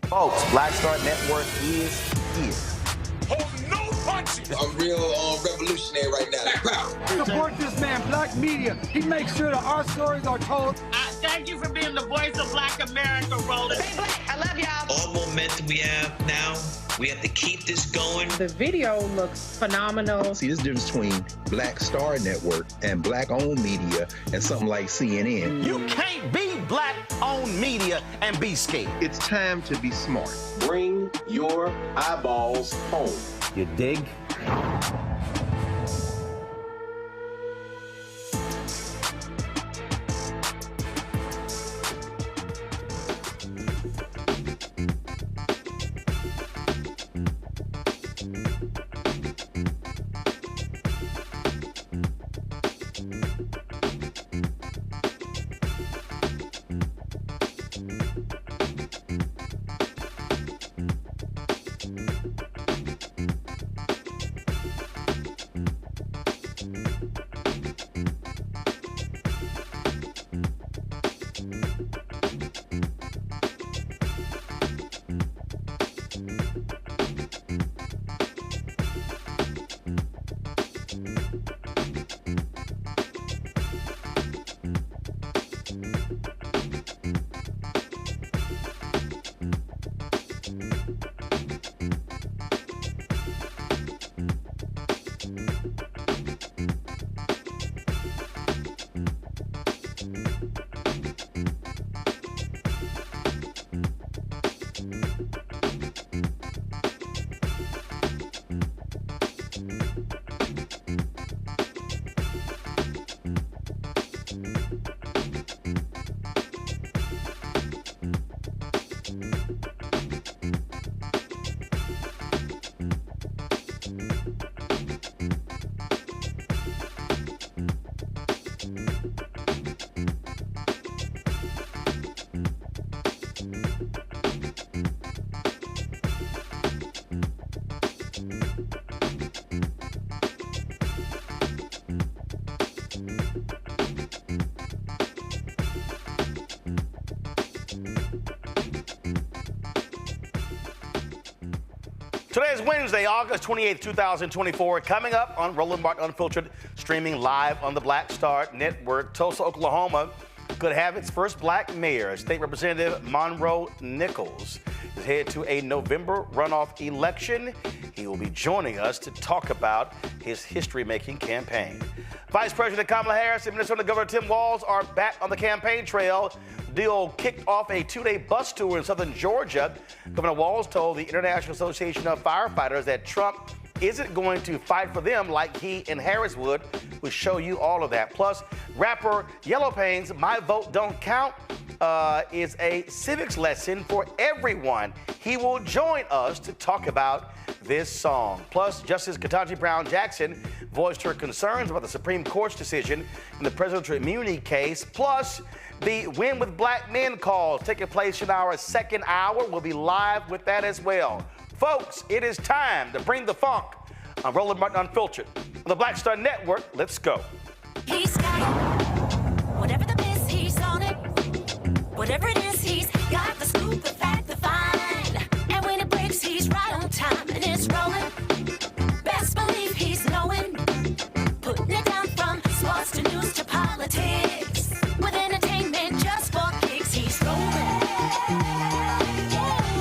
Folks, Black Star Network is here. Hold no punches. I'm real revolutionary right now. Black power. Support this man, Black media. He makes sure that our stories are told. Thank you for being the voice of Black America, Roland. Stay black. I love y'all. All momentum we have now, we have to keep this going. The video looks phenomenal. See, this difference between Black Star Network and Black-owned media and something like CNN. You can't be Black-owned media and be scared. It's time to be smart. Bring your eyeballs home. You dig? Today is Wednesday, August 28th, 2024. Coming up on Roland Martin Unfiltered, streaming live on the Black Star Network. Tulsa, Oklahoma could have its first black mayor. State Representative Monroe Nichols is headed to a November runoff election. He will be joining us to talk about his history-making campaign. Vice President Kamala Harris and Minnesota Governor Tim Walz are back on the campaign trail. The deal kicked off a two-day bus tour in southern Georgia. Governor Walz told the International Association of Firefighters that Trump isn't going to fight for them like he and Harris would. We'll show you all of that. Plus, rapper YelloPain's My Vote Don't Count is a civics lesson for everyone. He will join us to talk about this song. Plus, Justice Ketanji Brown Jackson voiced her concerns about the Supreme Court's decision in the presidential immunity case. Plus, the Win with Black Men calls taking place in our second hour. We'll be live with that as well. Folks, it is time to bring the funk on Roland Martin Unfiltered. On the Black Star Network, let's go. He's got it. Whatever the miss, he's on it. Whatever it is, he's got the scoop, the fact, the find. And when it breaks, he's right on time and it's rolling. Best believe he's knowing. Putting it down from sports to news to politics. With entertainment just for kicks, he's rolling.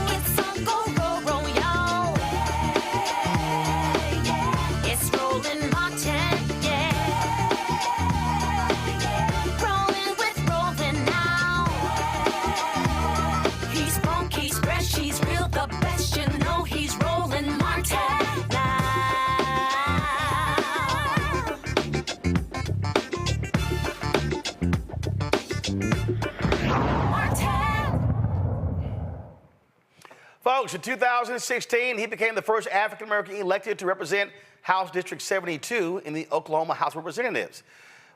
It's on go, roll, roll, y'all. It's Roland Martin, yeah. Rolling with Roland now. He's funk, he's fresh, he's real, the best, you know he's Roland Martin now. Folks, in 2016, he became the first African-American elected to represent House District 72 in the Oklahoma House of Representatives.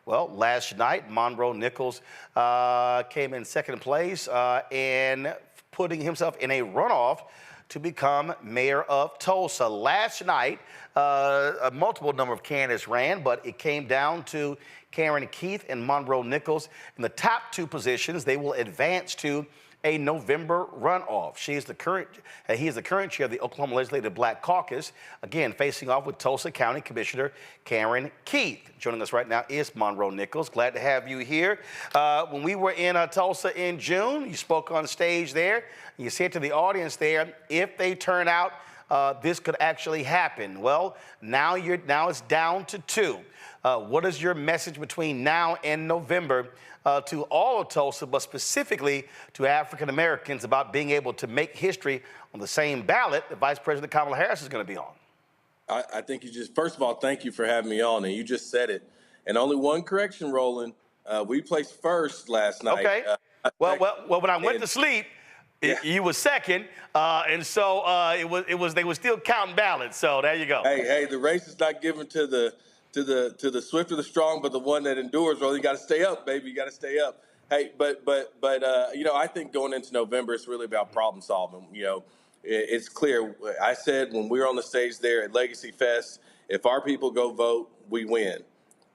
Well, last night, Monroe Nichols came in second place and putting himself in a runoff to become mayor of Tulsa. Last night, a multiple number of candidates ran, but it came down to Karen Keith and Monroe Nichols. In the top two positions, they will advance to a November runoff. He is the current chair of the Oklahoma Legislative Black Caucus, again, facing off with Tulsa County Commissioner Karen Keith. Joining us right now is Monroe Nichols. Glad to have you here. When we were in Tulsa in June, you spoke on stage there. You said to the audience there, if they turn out, this could actually happen. Well, now it's down to 2. What is your message between now and November to all of Tulsa, but specifically to African Americans about being able to make history on the same ballot that Vice President Kamala Harris is going to be on? I think first of all, thank you for having me on, and you just said it. And only one correction, Roland. We placed first last night. Okay. Well, when I went to sleep, you were second, and so they were still counting ballots. So there you go. Hey, the race is not given to the swift or the strong, but the one that endures. Well, you got to stay up, baby. You got to stay up. Hey, but I think going into November, it's really about problem solving. It's clear. I said when we were on the stage there at Legacy Fest, if our people go vote, we win.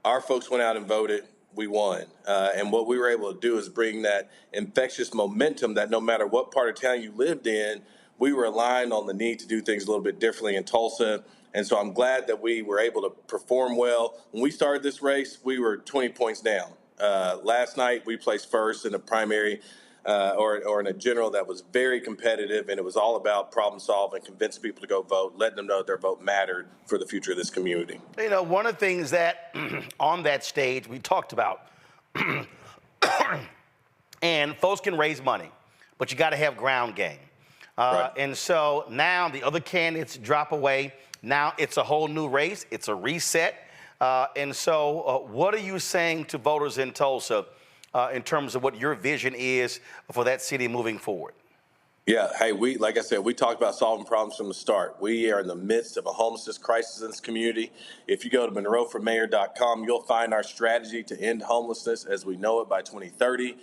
Our folks went out and voted. We won. And what we were able to do is bring that infectious momentum that no matter what part of town you lived in, we were aligned on the need to do things a little bit differently in Tulsa. And so I'm glad that we were able to perform well. When we started this race, we were 20 points down. Last night, we placed first in a primary or in a general that was very competitive, and it was all about problem solving, convincing people to go vote, letting them know their vote mattered for the future of this community. One of the things that on that stage we talked about, and folks can raise money, but you got to have ground game. Right. And so now the other candidates drop away. Now it's a whole new race. It's a reset. And so what are you saying to voters in Tulsa in terms of what your vision is for that city moving forward? Yeah, hey, like I said, we talked about solving problems from the start. We are in the midst of a homelessness crisis in this community. If you go to monroeformayor.com, you'll find our strategy to end homelessness as we know it by 2030.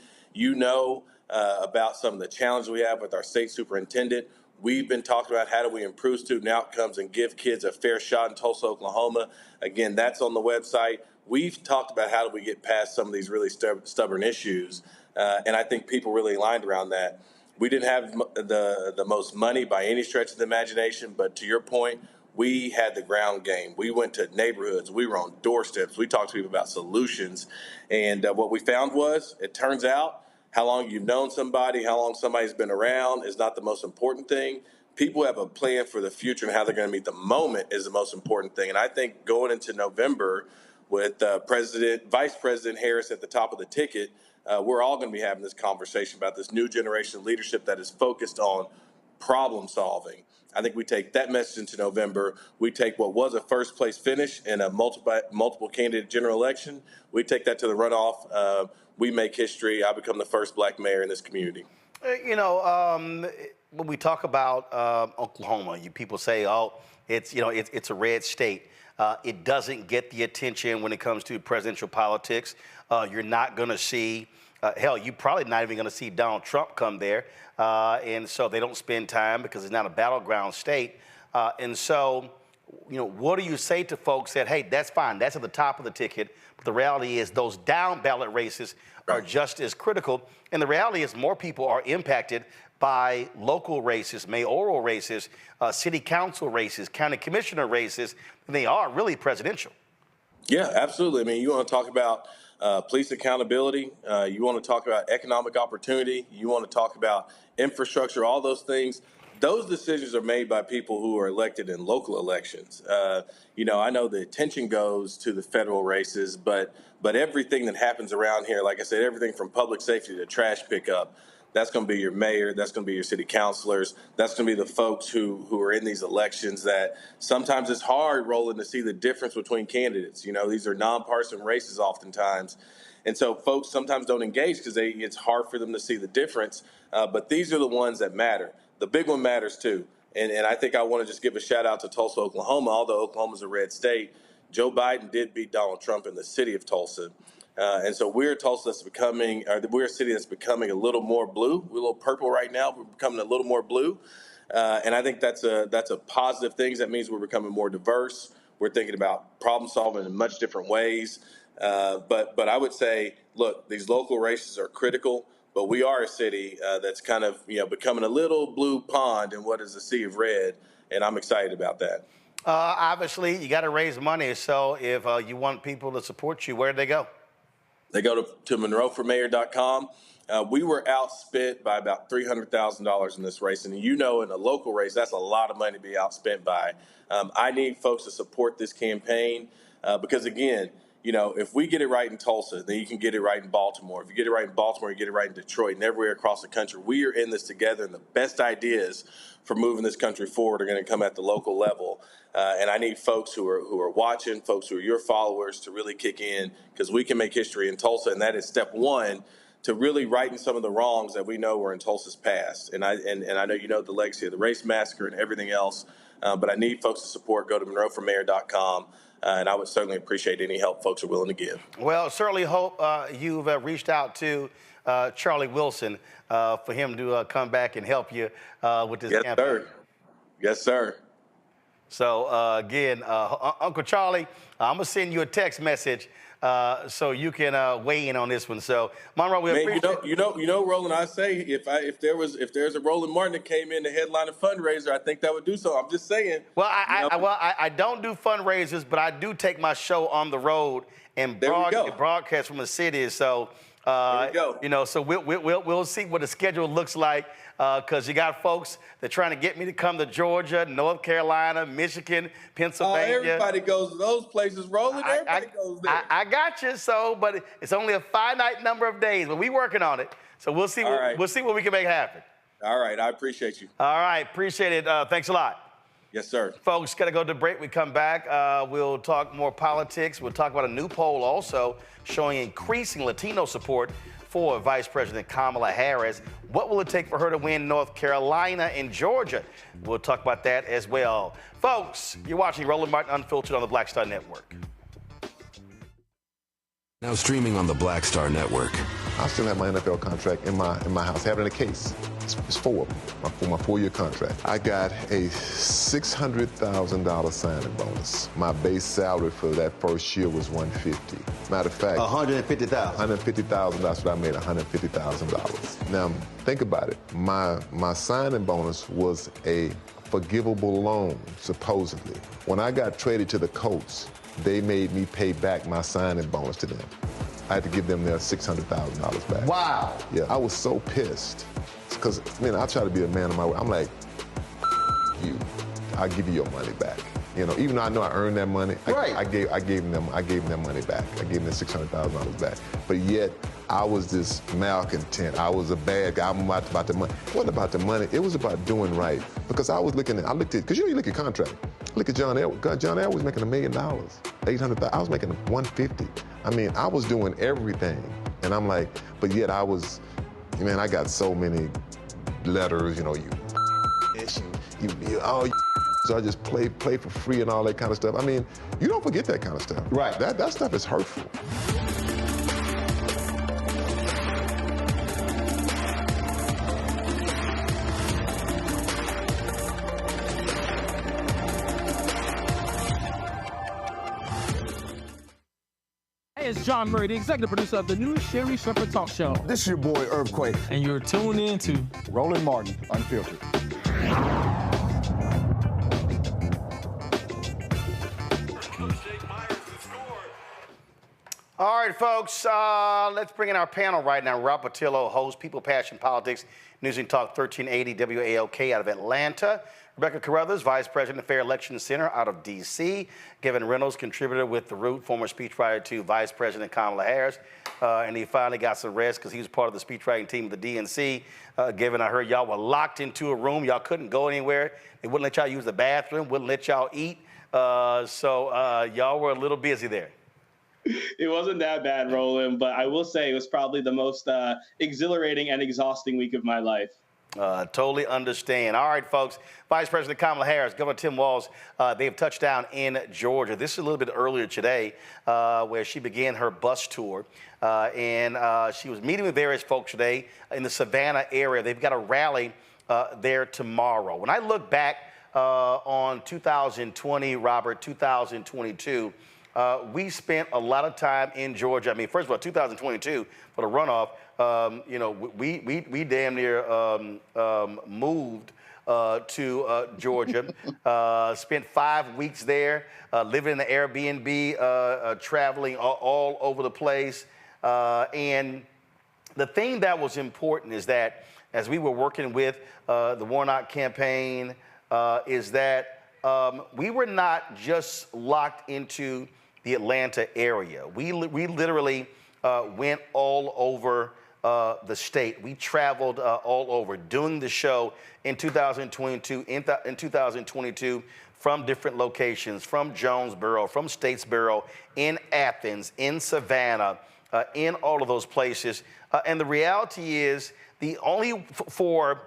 About some of the challenges we have with our state superintendent. We've been talking about how do we improve student outcomes and give kids a fair shot in Tulsa, Oklahoma. Again, that's on the website. We've talked about how do we get past some of these really stubborn issues, and I think people really aligned around that. We didn't have the most money by any stretch of the imagination, but to your point, we had the ground game. We went to neighborhoods. We were on doorsteps. We talked to people about solutions, and what we found was, it turns out, how long you've known somebody, how long somebody's been around is not the most important thing. People have a plan for the future and how they're going to meet the moment is the most important thing. And I think going into November with Vice President Harris at the top of the ticket, we're all going to be having this conversation about this new generation of leadership that is focused on problem solving. I think we take that message into November. We take what was a first place finish in a multiple candidate general election. We take that to the runoff. We make history. I become the first black mayor in this community. When we talk about Oklahoma, people say, "Oh, it's a red state." It doesn't get the attention when it comes to presidential politics. You're not going to see, hell, you're probably not even going to see Donald Trump come there, and so they don't spend time because it's not a battleground state. And so, what do you say to folks that, hey, that's fine, that's at the top of the ticket, but the reality is those down ballot races are just as critical. And the reality is more people are impacted by local races, mayoral races, city council races, county commissioner races, than they are really presidential. Yeah, absolutely. I mean, you want to talk about police accountability. You want to talk about economic opportunity. You want to talk about infrastructure, all those things. Those decisions are made by people who are elected in local elections. I know the attention goes to the federal races, but everything that happens around here, like I said, everything from public safety to trash pickup, that's going to be your mayor, that's going to be your city councilors, that's going to be the folks who are in these elections that sometimes it's hard, Roland, to see the difference between candidates. These are nonpartisan races oftentimes. And so folks sometimes don't engage because it's hard for them to see the difference. But these are the ones that matter. The big one matters too. And I think I want to just give a shout out to Tulsa, Oklahoma. Although Oklahoma's a red state, Joe Biden did beat Donald Trump in the city of Tulsa. And so we're a we're a city that's becoming a little more blue. We're a little purple right now. We're becoming a little more blue. And I think that's a positive thing. That means we're becoming more diverse. We're thinking about problem solving in much different ways. But I would say, look, these local races are critical. but we are a city that's kind of, becoming a little blue pond in what is a sea of red, and I'm excited about that. Obviously, you got to raise money. So if you want people to support you, where do they go? They go to MonroeForMayor.com. We were outspent by about $300,000 in this race. And in a local race, that's a lot of money to be outspent by. I need folks to support this campaign because, again, if we get it right in Tulsa, then you can get it right in Baltimore. If you get it right in Baltimore, you get it right in Detroit and everywhere across the country. We are in this together, and the best ideas for moving this country forward are going to come at the local level. And I need folks who are watching, folks who are your followers, to really kick in, because we can make history in Tulsa, and that is step one to really righting some of the wrongs that we know were in Tulsa's past. And I know the legacy of the race massacre and everything else, but I need folks to support. Go to MonroeForMayor.com. And I would certainly appreciate any help folks are willing to give. Well, certainly hope you've reached out to Charlie Wilson for him to come back and help you with this campaign. Sir. Yes, sir. So, again, Uncle Charlie, I'm going to send you a text message so you can weigh in on this one. So, Monroe, we appreciate you know, Roland, I say if there's a Roland Martin that came in to headline a fundraiser, I think that would do so. I'm just saying. Well, I don't do fundraisers, but I do take my show on the road and broadcast from the city. So, there we go. So we'll see what the schedule looks like. Because you got folks that are trying to get me to come to Georgia, North Carolina, Michigan, Pennsylvania. Everybody goes to those places, Roland. Everybody goes there. I got you. So, but it's only a finite number of days. But we working on it. So we'll see. We'll see what we can make happen. All right. I appreciate you. All right. Appreciate it. Thanks a lot. Yes, sir. Folks, got to go to break. We come back. We'll talk more politics. We'll talk about a new poll also showing increasing Latino support for Vice President Kamala Harris. What will it take for her to win North Carolina and Georgia? We'll talk about that as well. Folks, you're watching Roland Martin Unfiltered on the Black Star Network. Now streaming on the Black Star Network. I still have my NFL contract in my house. I have it in a case. It's for my 4-year contract. I got a $600,000 signing bonus. My base salary for that first year was $150,000. Matter of fact, $150,000. $150,000. That's what I made. $150,000. Now think about it. My signing bonus was a forgivable loan, supposedly. When I got traded to the Colts, they made me pay back my signing bonus to them. I had to give them their $600,000 back. Wow. Yeah, I was so pissed. Because, I try to be a man of my word. I'm like, you, I'll give you your money back. Even though I know I earned that money, right. I gave them their money back. I gave them their $600,000 back. But yet, I was this malcontent. I was a bad guy. I'm about the money. It wasn't about the money. It was about doing right. Because I looked at, because you look at contract. Look at John Elway. John Elway was making $1 million, $800,000. I was making $150,000. I was doing everything. And I'm like, but yet I was, I got so many letters, so I just play for free and all that kind of stuff. You don't forget that kind of stuff. Right. That stuff is hurtful. Hey, it's John Murray, the executive producer of the new Sherry Shepherd Talk Show. This is your boy, Earthquake. And you're tuned in to Roland Martin Unfiltered. All right, folks, let's bring in our panel right now. Rob Patillo, host, People, Passion, Politics, News and Talk 1380 WALK out of Atlanta. Rebecca Carruthers, Vice President of Fair Election Center out of D.C. Gavin Reynolds, contributor with The Root, former speechwriter to Vice President Kamala Harris. And he finally got some rest because he was part of the speechwriting team of the DNC. Gavin, I heard y'all were locked into a room. Y'all couldn't go anywhere. They wouldn't let y'all use the bathroom, wouldn't let y'all eat. So y'all were a little busy there. It wasn't that bad, Roland, but I will say it was probably the most exhilarating and exhausting week of my life. Totally understand. All right, folks. Vice President Kamala Harris, Governor Tim Walz, they have touched down in Georgia. This is a little bit earlier today where she began her bus tour. And she was meeting with various folks today in the Savannah area. They've got a rally there tomorrow. When I look back on 2020, Robert, 2022, we spent a lot of time in Georgia. I mean, first of all, 2022 for the runoff, you know, we damn near moved to Georgia, spent 5 weeks there, living in the Airbnb, traveling all over the place. And the thing that was important is that as we were working with the Warnock campaign, is that we were not just locked into the Atlanta area. We literally went all over the state. We traveled all over doing the show in 2022, in 2022 from different locations, from Jonesboro, from Statesboro, in Athens, in Savannah, in all of those places. And the reality is, the only for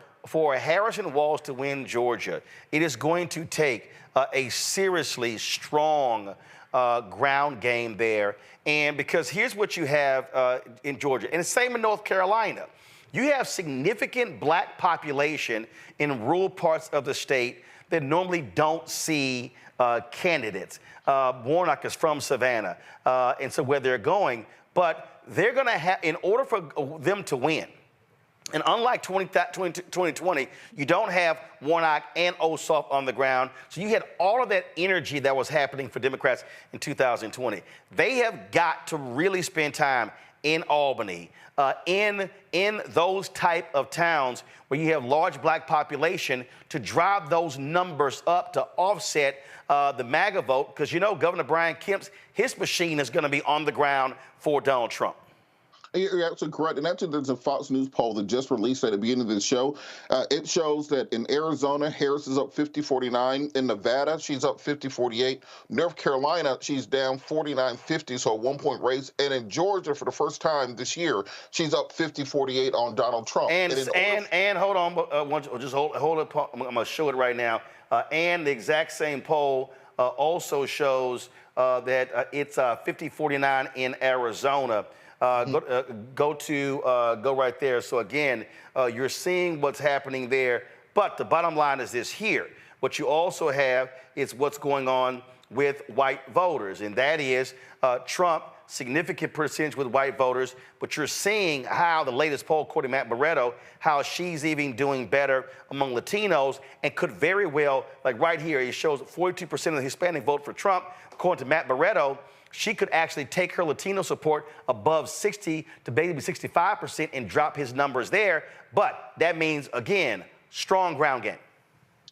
Harris-Walz to win Georgia, it is going to take a seriously strong ground game there. And because here's what you have in Georgia, and the same in North Carolina. You have significant black population in rural parts of the state that normally don't see candidates. Warnock is from Savannah, and so where they're going, but they're going to have, in order for them to win, and unlike 2020, you don't have Warnock and Ossoff on the ground. So you had all of that energy that was happening for Democrats in 2020. They have got to really spend time in Albany, in those type of towns where you have large black population, to drive those numbers up to offset the MAGA vote, because you know Governor Brian Kemp's, his machine is going to be on the ground for Donald Trump. You're absolutely correct. And actually, there's a Fox News poll that just released at the beginning of the show. It shows that in Arizona, Harris is up 50-49. In Nevada, she's up 50-48. North Carolina, she's down 49-50, so a 1-point race. And in Georgia, for the first time this year, she's up 50-48 on Donald Trump. And hold on, just hold it. I'm going to show it right now. And the exact same poll also shows that it's 50-49 in Arizona. Go right there. So again, you're seeing what's happening there. But the bottom line is this here. What you also have is what's going on with white voters, and that is Trump, significant percentage with white voters. But you're seeing how the latest poll, according to Matt Barretto, how she's even doing better among Latinos, and could very well, like right here, it shows 42% of the Hispanic vote for Trump. According to Matt Barretto, she could actually take her Latino support above 60 to maybe 65% and drop his numbers there. But that means, again, strong ground game.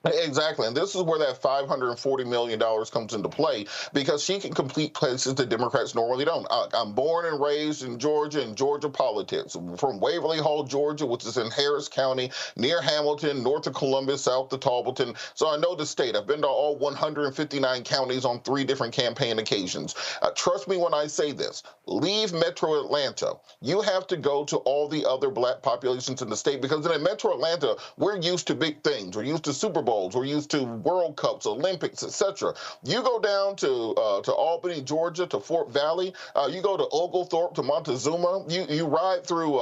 Exactly, and this is where that $540 million comes into play, because she can complete places that Democrats normally don't. I'm born and raised in Georgia politics, from Waverly Hall, Georgia, which is in Harris County, near Hamilton, north of Columbus, south of Talbotton. So I know the state. I've been to all 159 counties on 3 different campaign occasions. Trust me when I say this. Leave Metro Atlanta. You have to go to all the other black populations in the state, because in Metro Atlanta, we're used to big things. We're used to Super Bowl. We're used to World Cups, Olympics, etc. You go down to Albany, Georgia, to Fort Valley. You go to Oglethorpe, to Montezuma. You ride through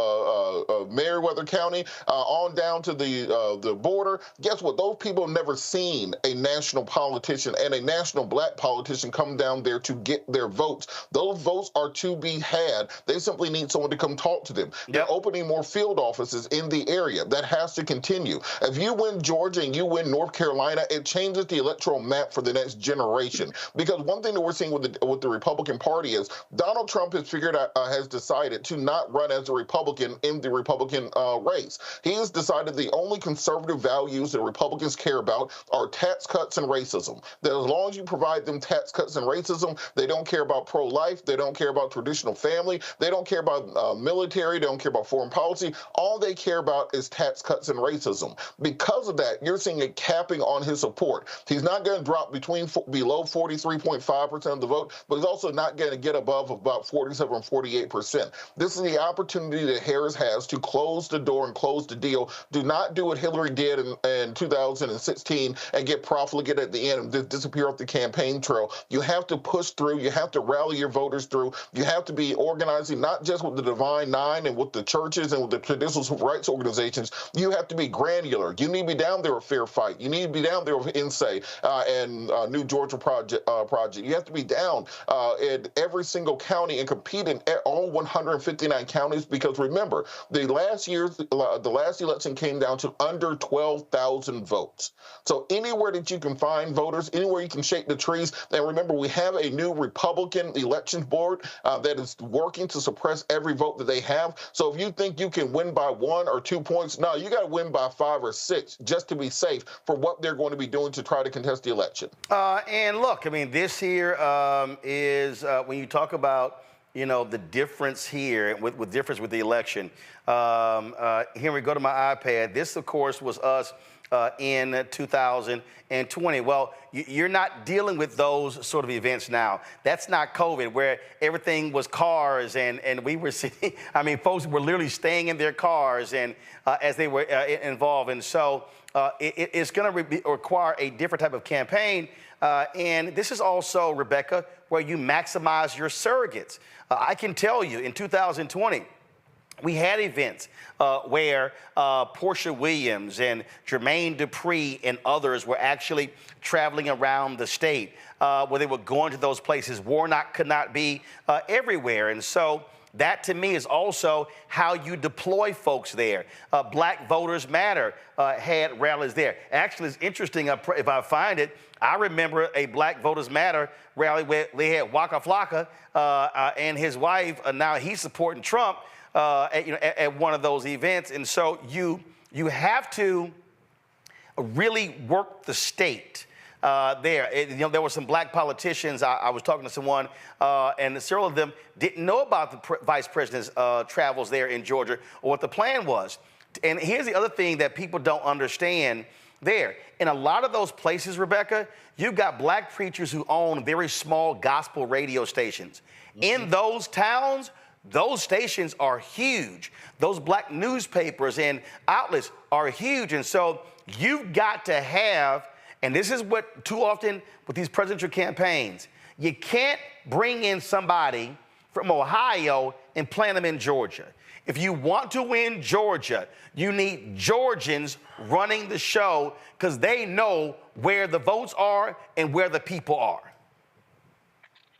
Meriwether County on down to the border. Guess what? Those people have never seen a national politician and a national black politician come down there to get their votes. Those votes are to be had. They simply need someone to come talk to them. Yep. They're opening more field offices in the area. That has to continue. If you win Georgia and you win North Carolina, it changes the electoral map for the next generation. Because one thing that we're seeing with the Republican Party is Donald Trump has decided to not run as a Republican in the Republican race. He has decided the only conservative values that Republicans care about are tax cuts and racism. That as long as you provide them tax cuts and racism, they don't care about pro-life, they don't care about traditional family, they don't care about military, they don't care about foreign policy. All they care about is tax cuts and racism. Because of that, you're seeing a capping on his support. He's not going to drop below 43.5% of the vote, but he's also not going to get above about 47 or 48%. This is the opportunity that Harris has to close the door and close the deal. Do not do what Hillary did in 2016 and get profligate at the end and just disappear off the campaign trail. You have to push through. You have to rally your voters through. You have to be organizing not just with the Divine Nine and with the churches and with the traditional rights organizations. You have to be granular. You need to be down there with Fair Fight. You need to be down there with NSA and New Georgia Project. You have to be down in every single county and compete in all 159 counties, because remember, the last election came down to under 12,000 votes. So anywhere that you can find voters, anywhere you can shake the trees, and remember, we have a new Republican elections board that is working to suppress every vote that they have. So if you think you can win by 1 or 2 points, no, you got to win by 5 or 6 just to be safe for what they're going to be doing to try to contest the election. And look, I mean, this here is when you talk about, you know, the difference here with difference with the election. Here we go to my iPad. This, of course, was us in 2020. Well, you're not dealing with those sort of events now. That's not COVID, where everything was cars and we were sitting, I mean, folks were literally staying in their cars and as they were involved. And so it's going to require a different type of campaign. And this is also, Rebecca, where you maximize your surrogates. I can tell you in 2020, we had events where Portia Williams and Jermaine Dupree and others were actually traveling around the state, where they were going to those places. Warnock could not be everywhere. And so that, to me, is also how you deploy folks there. Black Voters Matter had rallies there. Actually, it's interesting, if I find it, I remember a Black Voters Matter rally where they had Waka Flocka and his wife. Now he's supporting Trump at one of those events. And so you have to really work the state. There were some black politicians. I was talking to someone, and several of them didn't know about the vice president's travels there in Georgia or what the plan was. And here's the other thing that people don't understand there. In a lot of those places, Rebecca, you've got black preachers who own very small gospel radio stations. In those towns, those stations are huge. Those black newspapers and outlets are huge. And so you've got to have, and this is what too often with these presidential campaigns, you can't bring in somebody from Ohio and plant them in Georgia. If you want to win Georgia, you need Georgians running the show because they know where the votes are and where the people are.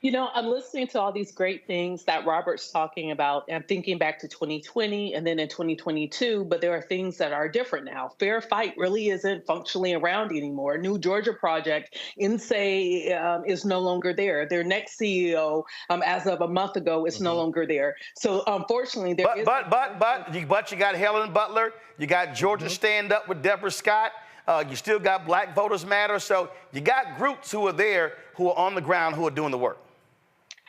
You know, I'm listening to all these great things that Robert's talking about and thinking back to 2020 and then in 2022, but there are things that are different now. Fair Fight really isn't functionally around anymore. New Georgia Project, NSA is no longer there. Their next CEO, as of a month ago, is no longer there. So unfortunately, there is. But you got Helen Butler, you got Georgia Stand Up with Deborah Scott. You still got Black Voters Matter. So you got groups who are there, who are on the ground, who are doing the work.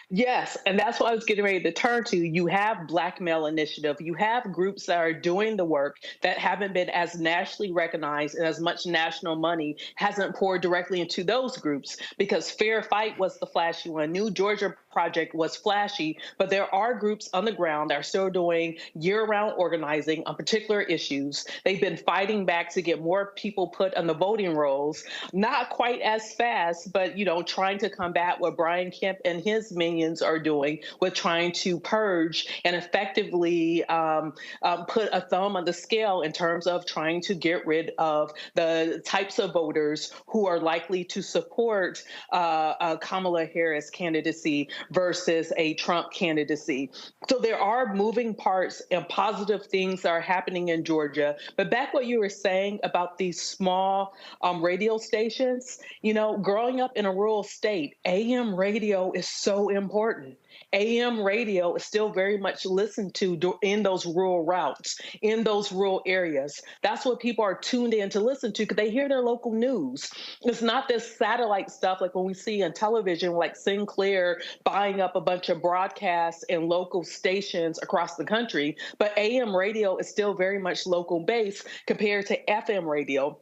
Yes, and that's what I was getting ready to turn to. You have Black Male Initiative. You have groups that are doing the work that haven't been as nationally recognized, and as much national money hasn't poured directly into those groups, because Fair Fight was the flashy one. New Georgia Project was flashy, but there are groups on the ground that are still doing year-round organizing on particular issues. They've been fighting back to get more people put on the voting rolls, not quite as fast, but, you know, trying to combat what Brian Kemp and his minions are doing with trying to purge and effectively put a thumb on the scale in terms of trying to get rid of the types of voters who are likely to support Kamala Harris candidacy versus a Trump candidacy. So there are moving parts and positive things that are happening in Georgia. But back what you were saying about these small radio stations, you know, growing up in a rural state, AM radio is so important. AM radio is still very much listened to in those rural routes, in those rural areas. That's what people are tuned in to listen to because they hear their local news. It's not this satellite stuff like when we see on television, like Sinclair buying up a bunch of broadcasts and local stations across the country. But AM radio is still very much local based compared to FM radio,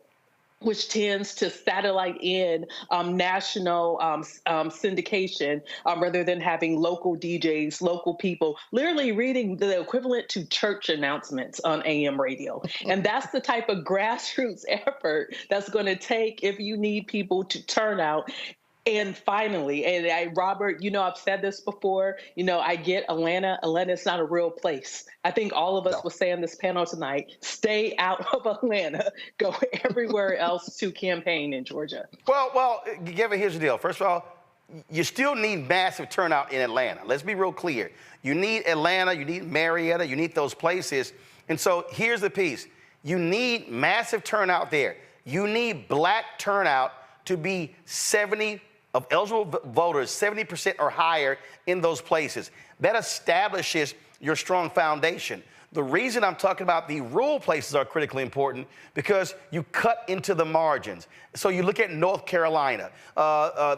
which tends to satellite in national syndication rather than having local DJs, local people, literally reading the equivalent to church announcements on AM radio. And that's the type of grassroots effort that's going to take if you need people to turn out. And finally, Robert, I've said this before, I get Atlanta. Atlanta's not a real place. I think all of us will say on this panel tonight, stay out of Atlanta, go everywhere else to campaign in Georgia. Well, Gavin, here's the deal. First of all, you still need massive turnout in Atlanta. Let's be real clear. You need Atlanta, you need Marietta, you need those places. And so here's the piece. You need massive turnout there. You need black turnout to be 70 of eligible voters, 70% or higher in those places. That establishes your strong foundation. The reason I'm talking about the rural places are critically important because you cut into the margins. So you look at North Carolina.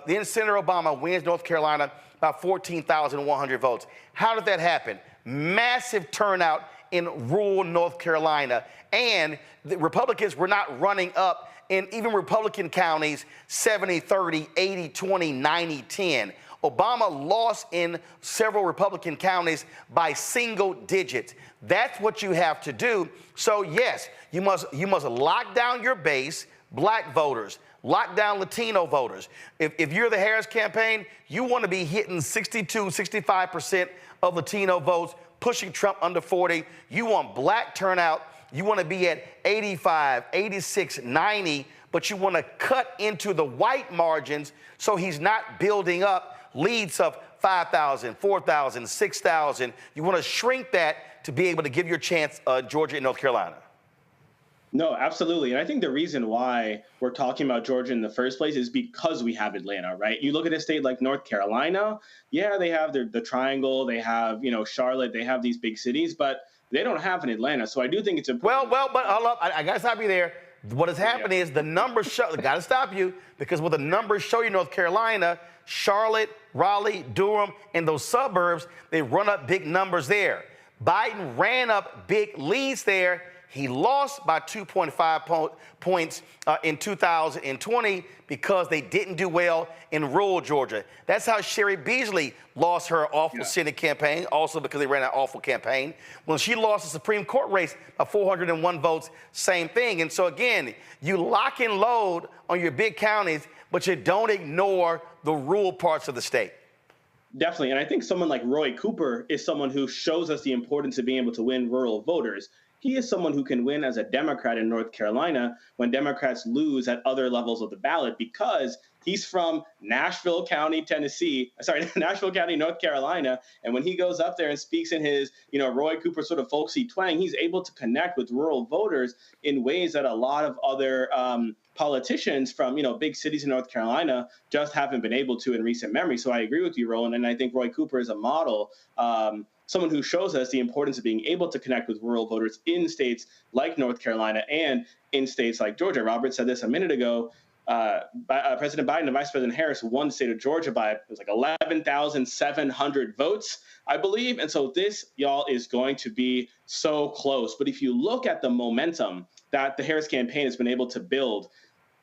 Then Senator Obama wins North Carolina about 14,100 votes. How did that happen? Massive turnout in rural North Carolina. And the Republicans were not running up in even Republican counties 70-30, 80-20, 90-10. Obama lost in several Republican counties by single digits. That's what you have to do. So yes, you must lock down your base, black voters, lock down Latino voters. If you're the Harris campaign, you want to be hitting 62, 65% of Latino votes, pushing Trump under 40. You want black turnout. You want to be at 85, 86, 90, but you want to cut into the white margins so he's not building up leads of 5,000, 4,000, 6,000. You want to shrink that to be able to give your chance Georgia and North Carolina. No, absolutely. And I think the reason why we're talking about Georgia in the first place is because we have Atlanta, right? You look at a state like North Carolina, yeah, they have the triangle, they have, Charlotte, they have these big cities, but they don't have an Atlanta. So I do think it's important. Well, but hold up. I got to stop you there. What has happened is the numbers show, got to stop you, because what the numbers show you, North Carolina, Charlotte, Raleigh, Durham, and those suburbs, they run up big numbers there. Biden ran up big leads there. He lost by 2.5 points in 2020 because they didn't do well in rural Georgia. That's how Sherry Beasley lost her awful Senate campaign, also because they ran an awful campaign. When she lost the Supreme Court race by 401 votes, same thing. And so again, you lock and load on your big counties, but you don't ignore the rural parts of the state. Definitely. And I think someone like Roy Cooper is someone who shows us the importance of being able to win rural voters. He is someone who can win as a Democrat in North Carolina when Democrats lose at other levels of the ballot, because he's from Nashville County, North Carolina. And when he goes up there and speaks in his, Roy Cooper sort of folksy twang, he's able to connect with rural voters in ways that a lot of other politicians from, big cities in North Carolina just haven't been able to in recent memory. So I agree with you, Roland. And I think Roy Cooper is a model, someone who shows us the importance of being able to connect with rural voters in states like North Carolina and in states like Georgia. Robert said this a minute ago. President Biden and Vice President Harris won the state of Georgia by, it was like 11,700 votes, I believe. And so this, y'all, is going to be so close. But if you look at the momentum that the Harris campaign has been able to build,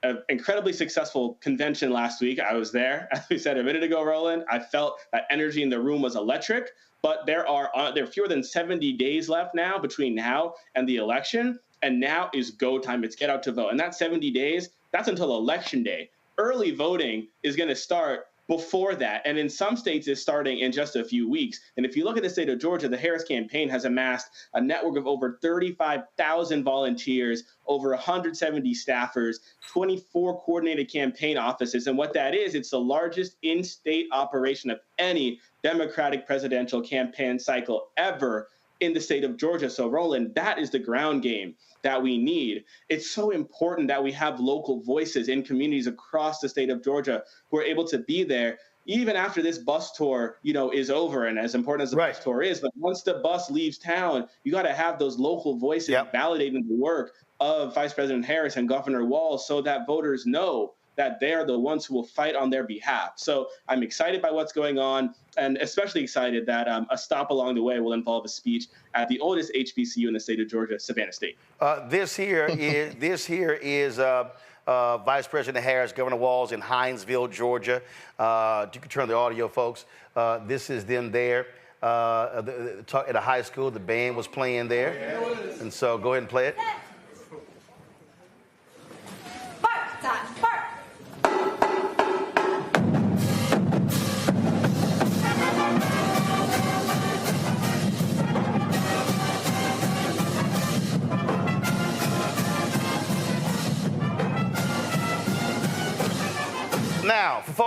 an incredibly successful convention last week. I was there, as we said a minute ago, Roland. I felt that energy in the room was electric. But there are fewer than 70 days left now between now and the election. And now is go time. It's get out to vote. And that 70 days, that's until Election Day. Early voting is going to start before that. And in some states, it's starting in just a few weeks. And if you look at the state of Georgia, the Harris campaign has amassed a network of over 35,000 volunteers, over 170 staffers, 24 coordinated campaign offices. And what that is, it's the largest in-state operation of any Democratic presidential campaign cycle ever in the state of Georgia. So, Roland, that is the ground game that we need. It's so important that we have local voices in communities across the state of Georgia who are able to be there even after this bus tour, is over. And as important as the bus tour is, but once the bus leaves town, you got to have those local voices validating the work of Vice President Harris and Governor Walz so that voters know that they're the ones who will fight on their behalf. So I'm excited by what's going on, and especially excited that a stop along the way will involve a speech at the oldest HBCU in the state of Georgia, Savannah State. This here is Vice President Harris, Governor Walz in Hinesville, Georgia. You can turn the audio, folks. This is them there at a high school. The band was playing there. And so go ahead and play it.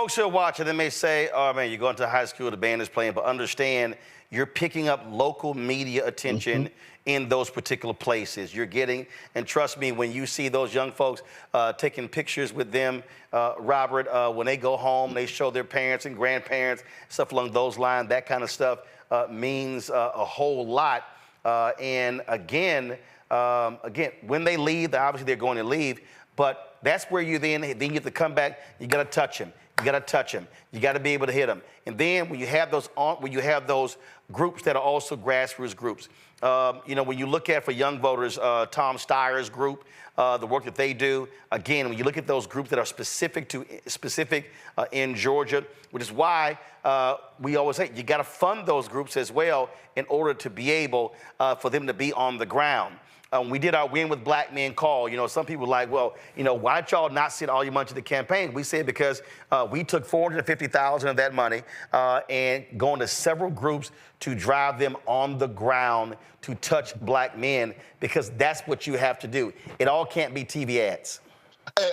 folks who are watching, they may say, oh, man, you're going to high school, the band is playing, but understand you're picking up local media attention in those particular places. You're getting, and trust me, when you see those young folks taking pictures with them, Robert, when they go home, they show their parents and grandparents, stuff along those lines, that kind of stuff means a whole lot. And again, when they leave, obviously they're going to leave, but that's where you then you have to come back, you got to touch him. You got to touch him. You got to be able to hit him. And then when you have those groups that are also grassroots groups, you know, when you look at for young voters, Tom Steyer's group, the work that they do. Again, when you look at those groups that are specific in Georgia, which is why we always say you got to fund those groups as well in order to be able for them to be on the ground. We did our Win with Black Men call. You know, some people were like, well, you know, why don't y'all not send all your money to the campaign? We said because we took $450,000 of that money and going to several groups to drive them on the ground to touch black men, because that's what you have to do. It all can't be TV ads.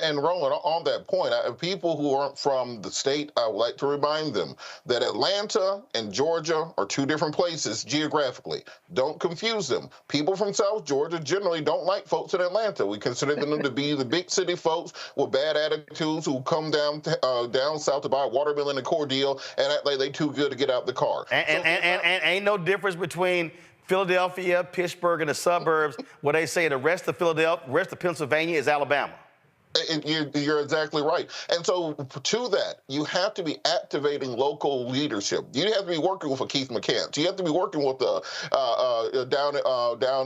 And Roland, on that point, people who aren't from the state, I would like to remind them that Atlanta and Georgia are two different places geographically. Don't confuse them. People from South Georgia generally don't like folks in Atlanta. We consider them to be the big city folks with bad attitudes who come down south to buy a watermelon and cordial and act like they too good to get out the car. And ain't no difference between Philadelphia, Pittsburgh, and the suburbs where they say the rest of Philadelphia, rest of Pennsylvania is Alabama. You're exactly right. And so to that, you have to be activating local leadership. You have to be working with a Keith McCants. You have to be working with down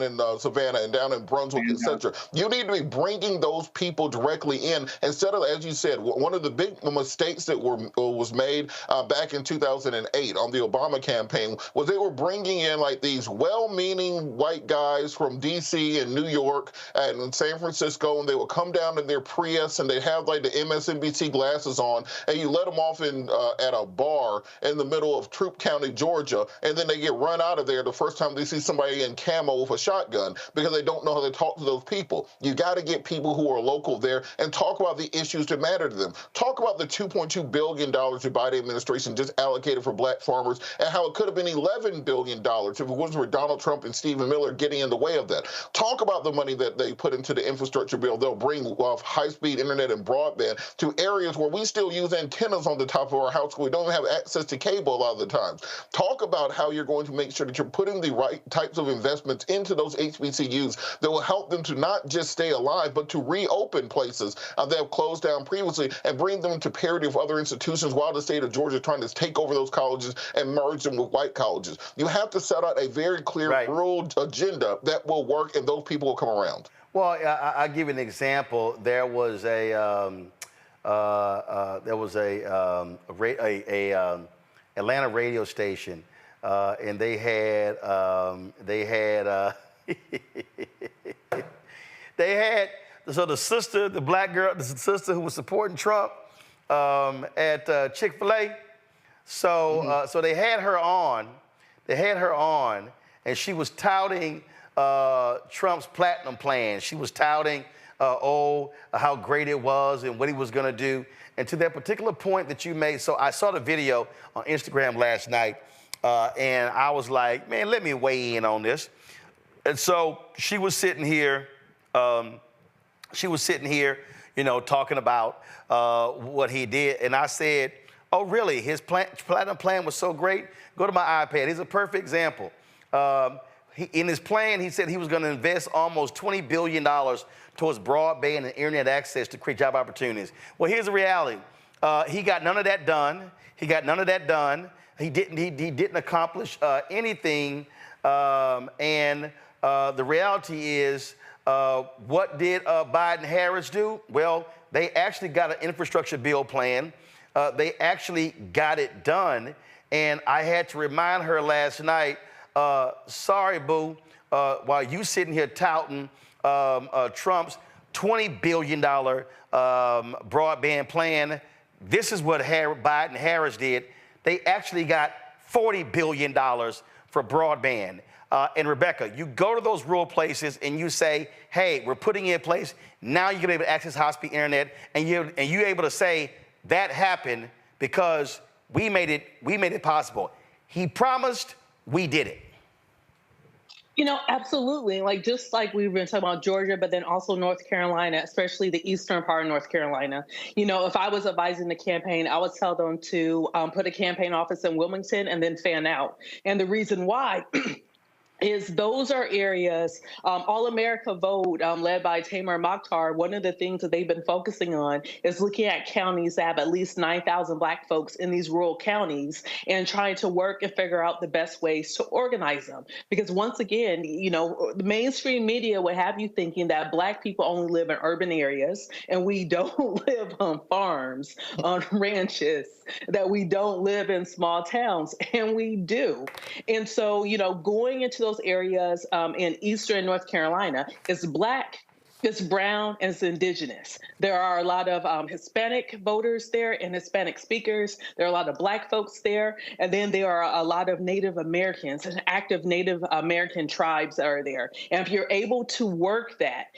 in Savannah and down in Brunswick, etc. You need to be bringing those people directly in instead of, as you said, one of the big mistakes that was made back in 2008 on the Obama campaign was they were bringing in like these well-meaning white guys from D.C. and New York and San Francisco, and they would come down in their Prius and they have like the MSNBC glasses on, and you let them off in at a bar in the middle of Troup County, Georgia, and then they get run out of there the first time they see somebody in camo with a shotgun because they don't know how to talk to those people. You got to get people who are local there and talk about the issues that matter to them. Talk about the $2.2 billion the Biden administration just allocated for black farmers and how it could have been $11 billion if it wasn't for Donald Trump and Stephen Miller getting in the way of that. Talk about the money that they put into the infrastructure bill. They'll bring high-speed internet and broadband to areas where we still use antennas on the top of our house. We don't have access to cable a lot of the times. Talk about how you're going to make sure that you're putting the right types of investments into those HBCUs that will help them to not just stay alive, but to reopen places that have closed down previously and bring them to parity with other institutions while the state of Georgia is trying to take over those colleges and merge them with white colleges. You have to set out a very clear rural agenda that will work, and those people will come around. Well, I'll give you an example. There was a Atlanta radio station, and they had so the sister, the black girl, the sister who was supporting Trump at Chick-fil-A. So so they had her on. And she was touting Trump's platinum plan. She was touting, how great it was and what he was going to do. And to that particular point that you made, so I saw the video on Instagram last night, and I was like, man, let me weigh in on this. And so she was sitting here, you know, talking about what he did. And I said, oh, really? His platinum plan was so great? Go to my iPad. Here's a perfect example. In his plan, he said he was going to invest almost $20 billion towards broadband and internet access to create job opportunities. Well, here's the reality. He got none of that done. He didn't accomplish anything. And the reality is, what did Biden-Harris do? Well, they actually got an infrastructure bill plan. They actually got it done. And I had to remind her last night, sorry, boo, while you sitting here touting Trump's $20 billion broadband plan, this is what Biden-Harris did. They actually got $40 billion for broadband. And Rebecca, you go to those rural places and you say, hey, we're putting in place, now you're gonna be able to access high-speed internet, and you're able to say, that happened because we made it possible. He promised, we did it. You know, absolutely. Like, just like we've been talking about Georgia, but then also North Carolina, especially the eastern part of North Carolina. You know, if I was advising the campaign, I would tell them to put a campaign office in Wilmington and then fan out. And the reason why is those are areas, All America Vote, led by Tamar Mokhtar, one of the things that they've been focusing on is looking at counties that have at least 9,000 Black folks in these rural counties and trying to work and figure out the best ways to organize them. Because once again, you know, the mainstream media would have you thinking that Black people only live in urban areas and we don't live on farms, on ranches, that we don't live in small towns, and we do. And so, you know, going into those areas in eastern North Carolina is Black, it's brown, and it's indigenous. There are a lot of Hispanic voters there and Hispanic speakers. There are a lot of Black folks there. And then there are a lot of Native Americans and active Native American tribes that are there. And if you're able to work that,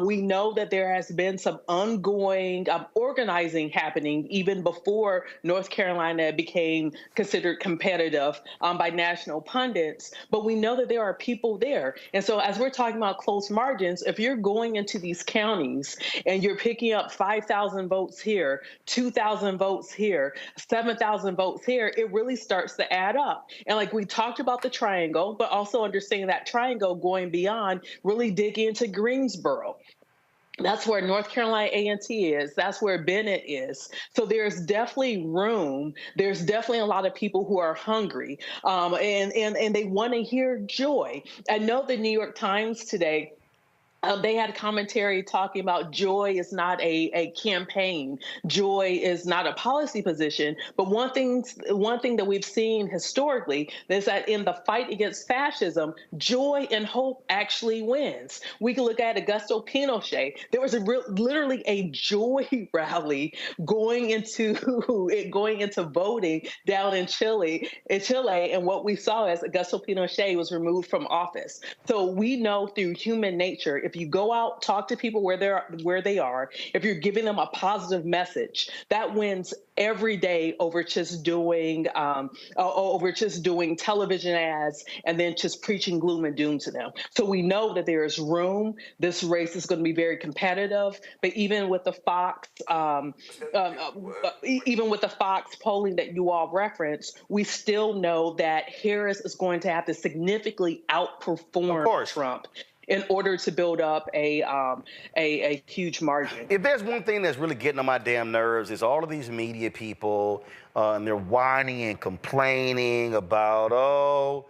we know that there has been some ongoing organizing happening even before North Carolina became considered competitive by national pundits. But we know that there are people there. And so as we're talking about close margins, if you're going into these counties and you're picking up 5,000 votes here, 2,000 votes here, 7,000 votes here, it really starts to add up. And like we talked about the triangle, but also understanding that triangle going beyond, really dig into Greensboro. That's where North Carolina A&T is. That's where Bennett is. So there's definitely room. There's definitely a lot of people who are hungry and they want to hear joy. I know the New York Times today, they had commentary talking about joy is not a campaign. Joy is not a policy position. But one thing that we've seen historically is that in the fight against fascism, joy and hope actually wins. We can look at Augusto Pinochet. There was literally a joy rally going into voting down in Chile, and what we saw as Augusto Pinochet was removed from office. So we know through human nature, if you go out, talk to people where they are, if you're giving them a positive message, that wins every day over just doing television ads and then just preaching gloom and doom to them. So we know that there is room. This race is going to be very competitive. But even with the Fox, polling that you all referenced, we still know that Harris is going to have to significantly outperform Trump in order to build up a huge margin. If there's one thing that's really getting on my damn nerves is all of these media people, and they're whining and complaining about,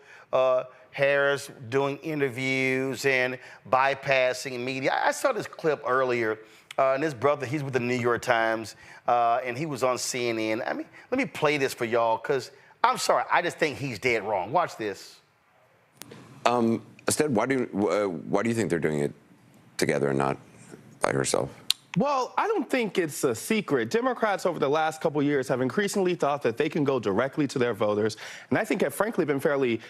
Harris doing interviews and bypassing media. I saw this clip earlier, and his brother, he's with the New York Times, and he was on CNN. I mean, let me play this for y'all, because I'm sorry, I just think he's dead wrong. Watch this. Instead, why do you think they're doing it together and not by herself? Well, I don't think it's a secret. Democrats over the last couple of years have increasingly thought that they can go directly to their voters, and I think have frankly been fairly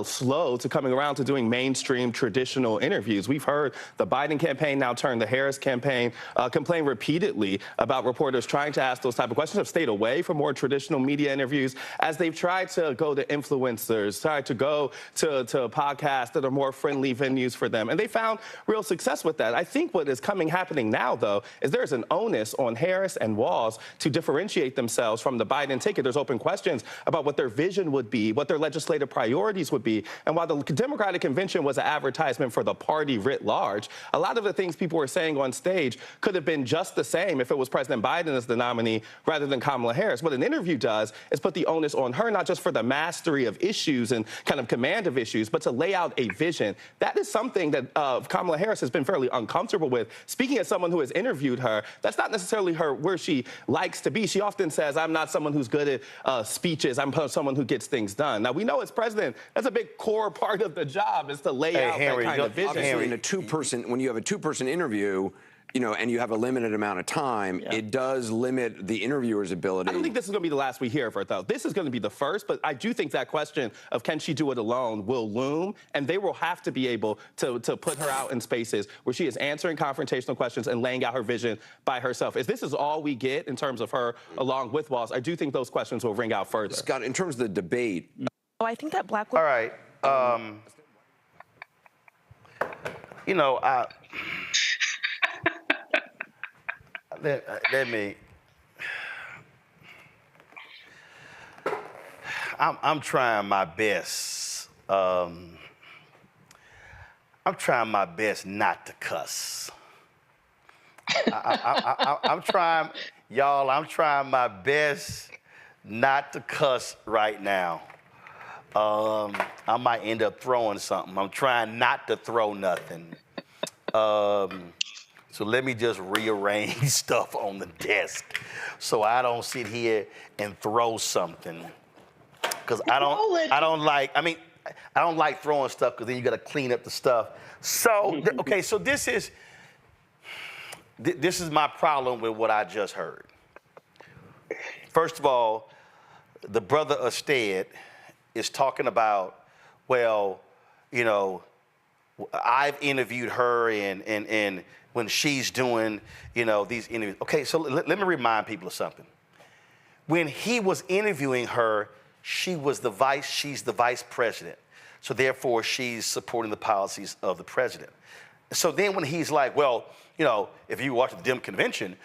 slow to coming around to doing mainstream traditional interviews. We've heard the Biden campaign, now turned the Harris campaign, complain repeatedly about reporters trying to ask those type of questions, have stayed away from more traditional media interviews as they've tried to go to influencers, tried to go to podcasts that are more friendly venues for them, and they found real success with that. I think what is happening now, though, is there's an onus on Harris and Walz to differentiate themselves from the Biden ticket. There's open questions about what their vision would be, what their legislative priorities would be. And while the Democratic convention was an advertisement for the party writ large, a lot of the things people were saying on stage could have been just the same if it was President Biden as the nominee rather than Kamala Harris. What an interview does is put the onus on her, not just for the mastery of issues and kind of command of issues, but to lay out a vision. That is something that Kamala Harris has been fairly uncomfortable with. Speaking as someone who has interviewed her, that's not necessarily where she likes to be. She often says, I'm not someone who's good at speeches. I'm someone who gets things done. Now, we know as president, that's a big core part of the job is to lay out that kind of vision. Obviously, when you have a two-person interview, you know, and you have a limited amount of time, it does limit the interviewer's ability. I don't think this is going to be the last we hear of her, though. This is going to be the first, but I do think that question of can she do it alone will loom, and they will have to be able to put her out in spaces where she is answering confrontational questions and laying out her vision by herself. If this is all we get in terms of her along with Walz, I do think those questions will ring out further. Scott, in terms of the debate. Oh, I think that black women. All right. You know, let me. I'm trying my best. I'm trying my best not to cuss. I'm trying, y'all. I'm trying my best not to cuss right now. I might end up throwing something. I'm trying not to throw nothing. So let me just rearrange stuff on the desk so I don't sit here and throw something. Because I don't like throwing stuff because then you got to clean up the stuff. So, okay, so this is my problem with what I just heard. First of all, the brother Usted is talking about, well, you know, I've interviewed her and when she's doing, you know, these interviews. Okay, so let me remind people of something. When he was interviewing her, she's the vice president. So therefore, she's supporting the policies of the president. So then when he's like, well, you know, if you watch the Dem convention,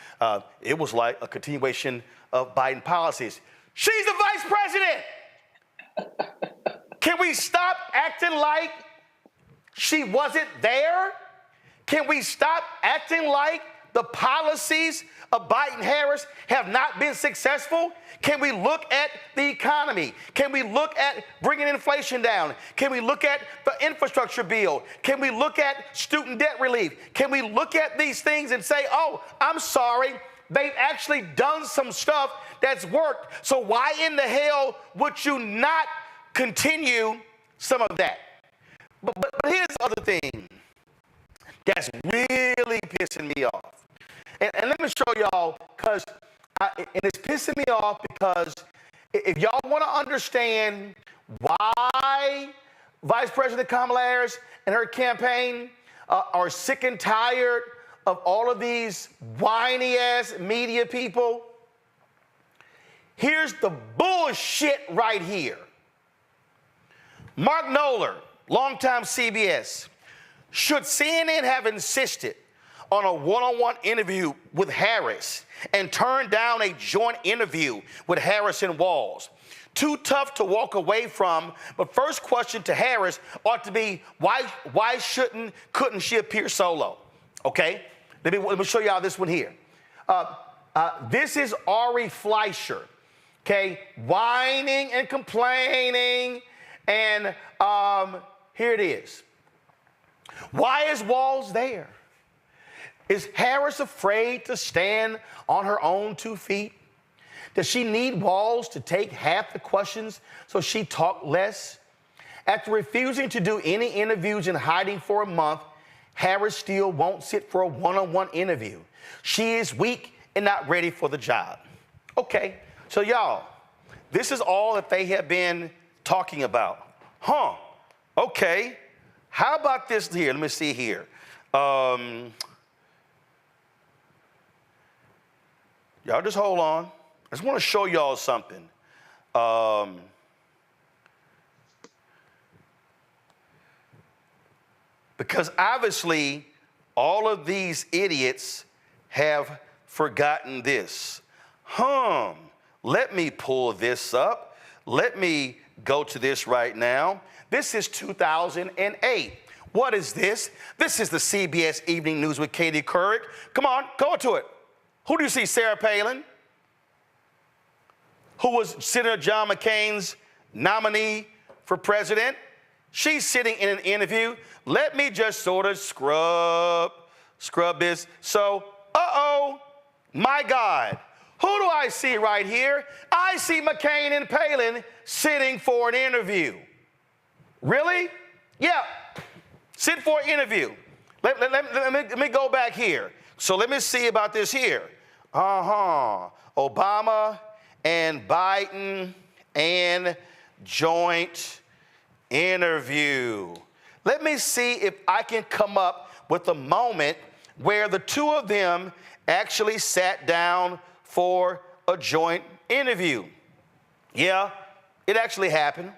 it was like a continuation of Biden policies. She's the vice president. Can we stop acting like she wasn't there? Can we stop acting like the policies of Biden-Harris have not been successful? Can we look at the economy? Can we look at bringing inflation down? Can we look at the infrastructure bill? Can we look at student debt relief? Can we look at these things and say, oh, I'm sorry, they've actually done some stuff that's worked. So why in the hell would you not continue some of that? But here's the other thing that's really pissing me off. And let me show y'all, and it's pissing me off because if y'all want to understand why Vice President Kamala Harris and her campaign are sick and tired of all of these whiny-ass media people, here's the bullshit right here. Mark Knoller, longtime CBS, should CNN have insisted on a one-on-one interview with Harris and turned down a joint interview with Harris and Walz? Too tough to walk away from, but first question to Harris ought to be, why couldn't she appear solo? Okay, let me show y'all this one here. This is Ari Fleischer, okay, whining and complaining, and here it is. Why is Walz there? Is Harris afraid to stand on her own 2 feet? Does she need Walz to take half the questions so she talk less? After refusing to do any interviews and hiding for a month, Harris still won't sit for a one-on-one interview. She is weak and not ready for the job. Okay, so y'all, this is all that they have been talking about. Okay, how about this here? Let me see here. Y'all just hold on. I just want to show y'all something. Because obviously, all of these idiots have forgotten this. Let me pull this up. Let me go to this right now. This is 2008. What is this? This is the CBS Evening News with Katie Couric. Come on, go to it. Who do you see? Sarah Palin, who was Senator John McCain's nominee for president. She's sitting in an interview. Let me just sort of scrub this. So, my God, who do I see right here? I see McCain and Palin sitting for an interview. Really? Yeah, sit for an interview. Let me go back here. So let me see about this here. Obama and Biden and joint interview. Let me see if I can come up with a moment where the two of them actually sat down for a joint interview. Yeah, it actually happened.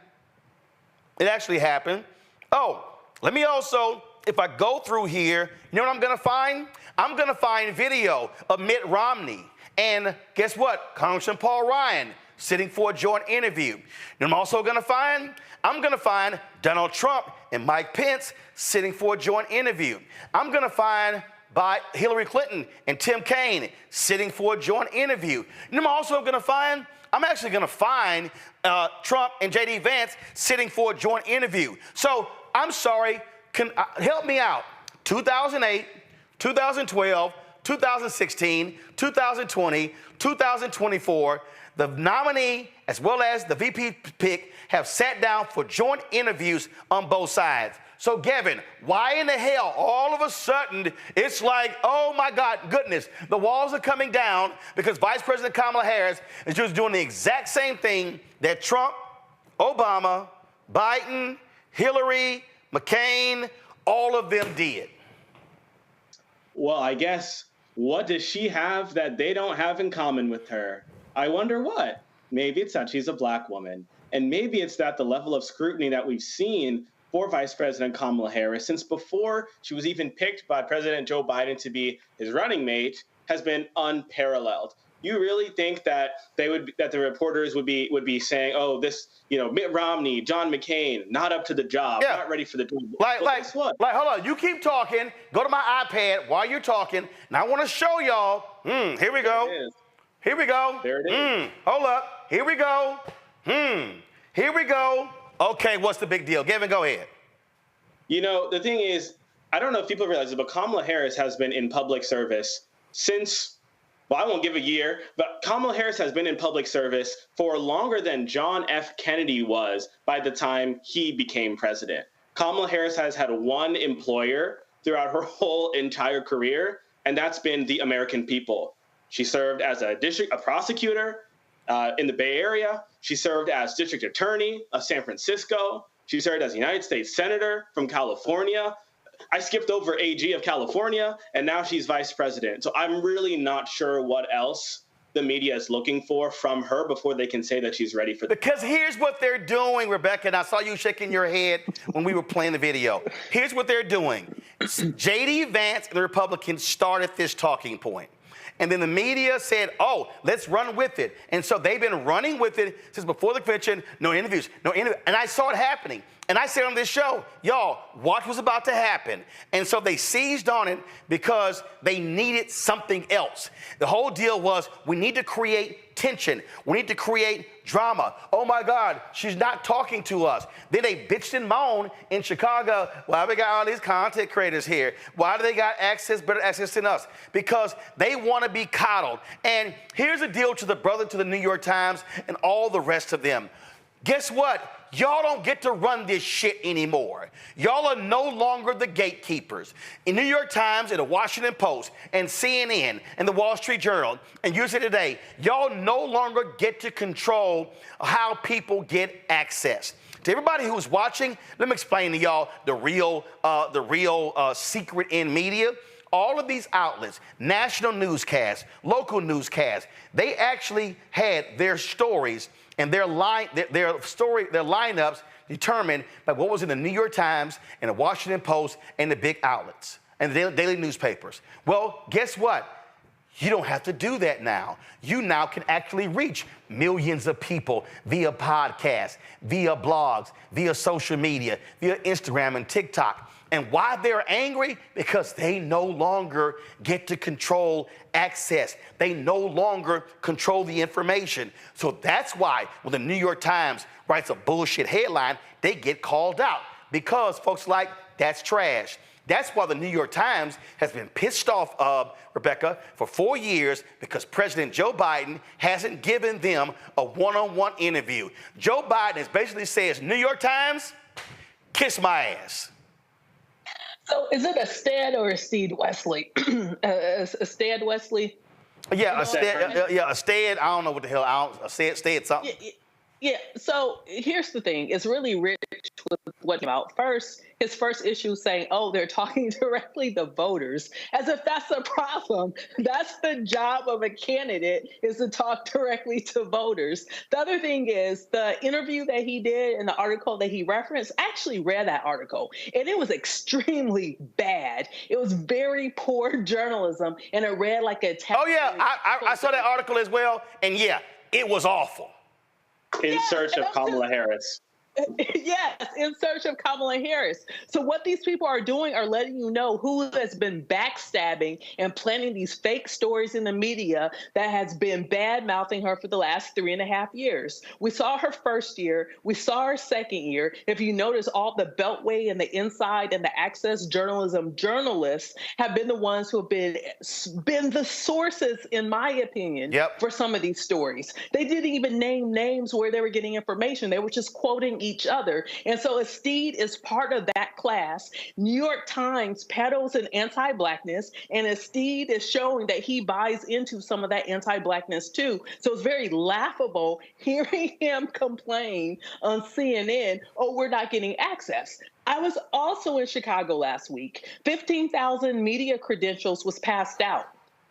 It actually happened. Oh, let me also, if I go through here, you know what I'm going to find? I'm going to find video of Mitt Romney and guess what? Congressman Paul Ryan sitting for a joint interview. And I'm also going to find? I'm going to find Donald Trump and Mike Pence sitting for a joint interview. I'm going to find by Hillary Clinton and Tim Kaine sitting for a joint interview. And I'm also going to find, I'm actually going to find Trump and J.D. Vance sitting for a joint interview. So I'm sorry, help me out. 2008, 2012, 2016, 2020, 2024, the nominee as well as the VP pick have sat down for joint interviews on both sides. So, Gavin, why in the hell all of a sudden it's like, oh my God, goodness, the walls are coming down because Vice President Kamala Harris is just doing the exact same thing that Trump, Obama, Biden, Hillary, McCain, all of them did? Well, I guess, what does she have that they don't have in common with her? I wonder what. Maybe it's that she's a black woman. And maybe it's that the level of scrutiny that we've seen for Vice President Kamala Harris since before she was even picked by President Joe Biden to be his running mate has been unparalleled. You really think that that the reporters would be saying, oh, this, Mitt Romney, John McCain, not up to the job, not ready for the job. Guess what? Hold on, you keep talking. Go to my iPad while you're talking, and I want to show y'all. Here we go. Here we go. There it is. Hold up. Here we go. Here we go. Okay, what's the big deal? Gavin, go ahead. The thing is, I don't know if people realize it, but Kamala Harris has been in public service since, well, I won't give a year, but Kamala Harris has been in public service for longer than John F. Kennedy was by the time he became president. Kamala Harris has had one employer throughout her whole entire career, and that's been the American people. She served as a prosecutor in the Bay Area. She served as district attorney of San Francisco. She served as a United States senator from California. I skipped over AG of California, and now she's vice president. So I'm really not sure what else the media is looking for from her before they can say that she's ready for that. Because here's what they're doing, Rebecca, and I saw you shaking your head when we were playing the video. Here's what they're doing. J.D. Vance and the Republicans started this talking point. And then the media said, oh, let's run with it. And so they've been running with it since before the convention, no interviews, no interviews. And I saw it happening. And I said on this show, y'all, watch what's about to happen. And so they seized on it because they needed something else. The whole deal was we need to create tension. We need to create drama. Oh, my God, she's not talking to us. Then they bitched and moaned in Chicago. Why we got all these content creators here? Why do they got better access than us? Because they want to be coddled. And here's the deal to the brother to the New York Times and all the rest of them. Guess what? Y'all don't get to run this shit anymore. Y'all are no longer the gatekeepers. In New York Times and the Washington Post and CNN and the Wall Street Journal and USA Today, y'all no longer get to control how people get access. To everybody who's watching, let me explain to y'all the real secret in media. All of these outlets, national newscasts, local newscasts, they actually had their stories and their lineups determined by what was in the New York Times and the Washington Post and the big outlets and the daily newspapers. Well, guess what? You don't have to do that now. You now can actually reach millions of people via podcasts, via blogs, via social media, via Instagram and TikTok. And why they're angry? Because they no longer get to control access. They no longer control the information. So that's why when the New York Times writes a bullshit headline, they get called out. Because folks like, that's trash. That's why the New York Times has been pissed off of, Rebecca, for 4 years because President Joe Biden hasn't given them a one-on-one interview. Joe Biden basically says, New York Times, kiss my ass. So is it a Stead or a Steed Wesley? A Stead Wesley? Yeah, a Stead. I don't know what the hell. A Stead something. Yeah, so here's the thing. It's really rich with what about. First, his first issue saying, oh, they're talking directly to voters, as if that's a problem. That's the job of a candidate, is to talk directly to voters. The other thing is the interview that he did and the article that he referenced, I actually read that article, and it was extremely bad. It was very poor journalism, and it read like a text. Oh, yeah, I saw that article as well, and yeah, it was awful. In search of Kamala Harris. Yes, in search of Kamala Harris. So what these people are doing are letting you know who has been backstabbing and planting these fake stories in the media that has been bad-mouthing her for the last 3.5 years. We saw her first year. We saw her second year. If you notice, all the Beltway and the Inside and the Access Journalism journalists have been the ones who have been the sources, in my opinion, for some of these stories. They didn't even name names where they were getting information. They were just quoting each other. And so Steed is part of that class. New York Times peddles an anti-blackness, and Steed is showing that he buys into some of that anti-blackness too. So it's very laughable hearing him complain on CNN, oh, we're not getting access. I was also in Chicago last week. 15,000 media credentials was passed out.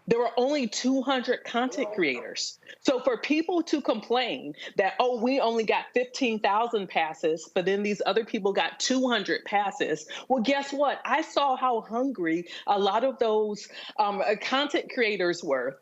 There were only 200 content creators. So for people to complain that, oh, we only got 15,000 passes, but then these other people got 200 passes, well, guess what? I saw how hungry a lot of those content creators were.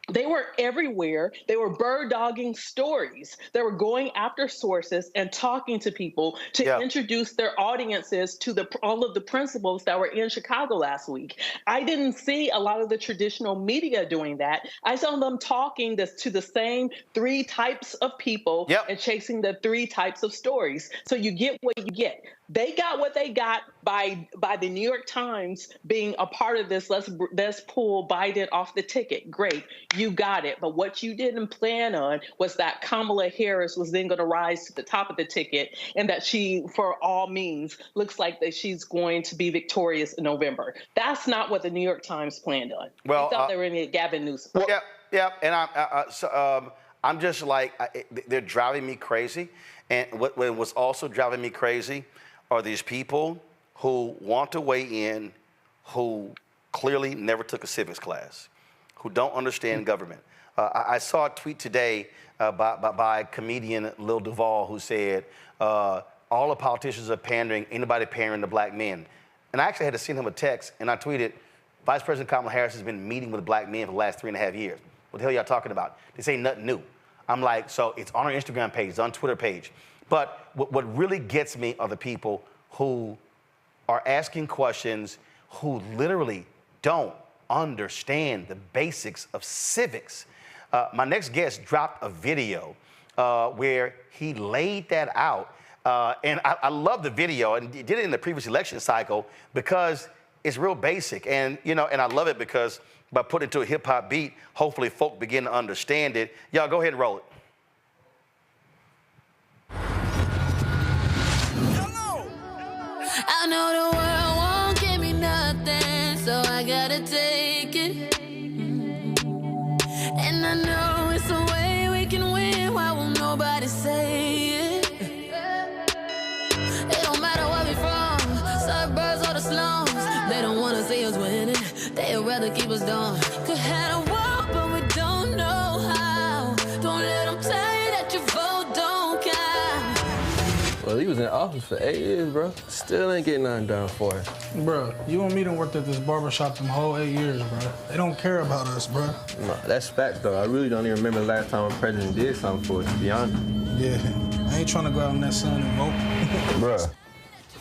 They were everywhere. They were bird-dogging stories. They were going after sources and talking to people to introduce their audiences to all of the principals that were in Chicago last week. I didn't see a lot of the traditional media doing that. I saw them talking to the same 3 types of people and chasing the 3 types of stories. So you get what you get. They got what they got by the New York Times being a part of this. Let's pull Biden off the ticket. Great, you got it. But what you didn't plan on was that Kamala Harris was then going to rise to the top of the ticket, and that she, for all means, looks like that she's going to be victorious in November. That's not what the New York Times planned on. Well, they thought they were going to get Gavin Newsom. And I'm just like, they're driving me crazy. And what was also driving me crazy are these people who want to weigh in, who clearly never took a civics class, who don't understand government. I saw a tweet today by comedian Lil Duval, who said, all the politicians are pandering, anybody pandering to black men. And I actually had to send him a text, and I tweeted, Vice President Kamala Harris has been meeting with black men for the last 3.5 years. What the hell y'all talking about? This ain't nothing new. I'm like, so it's on our Instagram page, it's on Twitter page. But what really gets me are the people who are asking questions, who literally don't understand the basics of civics. My next guest dropped a video where he laid that out. And I love the video, and he did it in the previous election cycle because it's real basic. And, and I love it because by putting it to a hip hop beat, hopefully folk begin to understand it. Y'all go ahead and roll it. I know the world won't give me nothing, so I gotta take it. And I know it's a way we can win. Why won't nobody say it? It don't matter where we from, suburbs or the slums. They don't wanna see us winning, they'd rather keep us down. Could have a war, but we don't know how. Don't let them tell you that your vote don't count. Well, he was in office for 8 years, bro. Still ain't getting nothing done for it. Bro, you and me done worked at this barbershop them whole 8 years, bro. They don't care about us, bro. No, that's facts, though. I really don't even remember the last time a president did something for us, to be honest. Yeah, I ain't trying to go out in that sun and vote. Bruh.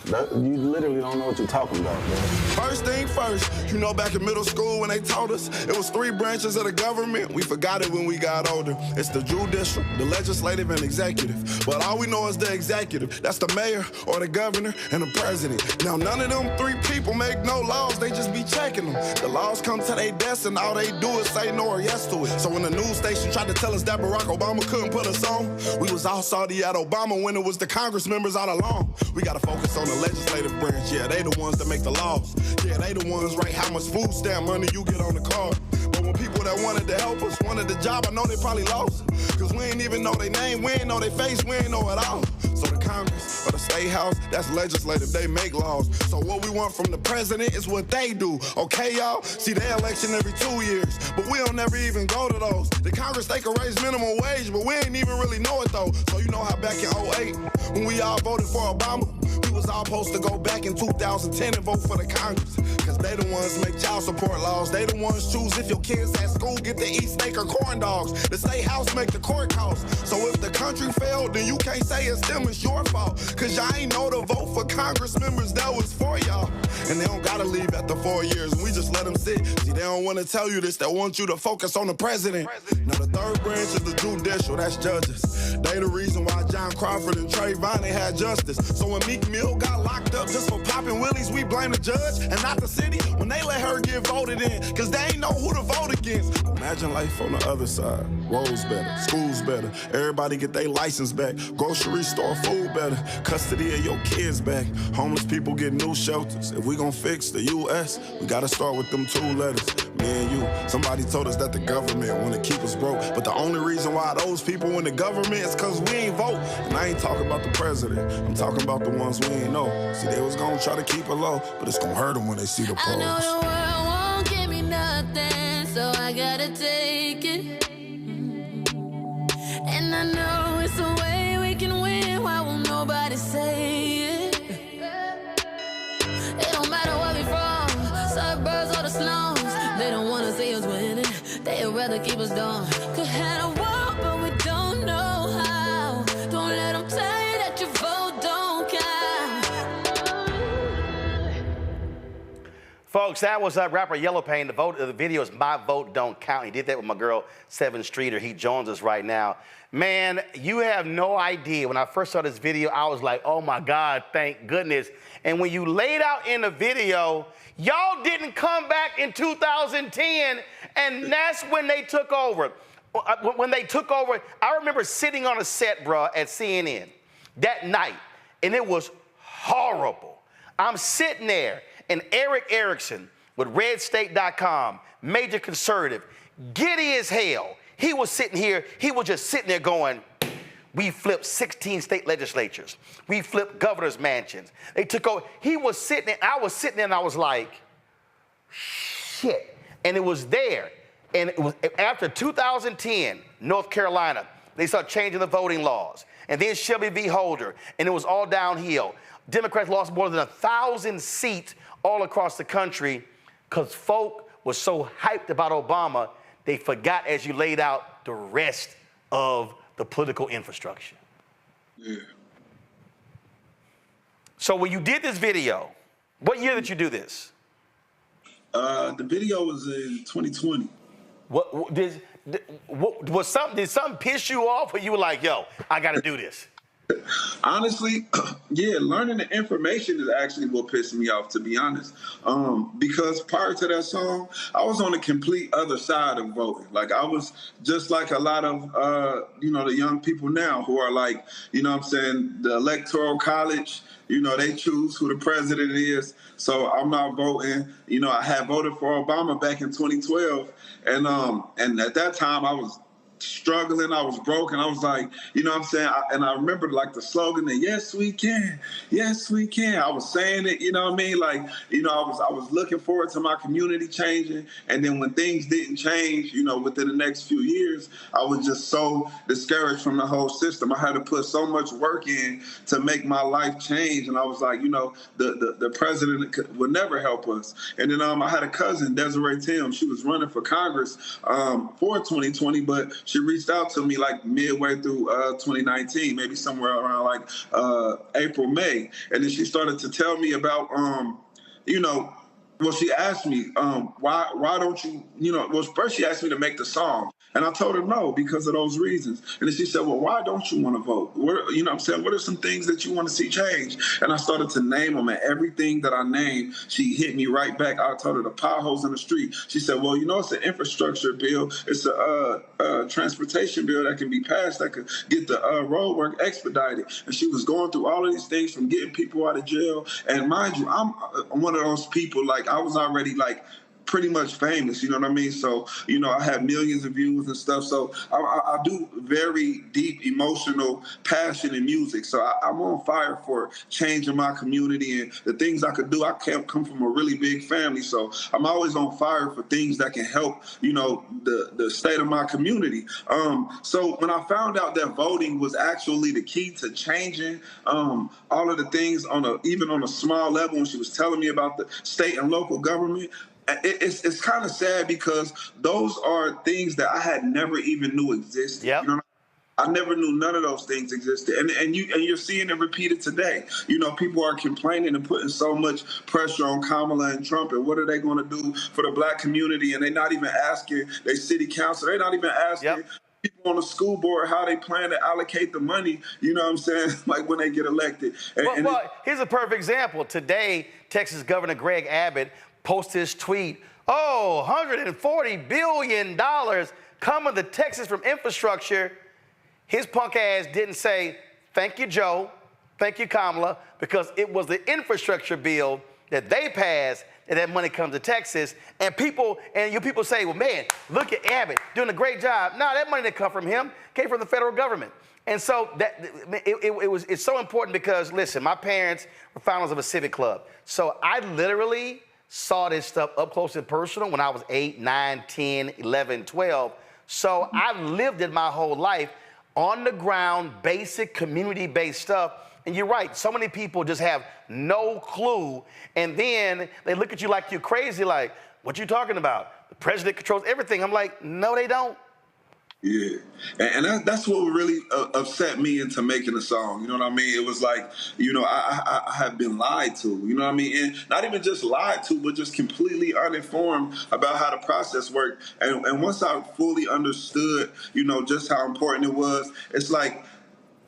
You literally don't know what you're talking about, man. First thing first, back in middle school when they taught us it was 3 branches of the government. We forgot it when we got older. It's the judicial, the legislative, and executive. But all we know is the executive. That's the mayor or the governor and the president. Now, none of them 3 people make no laws. They just be checking them. The laws come to their desk and all they do is say no or yes to it. So when the news station tried to tell us that Barack Obama couldn't put us on, we was all salty at Obama when it was the Congress members all along. We gotta focus on the legislative branch. Yeah, they the ones that make the laws. Yeah, they the ones write how much food stamp money you get on the card. But when people that wanted to help us wanted the job, I know they probably lost. Cause we ain't even know their name, we ain't know their face, we ain't know it all. So the Congress or the State House, that's legislative, they make laws. So what we want from the president is what they do, okay, y'all? See, they election every 2 years, but we don't never even go to those. The Congress, they can raise minimum wage, but we ain't even really know it, though. So you know how back in 2008, when we all voted for Obama, we was all supposed to go back in 2010 and vote for the Congress. Cause they the ones make child support laws. They the ones choose if your kids at school get to eat steak or corn dogs. The State House make the court calls. So if the country failed, then you can't say it's them, it's your fault. Cause y'all ain't know to vote for Congress members that was for y'all. And they don't gotta leave after 4 years, and we just let them sit. See, they don't wanna tell you this, they want you to focus on the president. Now the third branch is the judicial, that's judges. They the reason why John Crawford and Trayvon ain't had justice. So when Meek Mill got locked up just for popping willies, we blame the judge and not the city when they let her get voted in, cause they ain't know who to vote against. Imagine life on the other side. Roads better, schools better, everybody get their license back, grocery store food better, custody of your kids back, homeless people get new shelters. If we gon' fix the U.S., we gotta start with them 2 letters, me and you. Somebody told us that the government wanna keep us broke, but the only reason why those people in the government is cause we ain't vote. And I ain't talking about the president, I'm talking about the ones we ain't know. See, they was gonna try to keep it low, but it's gonna hurt them when they see the polls. I know the world won't give me nothing, so I gotta take it. And I know it's a way we can win, why won't nobody say it? It don't matter where we from, suburbs or the slums. They don't wanna see us winning, they'd rather keep us dumb. Could have a war, but we don't know how. Don't let them tell you that your vote don't count. Folks, that was rapper YelloPain. The video is My Vote Don't Count. He did that with my girl, 7th Streeter. He joins us right now. Man, you have no idea. When I first saw this video, I was like, oh my God, thank goodness. And when you laid out in the video, y'all didn't come back in 2010, and that's when they took over. When they took over, I remember sitting on a set, bruh, at CNN that night, and it was horrible. I'm sitting there, and Eric Erickson with RedState.com, major conservative, giddy as hell. He was sitting here, he was just sitting there going, we flipped 16 state legislatures. We flipped governor's mansions. They took over. He was sitting there, I was sitting there, and I was like, shit. And it was there. And it was after 2010, North Carolina, they started changing the voting laws. And then Shelby v. Holder, and it was all downhill. Democrats lost more than 1,000 seats all across the country because folk was so hyped about Obama, they forgot, as you laid out, the rest of the political infrastructure. Yeah. So when you did this video, what year did you do this? The video was in 2020. Did something piss you off, or you were like, yo, I got to do this? Honestly, yeah, learning the information is actually what pissed me off, to be honest. Because prior to that song, I was on the complete other side of voting. Like, I was just like a lot of, the young people now who are like, you know what I'm saying, the Electoral College, they choose who the president is. So I'm not voting. I had voted for Obama back in 2012. And at that time, I was struggling, I was broke, and I was like, you know what I'm saying? I remember like the slogan that, yes, we can. Yes, we can. I was saying it, you know what I mean? Like, I was looking forward to my community changing. And then when things didn't change, within the next few years, I was just so discouraged from the whole system. I had to put so much work in to make my life change. And I was like, the president would never help us. And then I had a cousin, Desiree Tim. She was running for Congress for 2020, but she reached out to me like midway through 2019, maybe somewhere around like April, May. And then she started to tell me about, she asked me, why don't you, first she asked me to make the song. And I told her no, because of those reasons. And then she said, well, why don't you want to vote? You know what I'm saying? What are some things that you want to see change? And I started to name them, and everything that I named, she hit me right back. I told her the potholes in the street. She said, well, you know, it's an infrastructure bill. It's a transportation bill that can be passed that could get the road work expedited. And she was going through all of these things, from getting people out of jail. And mind you, I'm one of those people, like, I was already, like, pretty much famous, you know what I mean? So, you know, I have millions of views and stuff. So I do very deep emotional passion in music. So I'm on fire for changing my community and the things I could do. I come from a really big family, so I'm always on fire for things that can help, you know, the state of my community. So when I found out that voting was actually the key to changing all of the things even on a small level, when she was telling me about the state and local government, it's kind of sad, because those are things that I had never even knew existed. Yep. You know, I never knew none of those things existed, and you're seeing it repeated today. You know, people are complaining and putting so much pressure on Kamala and Trump, and what are they going to do for the black community? And they're not even asking their city council. They're not even asking people on the school board how they plan to allocate the money. You know what I'm saying? Like, when they get elected. Well, here's a perfect example. Today, Texas Governor Greg Abbott post his tweet, oh, $140 billion coming to Texas from infrastructure. His punk ass didn't say, thank you, Joe, thank you, Kamala, because it was the infrastructure bill that they passed that money comes to Texas. And you people say, well, man, look at Abbott doing a great job. No, that money didn't come from him, came from the federal government. And so it's so important, because, listen, my parents were founders of a civic club. So I literally saw this stuff up close and personal when I was 8, 9, 10, 11, 12. So I lived it my whole life, on the ground, basic community-based stuff. And you're right, so many people just have no clue. And then they look at you like you're crazy, like, what you talking about? The president controls everything. I'm like, no, they don't. Yeah, and that's what really upset me into making a song. You know what I mean? It was like, you know, I have been lied to. You know what I mean? And not even just lied to, but just completely uninformed about how the process worked. And once I fully understood, you know, just how important it was, it's like,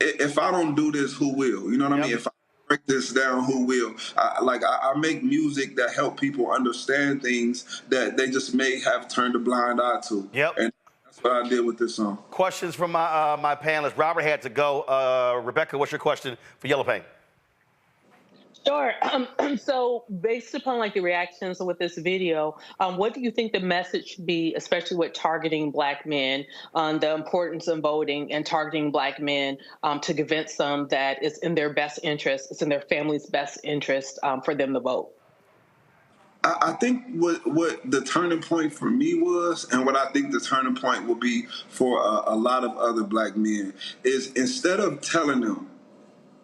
if I don't do this, who will? You know what I mean? If I break this down, who will? I make music that help people understand things that they just may have turned a blind eye to. Yep. And that's what I did with this song. Questions from my panelists. Robert had to go. Rebecca, what's your question for YelloPain? Sure. So based upon like the reactions with this video, what do you think the message should be, especially with targeting Black men, on the importance of voting and targeting Black men to convince them that it's in their best interest, it's in their family's best interest for them to vote? I think what the turning point for me was, and what I think the turning point will be for a lot of other Black men, is instead of telling them,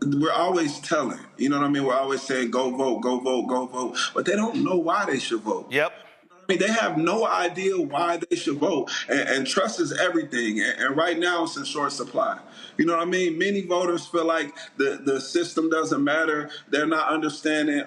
we're always telling, you know what I mean? We're always saying, go vote, go vote, go vote. But they don't know why they should vote. Yep. I mean, they have no idea why they should vote. And trust is everything. And right now, it's in short supply. You know what I mean? Many voters feel like the system doesn't matter. They're not understanding,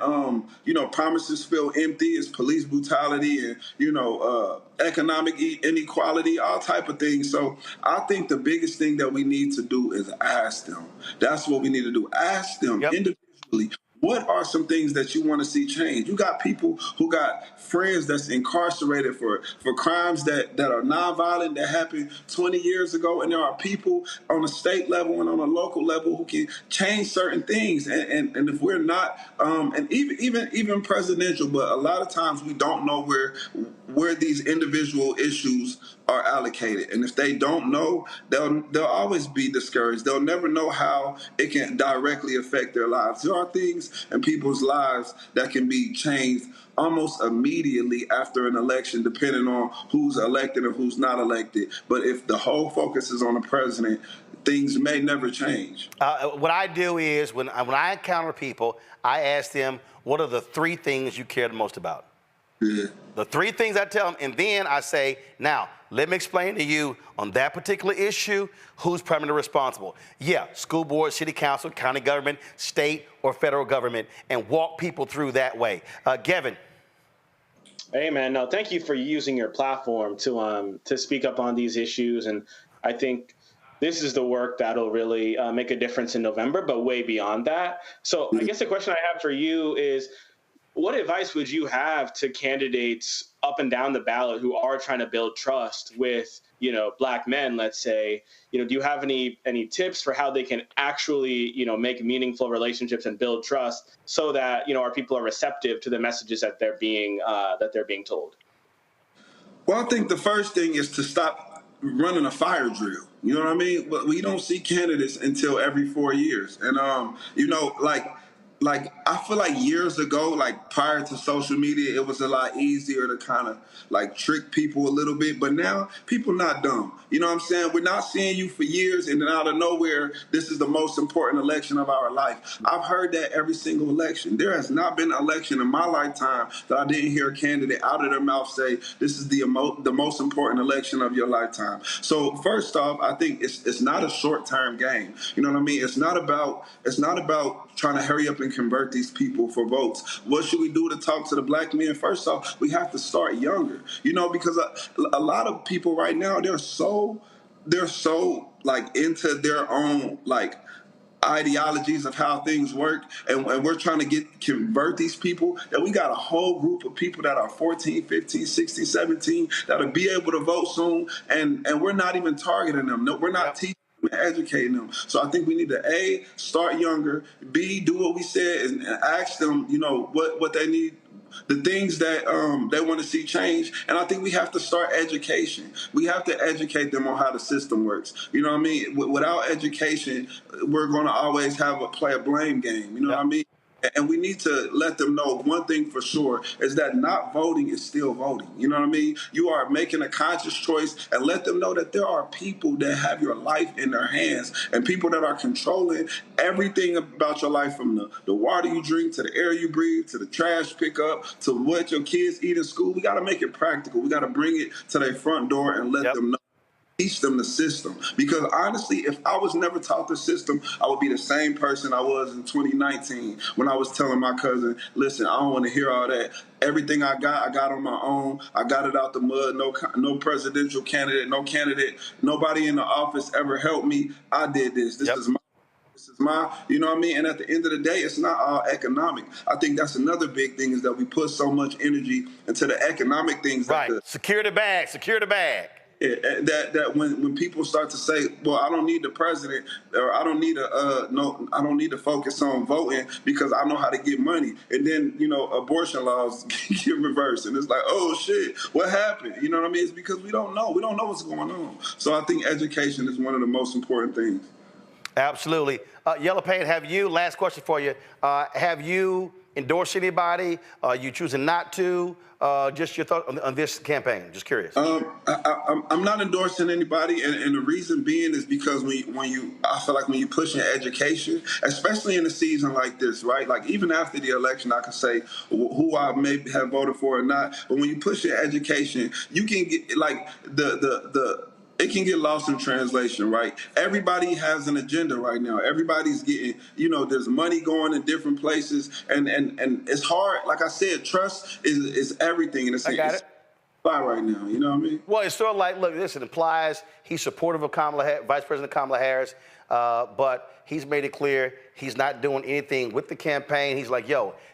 you know, promises feel empty. It's police brutality and, you know, economic inequality, all type of things. So I think the biggest thing that we need to do is ask them. That's what we need to do. Ask them individually. What are some things that you want to see change? You got people who got friends that's incarcerated for crimes that are nonviolent, that happened 20 years ago. And there are people on a state level and on a local level who can change certain things. And if we're not, and even presidential, but a lot of times we don't know where these individual issues are allocated. And if they don't know, they'll always be discouraged. They'll never know how it can directly affect their lives. There are things in people's lives that can be changed almost immediately after an election, depending on who's elected and who's not elected. But if the whole focus is on the president, things may never change. What I do is when I encounter people, I ask them, what are the 3 things you care the most about? Yeah. The 3 things I tell them, and then I say, now, let me explain to you on that particular issue, who's primarily responsible. Yeah, school board, city council, county government, state or federal government, and walk people through that way. Gavin. Hey, man, no, thank you for using your platform to speak up on these issues. And I think this is the work that'll really make a difference in November, but way beyond that. So I guess the question I have for you is, what advice would you have to candidates up and down the ballot who are trying to build trust with, Black men, let's say? Do you have any tips for how they can actually, make meaningful relationships and build trust so that, our people are receptive to the messages that they're being told? Well, I think the first thing is to stop running a fire drill. You know what I mean? But we don't see candidates until every 4 years. And, like I feel like years ago, like prior to social media, it was a lot easier to kind of like trick people a little bit. But now people not dumb. You know what I'm saying? We're not seeing you for years, and then out of nowhere, this is the most important election of our life. I've heard that every single election. There has not been an election in my lifetime that I didn't hear a candidate out of their mouth say, this is the most important election of your lifetime. So first off, I think it's not a short-term game. You know what I mean? It's not about trying to hurry up and convert these people for votes. What should we do to talk to the Black men? First off, we have to start younger, because a lot of people right now, they're so like into their own like ideologies of how things work, and we're trying to convert these people, that we got a whole group of people that are 14, 15, 16, 17 that'll be able to vote soon, and we're not even targeting them. No, we're not teaching and educating them. So I think we need to A, start younger, B, do what we said, and ask them, what they need, the things that they want to see change. And I think we have to start education. We have to educate them on how the system works. You know what I mean? Without education, we're going to always play a blame game. You know what I mean? And we need to let them know one thing for sure is that not voting is still voting. You know what I mean? You are making a conscious choice, and let them know that there are people that have your life in their hands, and people that are controlling everything about your life, from the water you drink to the air you breathe to the trash pickup to what your kids eat in school. We got to make it practical. We got to bring it to their front door and let them know. Teach them the system. Because honestly, if I was never taught the system, I would be the same person I was in 2019 when I was telling my cousin, listen, I don't want to hear all that. Everything I got on my own. I got it out the mud. No presidential candidate, nobody in the office ever helped me. I did this. This is my, you know what I mean? And at the end of the day, it's not all economic. I think that's another big thing, is that we put so much energy into the economic things. Right. Secure the bag. Secure the bag. That when people start to say, well, I don't need the president, or I don't need I don't need to focus on voting because I know how to get money, and then abortion laws get reversed, and it's like, oh shit, what happened? You know what I mean? It's because we don't know what's going on. So I think education is one of the most important things. Absolutely. YelloPain, last question for you, have you endorsed anybody? Are you choosing not to? Just your thought on this campaign. Just curious. I'm not endorsing anybody, and the reason being is because I feel like when you push in education, especially in a season like this, right? Like even after the election, I could say who I may have voted for or not. But when you push in education, you can get like it can get lost in translation, right? Everybody has an agenda right now. Everybody's getting, there's money going in different places, and it's hard. Like I said, trust is everything. And it's right now, you know what I mean? Well, it's sort of like, look, this, it implies he's supportive of Vice President Kamala Harris, but he's made it clear he's not doing anything with the campaign. He's like,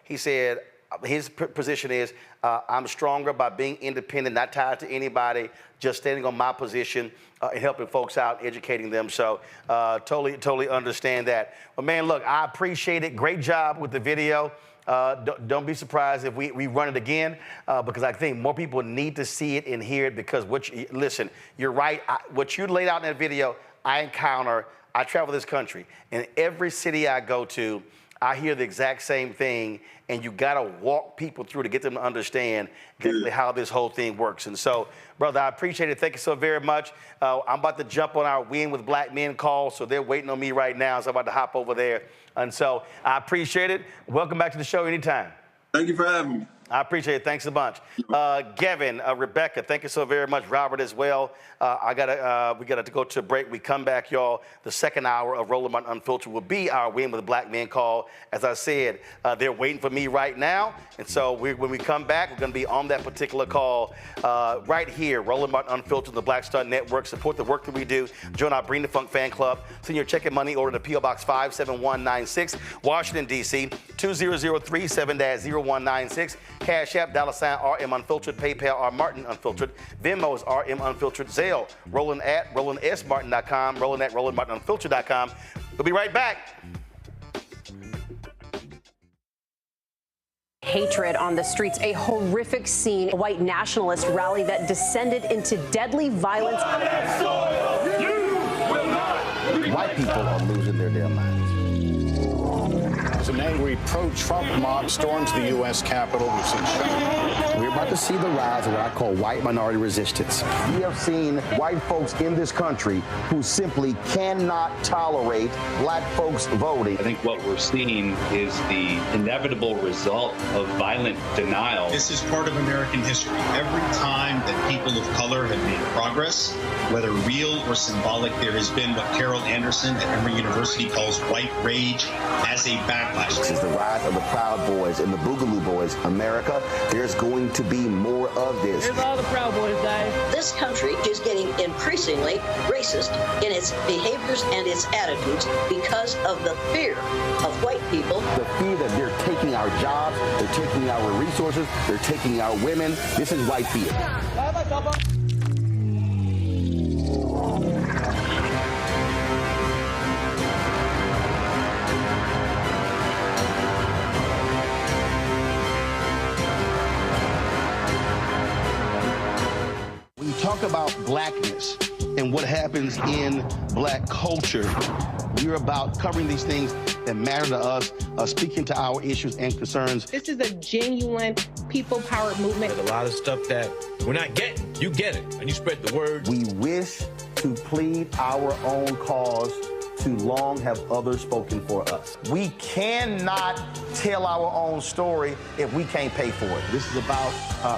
he said, his position is, I'm stronger by being independent, not tied to anybody, just standing on my position and helping folks out, educating them. So totally understand that. But man, look, I appreciate it. Great job with the video. Don't be surprised if we run it again, because I think more people need to see it and hear it, because listen, you're right. What you laid out in that video, I travel this country, and every city I go to, I hear the exact same thing, and you got to walk people through to get them to understand exactly how this whole thing works. And so, brother, I appreciate it. Thank you so very much. I'm about to jump on our Win with Black Men call, so they're waiting on me right now, so I'm about to hop over there. And so I appreciate it. Welcome back to the show anytime. Thank you for having me. I appreciate it. Thanks a bunch. Gavin, Rebecca, thank you so very much. Robert as well. We gotta go to a break. We come back, y'all. The second hour of Roland Martin Unfiltered will be our Win with a Black Man call. As I said, they're waiting for me right now. And so when we come back, we're gonna be on that particular call right here. Roland Martin Unfiltered, the Black Star Network. Support the work that we do. Join our Bring the Funk fan club. Send your check and money order to P.O. Box 57196, Washington, D.C. 20037-0196. Cash App, $RM Unfiltered, PayPal, R Martin Unfiltered, Venmo is RM Unfiltered, Zelle, Roland at RolandSMartin.com, Roland at RolandMartinUnfiltered.com. We'll be right back. Hatred on the streets, a horrific scene, a white nationalist rally that descended into deadly violence. White people are losing their damn minds. An angry pro-Trump mob storms the U.S. Capitol. We've seen shooting. We're about to see the rise of what I call white minority resistance. We have seen white folks in this country who simply cannot tolerate black folks voting. I think what we're seeing is the inevitable result of violent denial. This is part of American history. Every time that people of color have made progress, whether real or symbolic, there has been what Carol Anderson at Emory University calls white rage as a backlash. This is the rise of the Proud Boys and the Boogaloo Boys. America, there's going to be more of this. Here's all the Proud Boys, guys. This country is getting increasingly racist in its behaviors and its attitudes because of the fear of white people. The fear that they're taking our jobs, they're taking our resources, they're taking our women. This is white fear. Talk about blackness and what happens in black culture. We're about covering these things that matter to us, speaking to our issues and concerns. This is a genuine people-powered movement. There's a lot of stuff that we're not getting. You get it, and you spread the word. We wish to plead our own cause. Too long have others spoken for us. We cannot tell our own story if we can't pay for it. This is about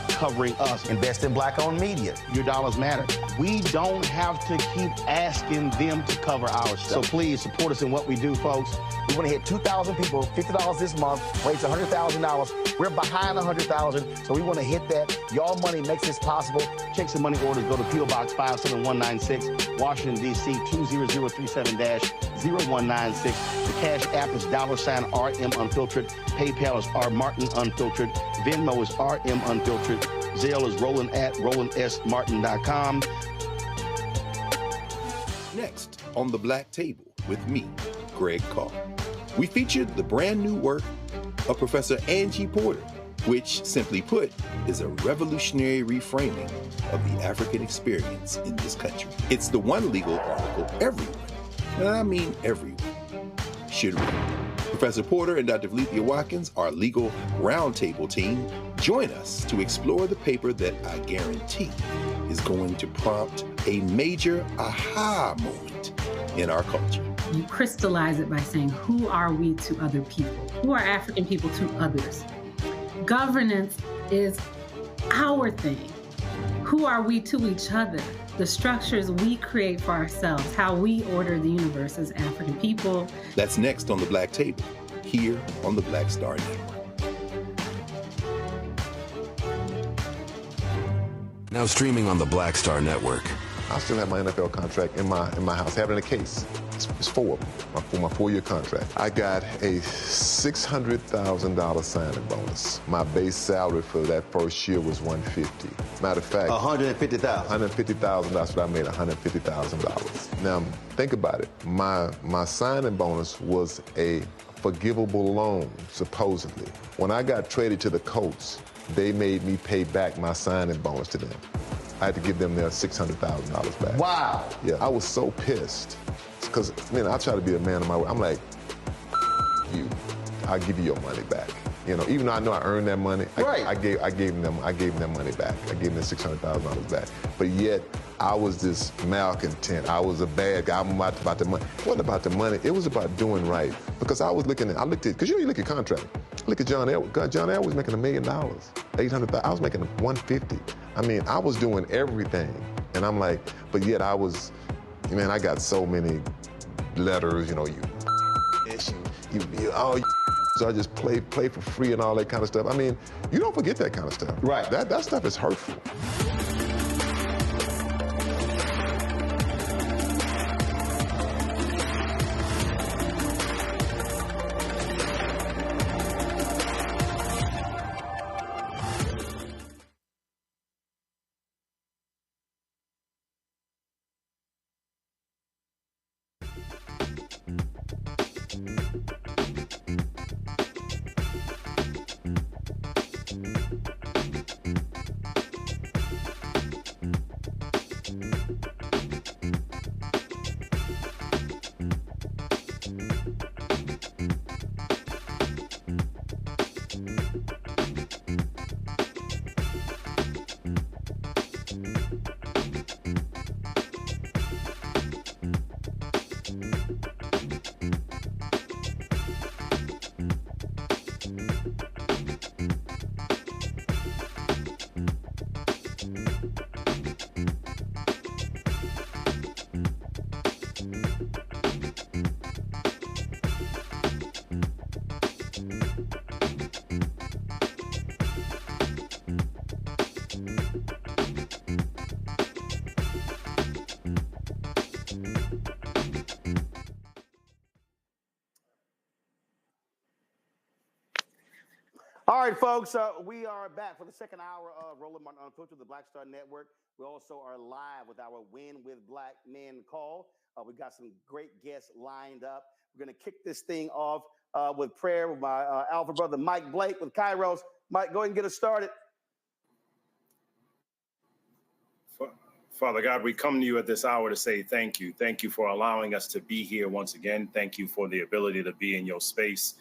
covering us. Invest in black-owned media. Your dollars matter. We don't have to keep asking them to cover our stuff. So please support us in what we do, folks. We want to hit 2,000 people, $50 this month, raise $100,000. We're behind 100,000, so we want to hit that. Y'all money makes this possible. Check some money orders. Go to P.O. Box 57196, Washington, D.C. 20037-0196. The Cash App is $RM Unfiltered. PayPal is R Martin Unfiltered. Venmo is RM Unfiltered. Zelle is Roland at RolandSMartin.com. Next on The Black Table with me, Greg Carr, we featured the brand new work of Professor Angie Porter, which, simply put, is a revolutionary reframing of the African experience in this country. It's the one legal article everyone, and I mean everyone, should read. Professor Porter and Dr. Valencia Watkins, our legal roundtable team, join us to explore the paper that I guarantee is going to prompt a major aha moment in our culture. You crystallize it by saying, who are we to other people? Who are African people to others? Governance is our thing. Who are we to each other? The structures we create for ourselves, how we order the universe as African people. That's next on The Black Table, here on the Black Star Network. Now streaming on the Black Star Network. I still have my NFL contract in my house, having a case. It's 4 of them, for my 4-year contract. I got a $600,000 signing bonus. My base salary for that first year was $150,000. Matter of fact, $150,000. $150,000. That's what I made, $150,000. Now think about it. My signing bonus was a forgivable loan, supposedly. When I got traded to the Colts, they made me pay back my signing bonus to them. I had to give them their $600,000 back. Wow. Yeah, I was so pissed. Because, I try to be a man of my word. I'm like, you, I'll give you your money back. Even though I know I earned that money, right. I gave them their money back. I gave them $600,000 back. But yet, I was this malcontent. I was a bad guy. I'm about the money. It wasn't about the money. It was about doing right. Because I looked at, because you look at contract. Look at John Edwards. God, John Edwards was making $1 million, 800,000. I was making 150. I mean, I was doing everything. And I'm like, but yet I was, man, I got so many letters, so I just play for free and all that kind of stuff. I mean, you don't forget that kind of stuff. Right. That stuff is hurtful. All right, folks, we are back for the second hour of Roland Martin Unfiltered, the Black Star Network. We also are live with our Win with Black Men call. We've got some great guests lined up. We're going to kick this thing off with prayer with my alpha brother, Mike Blake with Kairos. Mike, go ahead and get us started. Father God, we come to you at this hour to say thank you. Thank you for allowing us to be here once again. Thank you for the ability to be in your space.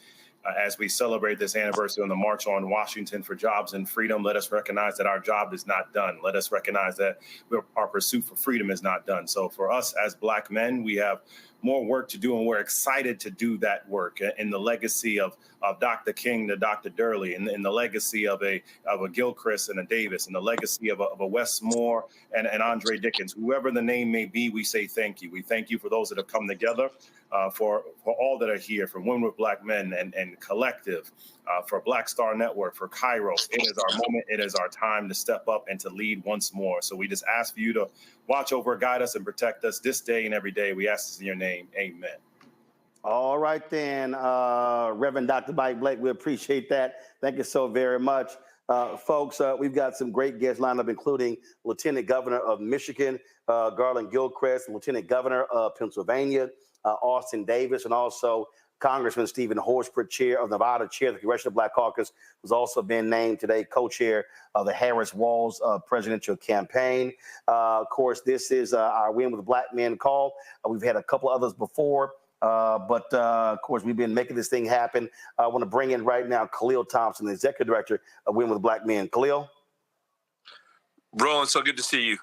As we celebrate this anniversary on the March on Washington for Jobs and Freedom, let us recognize that our job is not done. Let us recognize that our pursuit for freedom is not done. So for us as Black men, we have more work to do, and we're excited to do that work in the legacy of Dr. King to Dr. Durley, in the legacy of a Gilchrist and a Davis, in the legacy of a Wes Moore and Andre Dickens. Whoever the name may be, we say thank you. We thank you for those that have come together, for all that are here, for Women with Black Men and Collective, for Black Star Network, for Kairos. It is our moment. It is our time to step up and to lead once more. So we just ask for you to watch over, guide us, and protect us this day and every day. We ask this in your name. Amen. All right, then, Reverend Dr. Mike Blake, we appreciate that. Thank you so very much. Folks, we've got some great guests lined up, including Lieutenant Governor of Michigan, Garland Gilchrist, Lieutenant Governor of Pennsylvania, Austin Davis, and also Congressman Stephen Horsford, chair of Nevada, chair of the Congressional Black Caucus, who's also been named today co-chair of the Harris-Walz presidential campaign. Of course, this is our Win with Black Men call. We've had a couple others before, but of course, we've been making this thing happen. I want to bring in right now Khalil Thompson, the executive director of Win with Black Men. Khalil? Roland, so good to see you.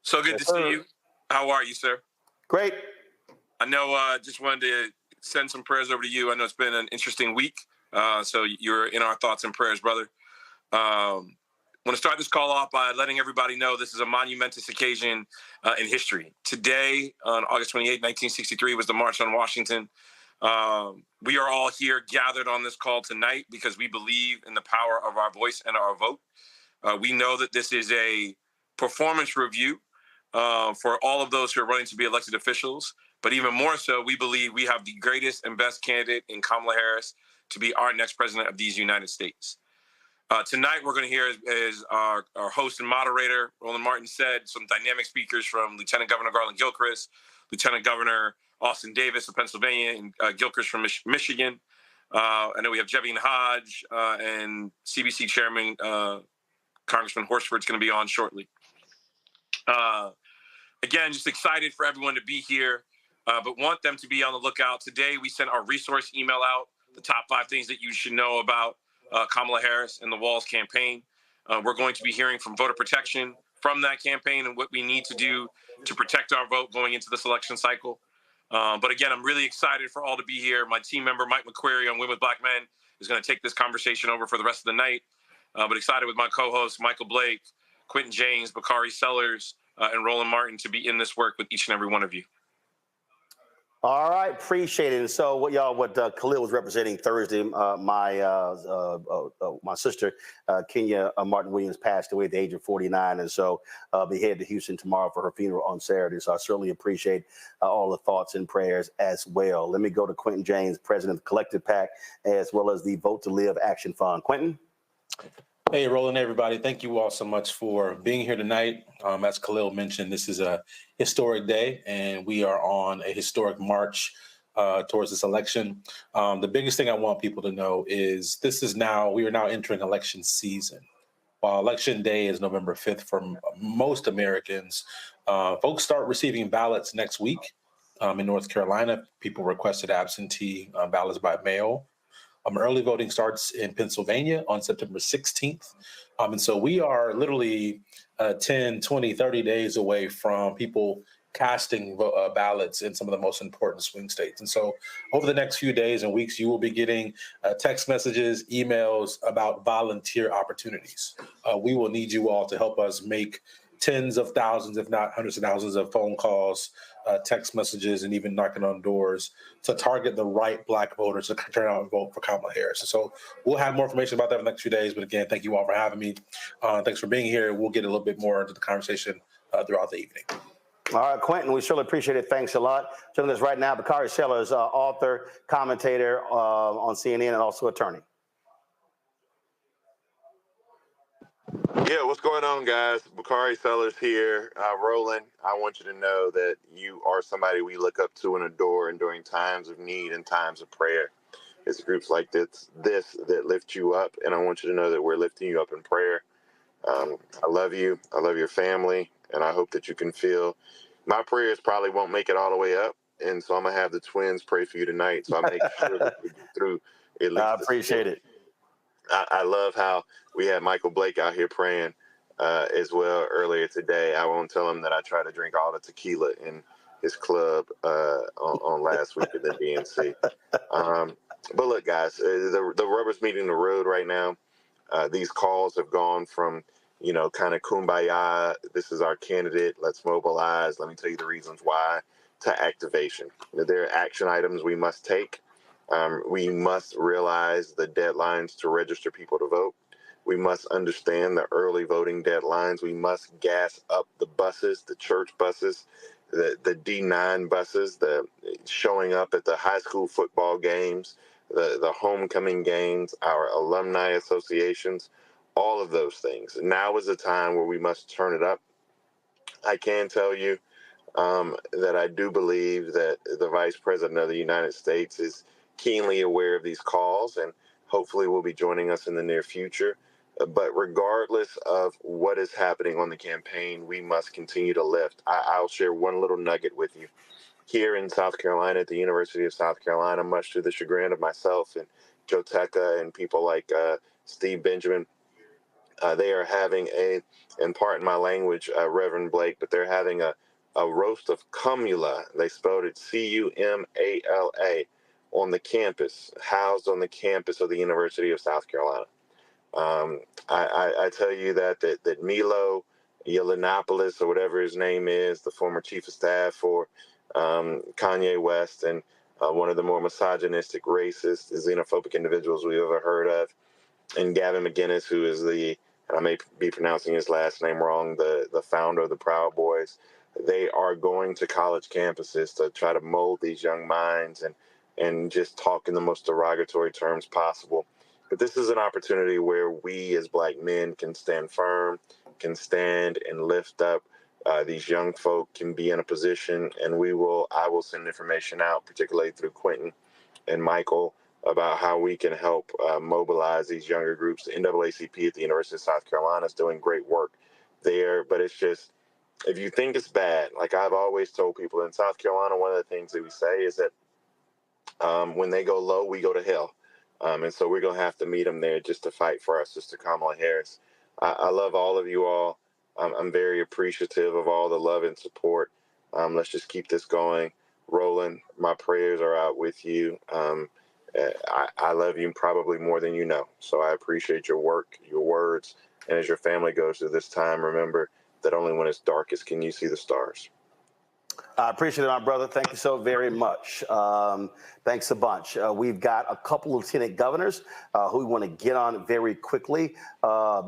So good to see you. How are you, sir? Great. I know, just wanted to send some prayers over to you. I know it's been an interesting week, so you're in our thoughts and prayers, brother. I want to start this call off by letting everybody know this is a monumentous occasion in history. Today, on August 28, 1963, was the March on Washington. We are all here gathered on this call tonight because we believe in the power of our voice and our vote. We know that this is a performance review for all of those who are running to be elected officials. But even more so, we believe we have the greatest and best candidate in Kamala Harris to be our next president of these United States. Tonight, we're going to hear, as our host and moderator, Roland Martin, said, some dynamic speakers from Lieutenant Governor Garland Gilchrist, Lieutenant Governor Austin Davis of Pennsylvania, and Gilchrist from Michigan. I know we have Jevine Hodge and CBC Chairman Congressman Horsford is going to be on shortly. Again, just excited for everyone to be here. But want them to be on the lookout. Today, we sent our resource email out, the top 5 things that you should know about Kamala Harris and the Walz campaign. We're going to be hearing from voter protection from that campaign and what we need to do to protect our vote going into this election cycle. But again, I'm really excited for all to be here. My team member, Mike McQuarrie on Women with Black Men, is going to take this conversation over for the rest of the night. But excited with my co-hosts, Michael Blake, Quentin James, Bakari Sellers, and Roland Martin to be in this work with each and every one of you. All right, appreciate it. And so what Khalil was representing Thursday, my sister, Kenya Martin Williams, passed away at the age of 49. And so I'll be headed to Houston tomorrow for her funeral on Saturday. So I certainly appreciate all the thoughts and prayers as well. Let me go to Quentin James, president of the Collective PAC, as well as the Vote to Live Action Fund. Quentin? Hey, Roland, everybody. Thank you all so much for being here tonight. As Khalil mentioned, this is a historic day, and we are on a historic march towards this election. The biggest thing I want people to know is we are now entering election season. While election day is November 5th for most Americans, folks start receiving ballots next week. In North Carolina, people requested absentee ballots by mail. Early voting starts in Pennsylvania on September 16th. And so we are literally 10, 20, 30 days away from people casting ballots in some of the most important swing states. And so over the next few days and weeks, you will be getting text messages, emails about volunteer opportunities. We will need you all to help us make tens of thousands, if not hundreds of thousands of phone calls, text messages, and even knocking on doors to target the right Black voters to turn out and vote for Kamala Harris. And so we'll have more information about that in the next few days. But again, thank you all for having me. Thanks for being here. We'll get a little bit more into the conversation throughout the evening. All right, Quentin, we surely appreciate it. Thanks a lot. Joining us right now, Bakari Sellers, author, commentator on CNN, and also attorney. Yeah, what's going on, guys? Bakari Sellers here. Roland, I want you to know that you are somebody we look up to and adore, and during times of need and times of prayer. It's groups like this that lift you up, and I want you to know that we're lifting you up in prayer. I love you. I love your family, and I hope that you can feel my prayers probably won't make it all the way up, and so I'm going to have the twins pray for you tonight, so I make sure that we get through at least. I appreciate it. I love how we had Michael Blake out here praying as well earlier today. I won't tell him that I tried to drink all the tequila in his club on last week at the DNC. But look, guys, the rubber's meeting the road right now. These calls have gone from, kind of kumbaya, this is our candidate, let's mobilize, let me tell you the reasons why, to activation. There are action items we must take. We must realize the deadlines to register people to vote. We must understand the early voting deadlines. We must gas up the buses, the church buses, the D9 buses, the showing up at the high school football games, the homecoming games, our alumni associations, all of those things. Now is the time where we must turn it up. I can tell you that I do believe that the Vice President of the United States is keenly aware of these calls and hopefully will be joining us in the near future. But regardless of what is happening on the campaign, we must continue to lift. I'll share one little nugget with you. Here in South Carolina, at the University of South Carolina, much to the chagrin of myself and Joe Tecca and people like Steve Benjamin, they are having and pardon my language, Reverend Blake, but they're having a roast of Kamala. They spelled it Cumala. On the campus, housed on the campus of the University of South Carolina. I tell you that Milo Yiannopoulos, or whatever his name is, the former chief of staff for Kanye West, and one of the more misogynistic, racist, xenophobic individuals we've ever heard of, and Gavin McInnes, who is and I may be pronouncing his last name wrong, the founder of the Proud Boys. They are going to college campuses to try to mold these young minds and just talk in the most derogatory terms possible. But this is an opportunity where we as Black men can stand firm, can stand and lift up these young folk, can be in a position, and I will send information out, particularly through Quentin and Michael, about how we can help mobilize these younger groups. The NAACP at the University of South Carolina is doing great work there, but it's just, if you think it's bad, like I've always told people in South Carolina, one of the things that we say is that when they go low, we go to hell. And so we're going to have to meet them there just to fight for our sister Kamala Harris. I love all of you all. I'm very appreciative of all the love and support. Let's just keep this going. Roland, my prayers are out with you. I love you probably more than you know. So I appreciate your work, your words. And as your family goes through this time, remember that only when it's darkest can you see the stars. I appreciate it, my brother. Thank you so very much. Thanks a bunch. We've got a couple of lieutenant governors who we want to get on very quickly.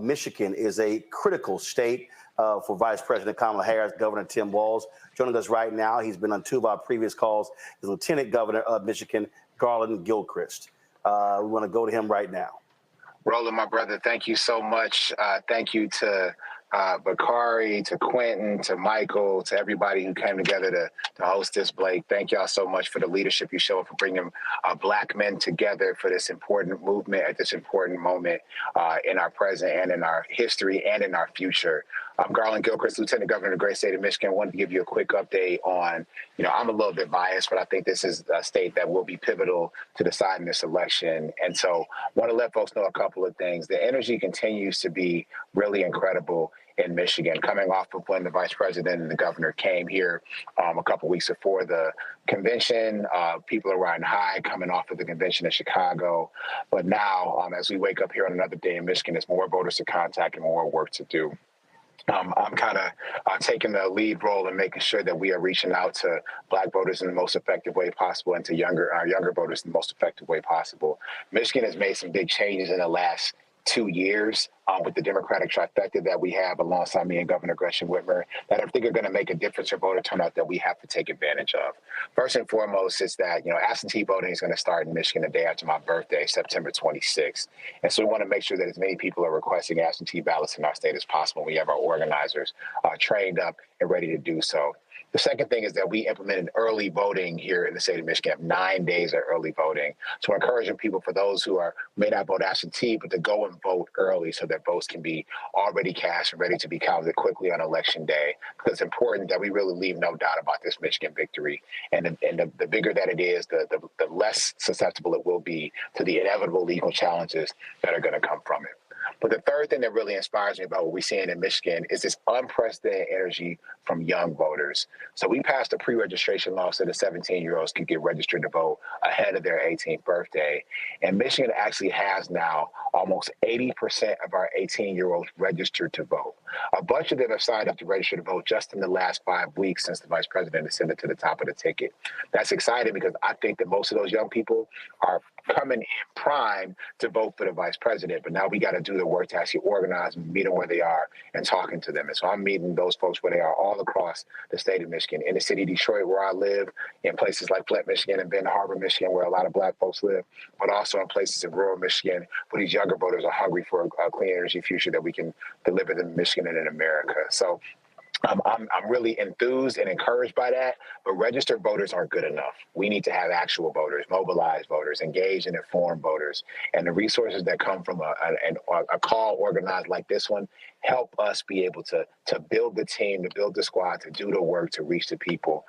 Michigan is a critical state for Vice President Kamala Harris. Governor Tim Walz joining us right now. He's been on 2 of our previous calls. He's Lieutenant Governor of Michigan, Garland Gilchrist. We want to go to him right now. Roland, my brother, thank you so much. Thank you to Bakari, to Quentin, to Michael, to everybody who came together to host this, Blake. Thank y'all so much for the leadership you show, for bringing Black men together for this important movement at this important moment in our present and in our history and in our future. I'm Garland Gilchrist, Lieutenant Governor of the great state of Michigan. I wanted to give you a quick update on, I'm a little bit biased, but I think this is a state that will be pivotal to deciding this election. And so I want to let folks know a couple of things. The energy continues to be really incredible in Michigan, coming off of when the vice president and the governor came here a couple weeks before the convention. People are riding high coming off of the convention in Chicago. But now, as we wake up here on another day in Michigan, there's more voters to contact and more work to do. I'm kind of taking the lead role in making sure that we are reaching out to Black voters in the most effective way possible and to our younger voters in the most effective way possible. Michigan has made some big changes in the last 2 years with the Democratic trifecta that we have alongside me and Governor Gresham Whitmer that I think are going to make a difference for voter turnout that we have to take advantage of. First and foremost is that, absentee voting is going to start in Michigan the day after my birthday, September 26th. And so we want to make sure that as many people are requesting absentee ballots in our state as possible. We have our organizers trained up and ready to do so. The second thing is that we implemented early voting here in the state of Michigan, 9 days of early voting. So we're encouraging people, for those who may not vote absentee, but to go and vote early so that votes can be already cast and ready to be counted quickly on election day. Because it's important that we really leave no doubt about this Michigan victory. And the bigger that it is, the less susceptible it will be to the inevitable legal challenges that are going to come from it. But the third thing that really inspires me about what we're seeing in Michigan is this unprecedented energy from young voters. So we passed a pre-registration law so that 17-year-olds can get registered to vote ahead of their 18th birthday. And Michigan actually has now almost 80% of our 18-year-olds registered to vote. A bunch of them have signed up to register to vote just in the last 5 weeks since the vice president ascended to the top of the ticket. That's exciting because I think that most of those young people are coming in prime to vote for the vice president. But now we got to do the work to actually organize and meet them where they are and talking to them. And so I'm meeting those folks where they are all across the state of Michigan, in the city of Detroit where I live, in places like Flint, Michigan, and Benton Harbor, Michigan, where a lot of Black folks live, but also in places in rural Michigan where these younger voters are hungry for a clean energy future that we can deliver to Michigan and in America. So I'm really enthused and encouraged by that, but registered voters aren't good enough. We need to have actual voters, mobilized voters, engaged and informed voters. And the resources that come from a call organized like this one help us be able to build the team, to build the squad, to do the work, to reach the people,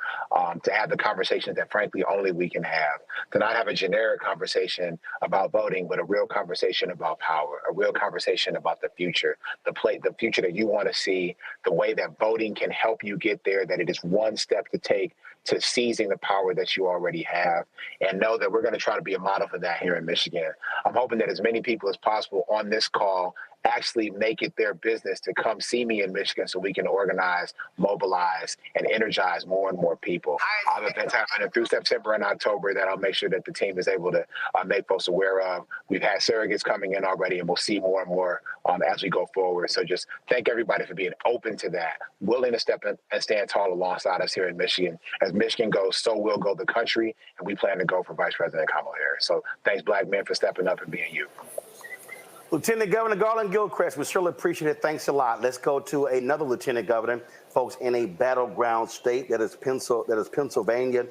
to have the conversations that frankly only we can have, to not have a generic conversation about voting, but a real conversation about power, a real conversation about the future, the future that you want to see, the way that voting can help you get there, that it is one step to take to seizing the power that you already have, and know that we're going to try to be a model for that here in Michigan. I'm hoping that as many people as possible on this call actually make it their business to come see me in Michigan so we can organize, mobilize, and energize more and more people. I have events happening through September and October that I'll make sure that the team is able to make folks aware of. We've had surrogates coming in already, and we'll see more and more as we go forward. So just thank everybody for being open to that, willing to step in and stand tall alongside us here in Michigan. As Michigan goes, so will go the country, and we plan to go for Vice President Kamala Harris. So thanks, Black men, for stepping up and being you. Lieutenant Governor Garland Gilchrist, we certainly appreciate it. Thanks a lot. Let's go to another Lieutenant Governor, folks, in a battleground state that is Pennsylvania.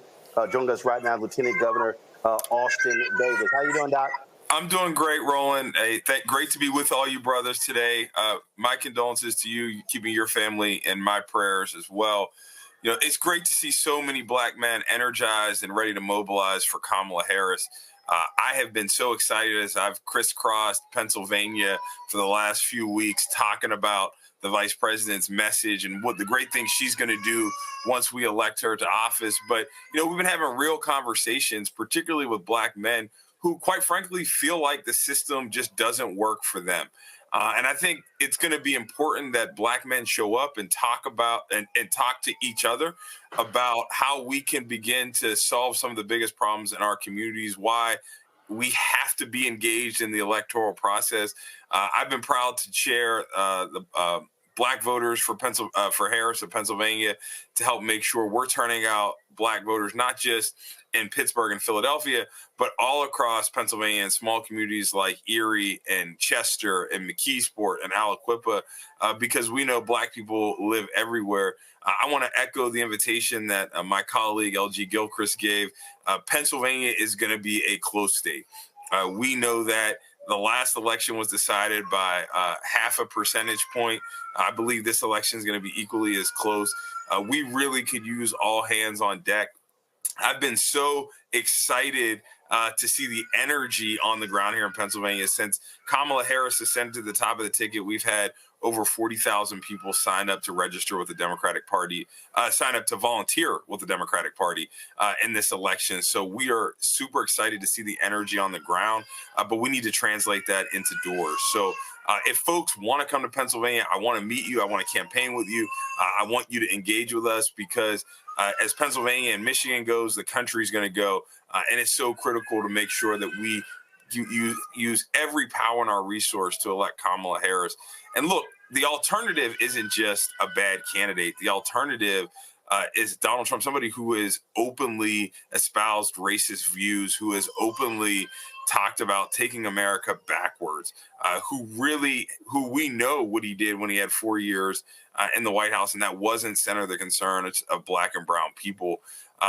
Joining us right now, Lieutenant Governor Austin Davis. How you doing, Doc? I'm doing great, Roland. Hey, great to be with all you brothers today. My condolences to you, keeping your family in my prayers as well. It's great to see so many Black men energized and ready to mobilize for Kamala Harris. I have been so excited as I've crisscrossed Pennsylvania for the last few weeks talking about the vice president's message and what the great things she's going to do once we elect her to office. But, we've been having real conversations, particularly with Black men who, quite frankly, feel like the system just doesn't work for them. And I think it's going to be important that Black men show up and talk about and talk to each other about how we can begin to solve some of the biggest problems in our communities, why we have to be engaged in the electoral process. I've been proud to chair the Black voters for Harris of Pennsylvania to help make sure we're turning out Black voters, not just in Pittsburgh and Philadelphia, but all across Pennsylvania in small communities like Erie and Chester and McKeesport and Aliquippa, because we know Black people live everywhere. I want to echo the invitation that my colleague LG Gilchrist gave. Pennsylvania is going to be a close state. We know that the last election was decided by half a percentage point. I believe this election is going to be equally as close. We really could use all hands on deck. I've been so excited to see the energy on the ground here in Pennsylvania. Since Kamala Harris ascended to the top of the ticket, we've had over 40,000 people sign up to register with the Democratic Party, sign up to volunteer with the Democratic Party in this election. So we are super excited to see the energy on the ground, but we need to translate that into doors. So if folks want to come to Pennsylvania, I want to meet you. I want to campaign with you. I want you to engage with us because as Pennsylvania and Michigan goes, the country's going to go. And it's so critical to make sure that we use every power and our resource to elect Kamala Harris. And look, the alternative isn't just a bad candidate. The alternative is Donald Trump, somebody who has openly espoused racist views, who has openly talked about taking America backwards, who we know what he did when he had 4 years in the White House, and that wasn't center of the concern of Black and brown people.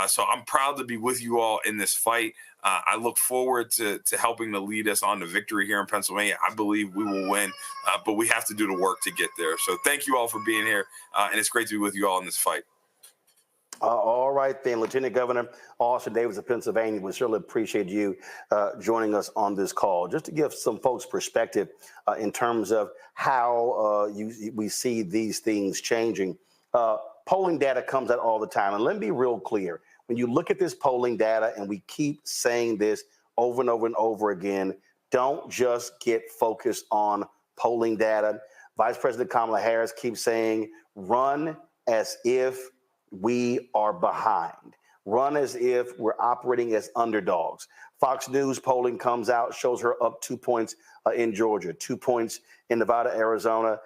So I'm proud to be with you all in this fight. I look forward to helping to lead us on to victory here in Pennsylvania. I believe we will win, but we have to do the work to get there. So thank you all for being here, and it's great to be with you all in this fight. All right, then, Lieutenant Governor Austin Davis of Pennsylvania, we certainly appreciate you joining us on this call. Just to give some folks perspective in terms of how we see these things changing. Polling data comes out all the time, and let me be real clear. When you look at this polling data, and we keep saying this over and over and over again, don't just get focused on polling data. Vice President Kamala Harris keeps saying, run as if we are behind. Run as if we're operating as underdogs. Fox News polling comes out, shows her up 2 points in Georgia, 2 points in Nevada, Arizona,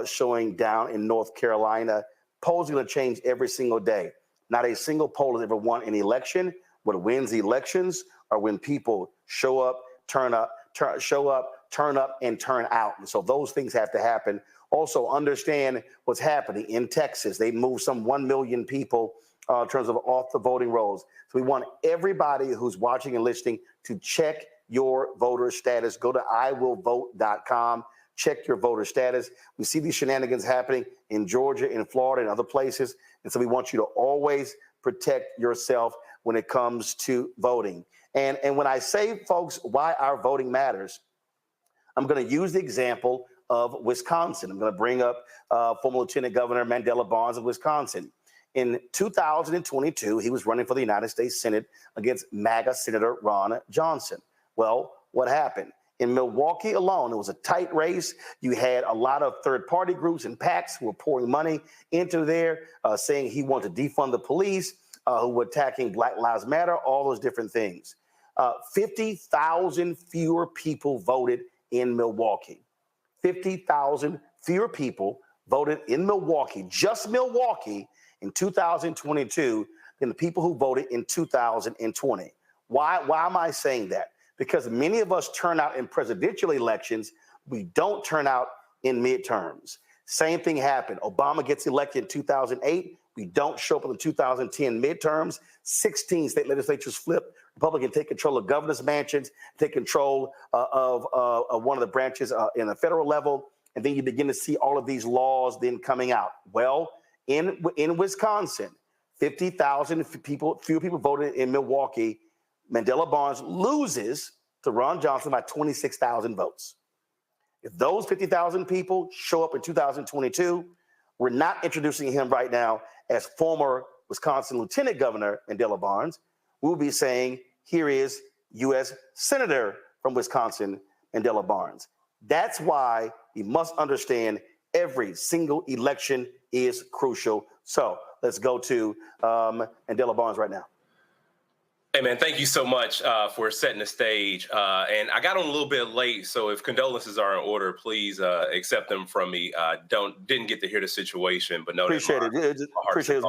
showing down in North Carolina. Polls are going to change every single day. Not a single poll has ever won an election. What wins elections are when people show up, turn up, and turn out. And so those things have to happen. Also, understand what's happening in Texas. They moved some 1 million people in terms of off the voting rolls. So we want everybody who's watching and listening to check your voter status. Go to iwillvote.com. Check your voter status. We see these shenanigans happening in Georgia, in Florida, and other places. And so we want you to always protect yourself when it comes to voting. And when I say, folks, why our voting matters, I'm going to use the example of Wisconsin. I'm going to bring up former Lieutenant Governor Mandela Barnes of Wisconsin. In 2022, he was running for the United States Senate against MAGA Senator Ron Johnson. Well, what happened? In Milwaukee alone, it was a tight race. You had a lot of third-party groups and PACs who were pouring money into there, saying he wanted to defund the police, who were attacking Black Lives Matter, all those different things. 50,000 fewer people voted in Milwaukee. 50,000 fewer people voted in Milwaukee, just Milwaukee, in 2022 than the people who voted in 2020. Why am I saying that? Because many of us turn out in presidential elections. We don't turn out in midterms. Same thing happened. Obama gets elected in 2008. We don't show up in the 2010 midterms. 16 state legislatures flip. Republicans take control of governor's mansions, take control of one of the branches in the federal level, and then you begin to see all of these laws then coming out. Well, in Wisconsin, 50,000 fewer people voted in Milwaukee. Mandela Barnes loses to Ron Johnson by 26,000 votes. If those 50,000 people show up in 2022, we're not introducing him right now as former Wisconsin Lieutenant Governor Mandela Barnes. We'll be saying, here is U.S. Senator from Wisconsin, Mandela Barnes. That's why we must understand every single election is crucial. So let's go to Mandela Barnes right now. Hey, man, thank you so much for setting the stage. And I got on a little bit late, so if condolences are in order, please accept them from me. Didn't get to hear the situation, but no. Appreciate it. Appreciate it.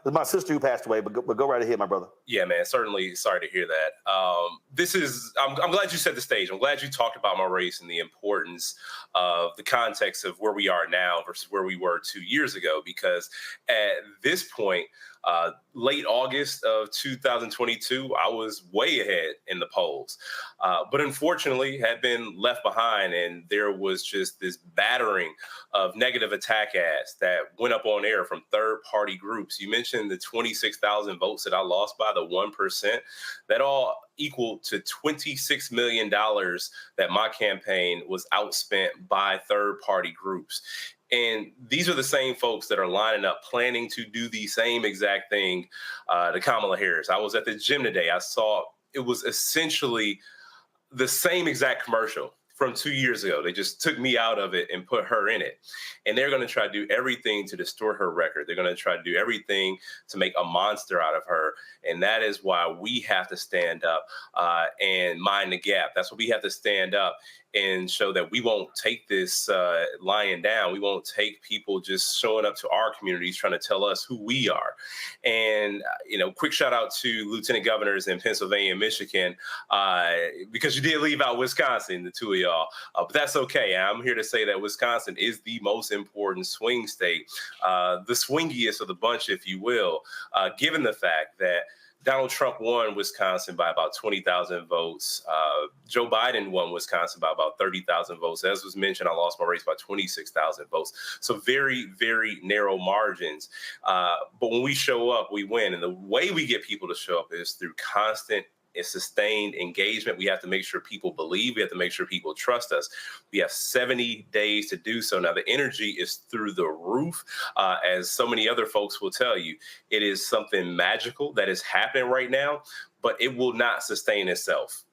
It's my sister who passed away, but go right ahead, my brother. Yeah, man, certainly sorry to hear that. I'm glad you set the stage. I'm glad you talked about my race and the importance of the context of where we are now versus where we were 2 years ago, because at this point, late August of 2022, I was way ahead in the polls, but unfortunately had been left behind. And there was just this battering of negative attack ads that went up on air from third-party groups. You mentioned the 26,000 votes that I lost by, the 1%. That all equal to $26 million that my campaign was outspent by third-party groups. And these are the same folks that are lining up, planning to do the same exact thing to Kamala Harris. I was at the gym today. I saw it was essentially the same exact commercial from 2 years ago. They just took me out of it and put her in it. And they're going to try to do everything to distort her record. They're going to try to do everything to make a monster out of her. And that is why we have to stand up and mind the gap. That's why we have to stand up and show that we won't take this lying down. We won't take people just showing up to our communities trying to tell us who we are. And, quick shout out to lieutenant governors in Pennsylvania and Michigan, because you did leave out Wisconsin, the two of y'all. But that's okay. I'm here to say that Wisconsin is the most important swing state, the swingiest of the bunch, if you will, given the fact that Donald Trump won Wisconsin by about 20,000 votes. Joe Biden won Wisconsin by about 30,000 votes. As was mentioned, I lost my race by 26,000 votes. So very, very narrow margins. But when we show up, we win. And the way we get people to show up is through constant and sustained engagement. We have to make sure people believe. We have to make sure people trust us. We have 70 days to do so. Now, the energy is through the roof. As so many other folks will tell you, it is something magical that is happening right now, but it will not sustain itself.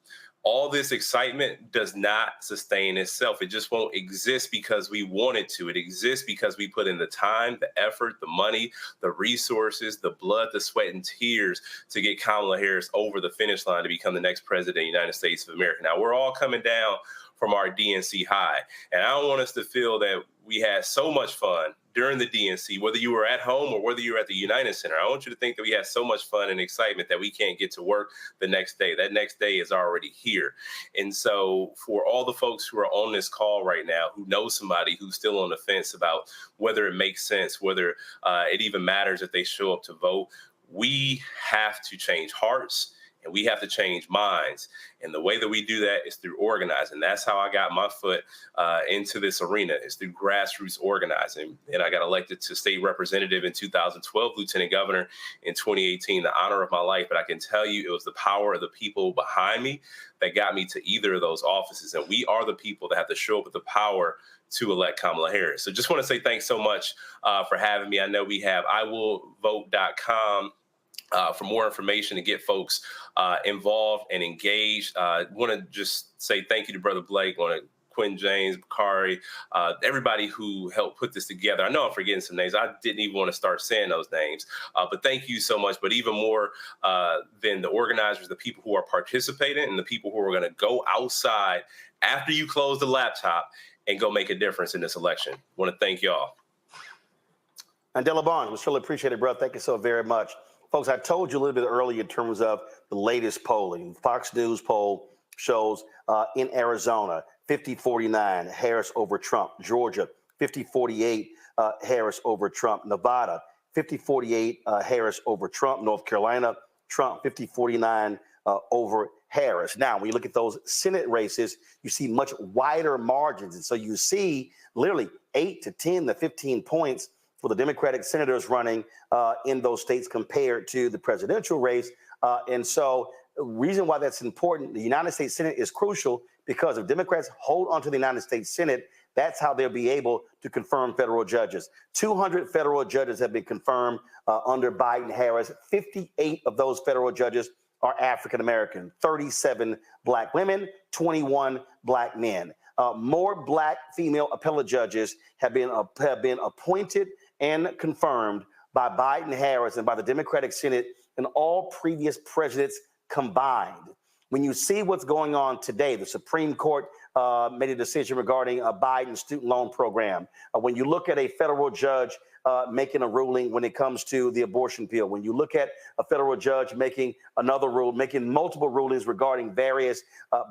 All this excitement does not sustain itself. It just won't exist because we want it to. It exists because we put in the time, the effort, the money, the resources, the blood, the sweat, and tears to get Kamala Harris over the finish line to become the next president of the United States of America. Now, we're all coming down from our DNC high, and I don't want us to feel that we had so much fun during the DNC, whether you were at home or whether you were at the United Center. I want you to think that we had so much fun and excitement that we can't get to work the next day. That next day is already here. And so for all the folks who are on this call right now, who know somebody who's still on the fence about whether it makes sense, whether it even matters if they show up to vote, we have to change hearts. And we have to change minds. And the way that we do that is through organizing. That's how I got my foot into this arena, is through grassroots organizing. And I got elected to state representative in 2012, lieutenant governor in 2018, the honor of my life. But I can tell you it was the power of the people behind me that got me to either of those offices. And we are the people that have to show up with the power to elect Kamala Harris. So just want to say thanks so much for having me. I know we have iwillvote.com. For more information to get folks involved and engaged. Want to just say thank you to Brother Blake, Quinn James, Bakari, everybody who helped put this together. I know I'm forgetting some names. I didn't even want to start saying those names, but thank you so much. But even more than the organizers, the people who are participating and the people who are going to go outside after you close the laptop and go make a difference in this election. Want to thank y'all. Mandela Barnes, we surely appreciate it, bro. Thank you so very much. Folks, I told you a little bit earlier in terms of the latest polling. Fox News poll shows in Arizona, 50-49, Harris over Trump. Georgia, 50-48, Harris over Trump. Nevada, 50-48, Harris over Trump. North Carolina, Trump, 50-49 over Harris. Now, when you look at those Senate races, you see much wider margins. And so you see literally 8 to 10 to 15 points for the Democratic senators running in those states compared to the presidential race. And so the reason why that's important, the United States Senate is crucial because if Democrats hold onto the United States Senate, that's how they'll be able to confirm federal judges. 200 federal judges have been confirmed under Biden-Harris. 58 of those federal judges are African-American, 37 black women, 21 black men. More black female appellate judges have been appointed and confirmed by Biden-Harris and by the Democratic Senate than all previous presidents combined. When you see what's going on today, the Supreme Court made a decision regarding a Biden student loan program. When you look at a federal judge making a ruling when it comes to the abortion pill, when you look at a federal judge making another rule, making multiple rulings regarding various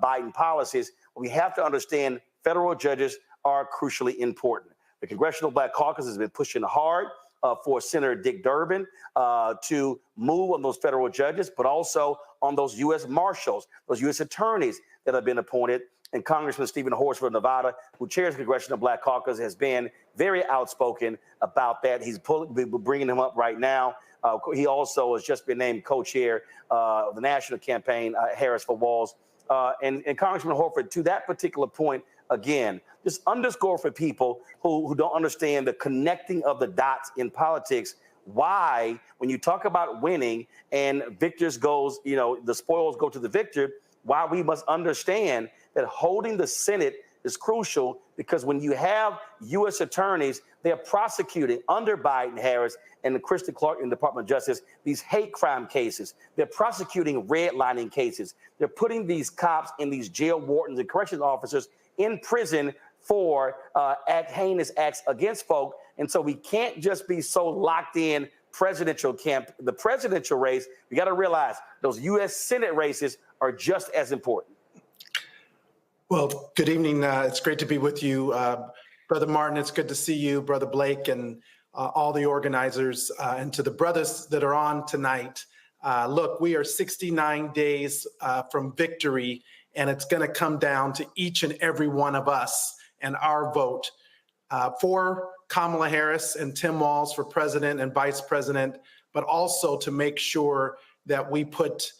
Biden policies, we have to understand federal judges are crucially important. The Congressional Black Caucus has been pushing hard for Senator Dick Durbin to move on those federal judges, but also on those U.S. Marshals, those U.S. attorneys that have been appointed. And Congressman Stephen Horsford of Nevada, who chairs the Congressional Black Caucus, has been very outspoken about that. He's bringing him up right now. He also has just been named co-chair of the national campaign, Harris-Walz. And Congressman Horsford, to that particular point, again, just underscore for people who don't understand the connecting of the dots in politics, why, when you talk about winning and victors goes, the spoils go to the victor, why we must understand that holding the Senate is crucial, because when you have U.S. attorneys, they're prosecuting under Biden-Harris and Kristen Clark in the Department of Justice these hate crime cases. They're prosecuting redlining cases. They're putting these cops and these jail wardens and corrections officers in prison for heinous acts against folk. And so we can't just be so locked in the presidential race. We got to realize those U.S. Senate races are just as important. Well, good evening. It's great to be with you, Brother Martin. It's good to see you, Brother Blake, and all the organizers, and to the brothers that are on tonight. Look, we are 69 days from victory, and it's going to come down to each and every one of us and our vote for Kamala Harris and Tim Walz for president and vice president, but also to make sure that we put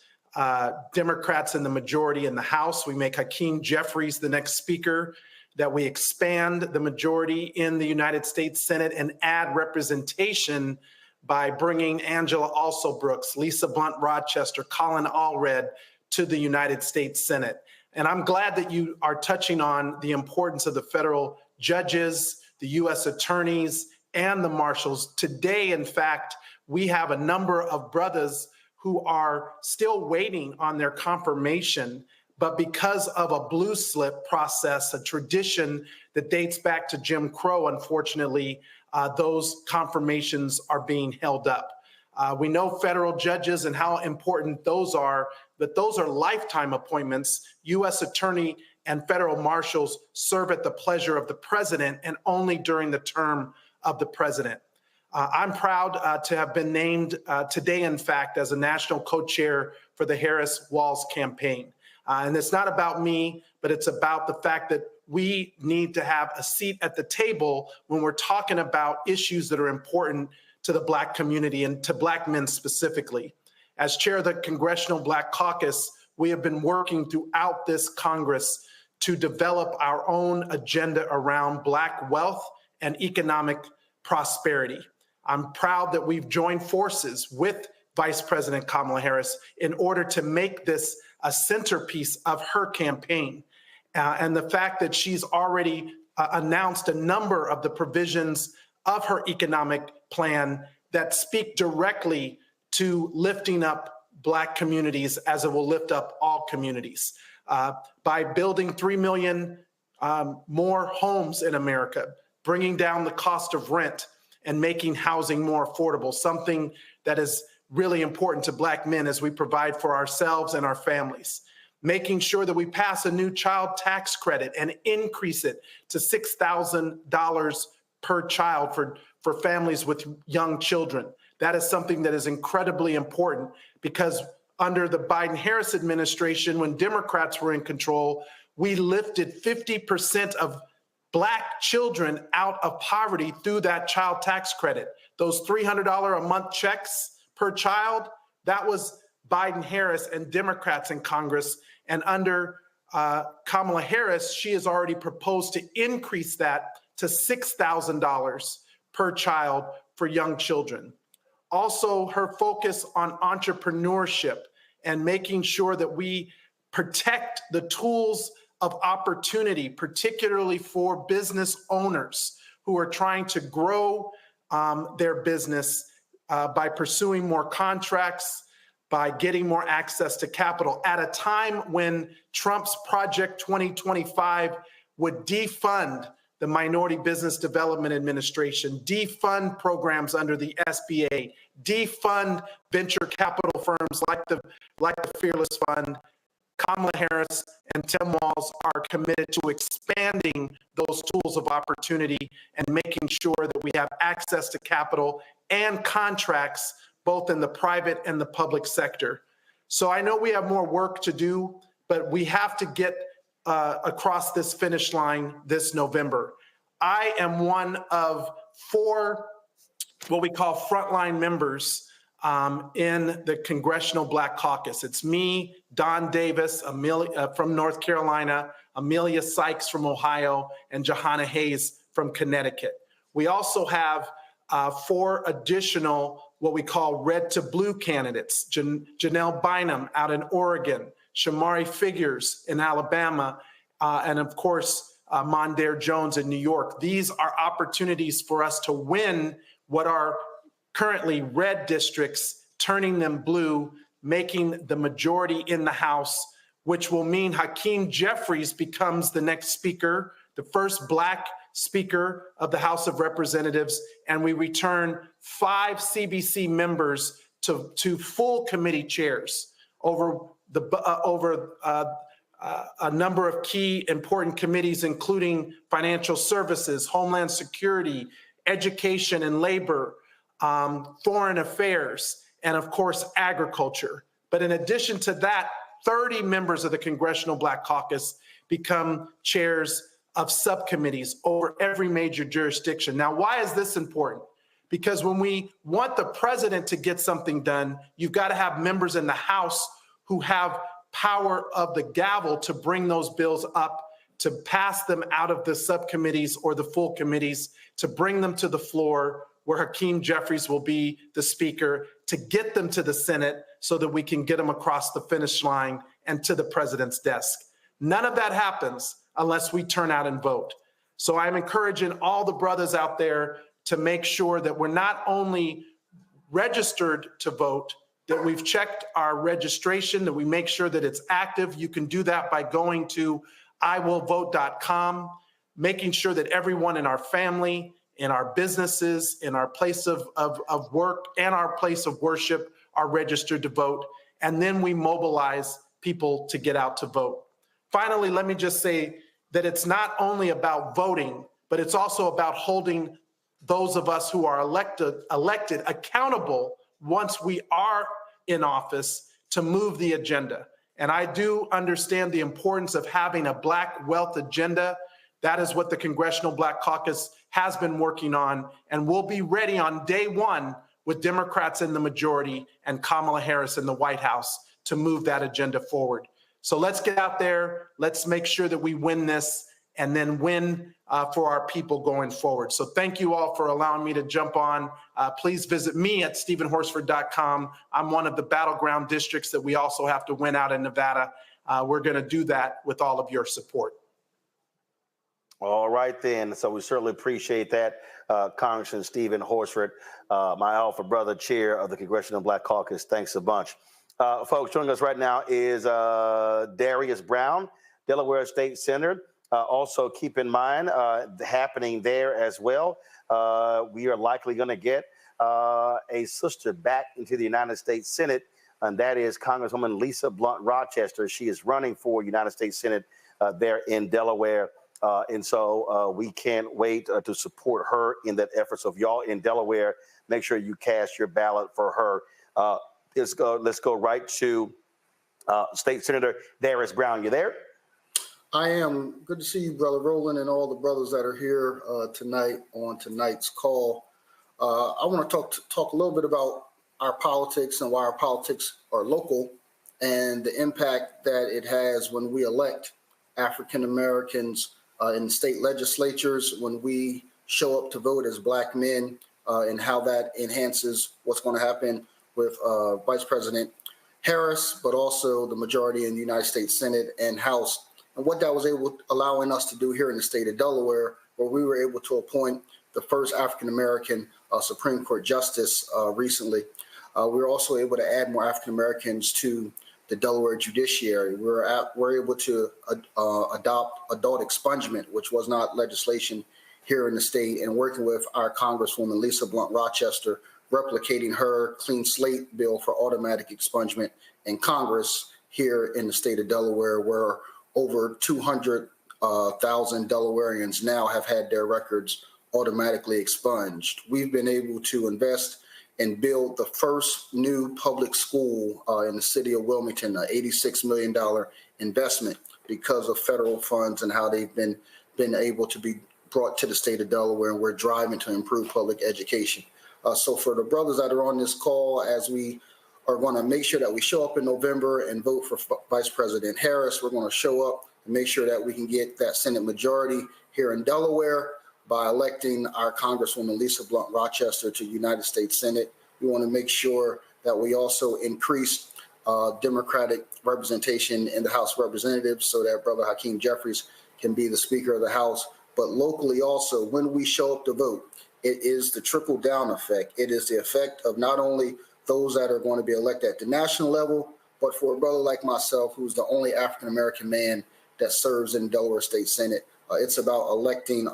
Democrats in the majority in the House. We make Hakeem Jeffries the next speaker, that we expand the majority in the United States Senate and add representation by bringing Angela Alsobrooks, Lisa Blunt Rochester, Colin Allred to the United States Senate. And I'm glad that you are touching on the importance of the federal judges, the U.S. attorneys, and the marshals. Today, in fact, we have a number of brothers who are still waiting on their confirmation, but because of a blue slip process, a tradition that dates back to Jim Crow, unfortunately, those confirmations are being held up. We know federal judges and how important those are, but those are lifetime appointments. U.S. attorney and federal marshals serve at the pleasure of the president and only during the term of the president. I'm proud to have been named today, in fact, as a national co-chair for the Harris-Walz campaign. And it's not about me, but it's about the fact that we need to have a seat at the table when we're talking about issues that are important to the Black community and to Black men specifically. As chair of the Congressional Black Caucus, we have been working throughout this Congress to develop our own agenda around Black wealth and economic prosperity. I'm proud that we've joined forces with Vice President Kamala Harris in order to make this a centerpiece of her campaign. And the fact that she's already announced a number of the provisions of her economic plan that speak directly to lifting up Black communities as it will lift up all communities. By building 3 million more homes in America, bringing down the cost of rent, and making housing more affordable, something that is really important to Black men as we provide for ourselves and our families. Making sure that we pass a new child tax credit and increase it to $6,000 per child for families with young children. That is something that is incredibly important because under the Biden-Harris administration, when Democrats were in control, we lifted 50% of Black children out of poverty through that child tax credit. Those $300 a month checks per child, that was Biden-Harris and Democrats in Congress. And under Kamala Harris, she has already proposed to increase that to $6,000 per child for young children. Also, her focus on entrepreneurship and making sure that we protect the tools of opportunity, particularly for business owners who are trying to grow their business by pursuing more contracts, by getting more access to capital at a time when Trump's Project 2025 would defund the Minority Business Development Administration, defund programs under the SBA, defund venture capital firms like the Fearless Fund. Kamala Harris and Tim Walz are committed to expanding those tools of opportunity and making sure that we have access to capital and contracts both in the private and the public sector. So I know we have more work to do, but we have to get across this finish line this November. I am one of 4 what we call frontline members in the Congressional Black Caucus. It's me, Don Davis from North Carolina, Amelia Sykes from Ohio, and Johanna Hayes from Connecticut. We also have 4 additional what we call red to blue candidates, Janelle Bynum out in Oregon, Shamari Figures in Alabama, and of course, Mondaire Jones in New York. These are opportunities for us to win what are currently red districts, turning them blue, making the majority in the House, which will mean Hakeem Jeffries becomes the next speaker, the first Black Speaker of the House of Representatives, and we return 5 CBC members to full committee chairs over a number of key important committees, including financial services, homeland security, education and labor, foreign affairs, and of course, agriculture. But in addition to that, 30 members of the Congressional Black Caucus become chairs of subcommittees over every major jurisdiction. Now, why is this important? Because when we want the president to get something done, you've got to have members in the House who have power of the gavel to bring those bills up, to pass them out of the subcommittees or the full committees, to bring them to the floor where Hakeem Jeffries will be the speaker, to get them to the Senate so that we can get them across the finish line and to the president's desk. None of that happens unless we turn out and vote. So I'm encouraging all the brothers out there to make sure that we're not only registered to vote, that we've checked our registration, that we make sure that it's active. You can do that by going to iwillvote.com, making sure that everyone in our family, in our businesses, in our place of work, and our place of worship are registered to vote. And then we mobilize people to get out to vote. Finally, let me just say that it's not only about voting, but it's also about holding those of us who are elected accountable once we are in office to move the agenda. And I do understand the importance of having a Black wealth agenda. That is what the Congressional Black Caucus has been working on, and we'll be ready on day 1 with Democrats in the majority and Kamala Harris in the White House to move that agenda forward. So let's get out there, let's make sure that we win this and then win for our people going forward. So thank you all for allowing me to jump on. Please visit me at stephenhorsford.com. I'm one of the battleground districts that we also have to win out in Nevada. We're gonna do that with all of your support. All right, then. So we certainly appreciate that, Congressman Stephen Horsford, my alpha brother, chair of the Congressional Black Caucus. Thanks a bunch. Folks, joining us right now is Darius Brown, Delaware State Senator. Also, keep in mind, happening there as well, we are likely going to get a sister back into the United States Senate, and that is Congresswoman Lisa Blunt Rochester. She is running for United States Senate there in Delaware. And so we can't wait to support her in that effort. So if y'all in Delaware, make sure you cast your ballot for her. Let's go right to State Senator Darius Brown. You there? I am. Good to see you, Brother Roland, and all the brothers that are here tonight on tonight's call. I want to talk a little bit about our politics and why our politics are local, and the impact that it has when we elect African Americans in state legislatures, when we show up to vote as Black men, and how that enhances what's going to happen with Vice President Harris, but also the majority in the United States Senate and House, and what that was allowing us to do here in the state of Delaware, where we were able to appoint the first African American Supreme Court justice recently. We were also able to add more African Americans to the Delaware judiciary. We're able to adopt adult expungement, which was not legislation here in the state, and working with our Congresswoman Lisa Blunt Rochester, replicating her clean slate bill for automatic expungement in Congress here in the state of Delaware, where over 200,000 Delawareans now have had their records automatically expunged. We've been able to invest and build the first new public school in the city of Wilmington, an $86 million investment because of federal funds and how they've been able to be brought to the state of Delaware, and we're driving to improve public education. So for the brothers that are on this call, as we are going to make sure that we show up in November and vote for Vice President Harris, we're going to show up and make sure that we can get that Senate majority here in Delaware by electing our Congresswoman Lisa Blunt Rochester to the United States Senate. We want to make sure that we also increase Democratic representation in the House of Representatives so that Brother Hakeem Jeffries can be the Speaker of the House. But locally also, when we show up to vote, it is the trickle-down effect. It is the effect of not only those that are going to be elected at the national level, but for a brother like myself, who's the only African-American man that serves in the Delaware State Senate, it's about electing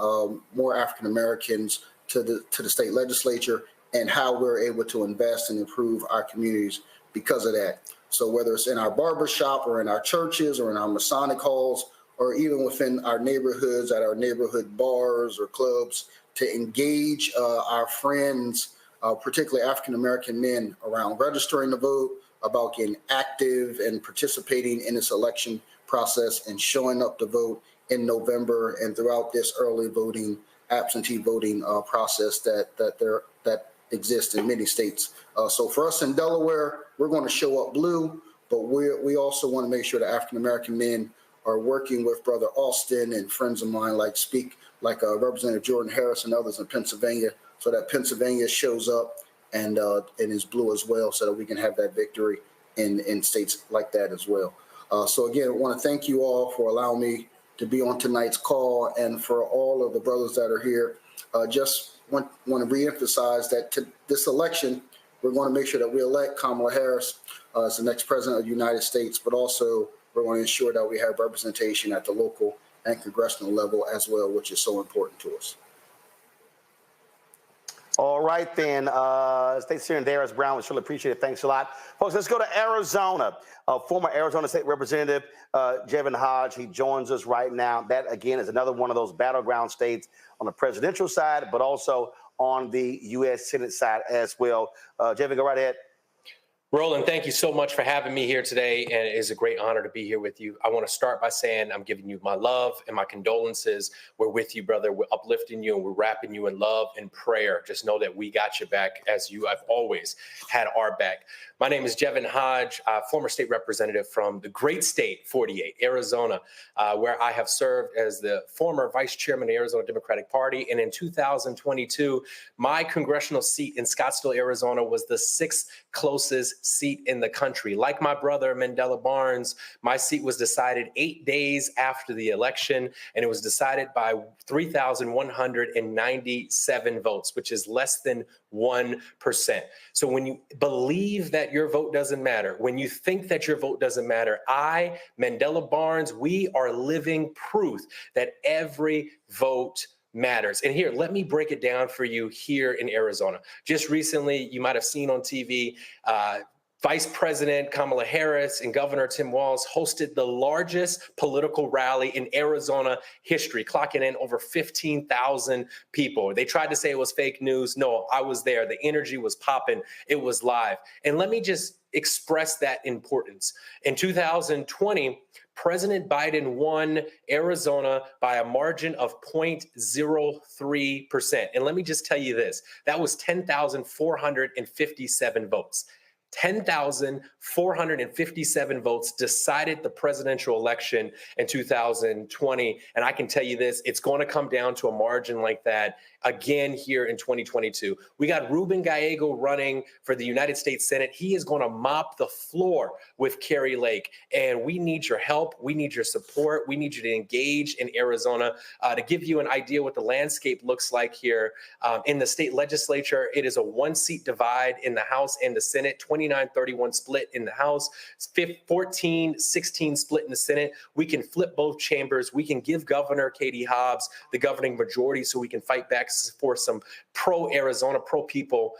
more African-Americans to the state legislature and how we're able to invest and improve our communities because of that. So whether it's in our barbershop or in our churches or in our Masonic halls, or even within our neighborhoods, at our neighborhood bars or clubs, to engage our friends, particularly African-American men, around registering to vote, about getting active and participating in this election process and showing up to vote in November and throughout this early voting, absentee voting process that exists in many states. So for us in Delaware, we're going to show up blue, but we also want to make sure that African-American men are working with Brother Austin and friends of mine like Representative Jordan Harris and others in Pennsylvania, so that Pennsylvania shows up and is blue as well, so that we can have that victory in states like that as well. So again, I want to thank you all for allowing me to be on tonight's call, and for all of the brothers that are here. Just want to reemphasize that to this election, we're going to make sure that we elect Kamala Harris as the next president of the United States, but also we're going to ensure that we have representation at the local and congressional level as well, which is so important to us. All right, then. State Senator Harris Brown, we surely appreciate it. Thanks a lot. Folks, let's go to Arizona. Former Arizona State Representative Jevin Hodge, he joins us right now. That, again, is another one of those battleground states on the presidential side, but also on the U.S. Senate side as well. Jevin, go right ahead. Roland, thank you so much for having me here today, and it is a great honor to be here with you. I want to start by saying I'm giving you my love and my condolences. We're with you, brother. We're uplifting you, and we're wrapping you in love and prayer. Just know that we got your back, as you have always had our back. My name is Jevin Hodge, former state representative from the great state 48, Arizona, where I have served as the former vice chairman of the Arizona Democratic Party. And in 2022, my congressional seat in Scottsdale, Arizona was the 6th closest seat in the country. Like my brother, Mandela Barnes, my seat was decided 8 days after the election, and it was decided by 3,197 votes, which is less than 1%. So when you believe that your vote doesn't matter, when you think that your vote doesn't matter, I, Mandela Barnes, we are living proof that every vote matters. And here, let me break it down for you here in Arizona. Just recently, you might have seen on TV, Vice President Kamala Harris and Governor Tim Walz hosted the largest political rally in Arizona history, clocking in over 15,000 people. They tried to say it was fake news. No, I was there. The energy was popping. It was live. And let me just express that importance. In 2020, President Biden won Arizona by a margin of 0.03%. And let me just tell you this, that was 10,457 votes. 10,457 votes decided the presidential election in 2020. And I can tell you this, it's going to come down to a margin like that again here in 2022. We got Ruben Gallego running for the United States Senate. He is going to mop the floor with Kari Lake. And we need your help. We need your support. We need you to engage in Arizona. To give you an idea what the landscape looks like here in the state legislature, it is a 1-seat divide in the House and the Senate, 29-31 split in the House, 14-16 split in the Senate. We can flip both chambers. We can give Governor Katie Hobbs the governing majority so we can fight back for some pro-Arizona, pro-people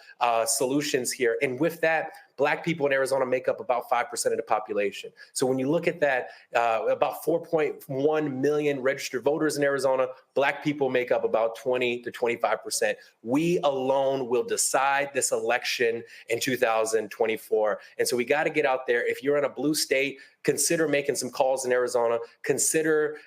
solutions here. And with that, Black people in Arizona make up about 5% of the population. So when you look at that, about 4.1 million registered voters in Arizona, Black people make up about 20 to 25%. We alone will decide this election in 2024. And so we got to get out there. If you're in a blue state, consider making some calls in Arizona. Consider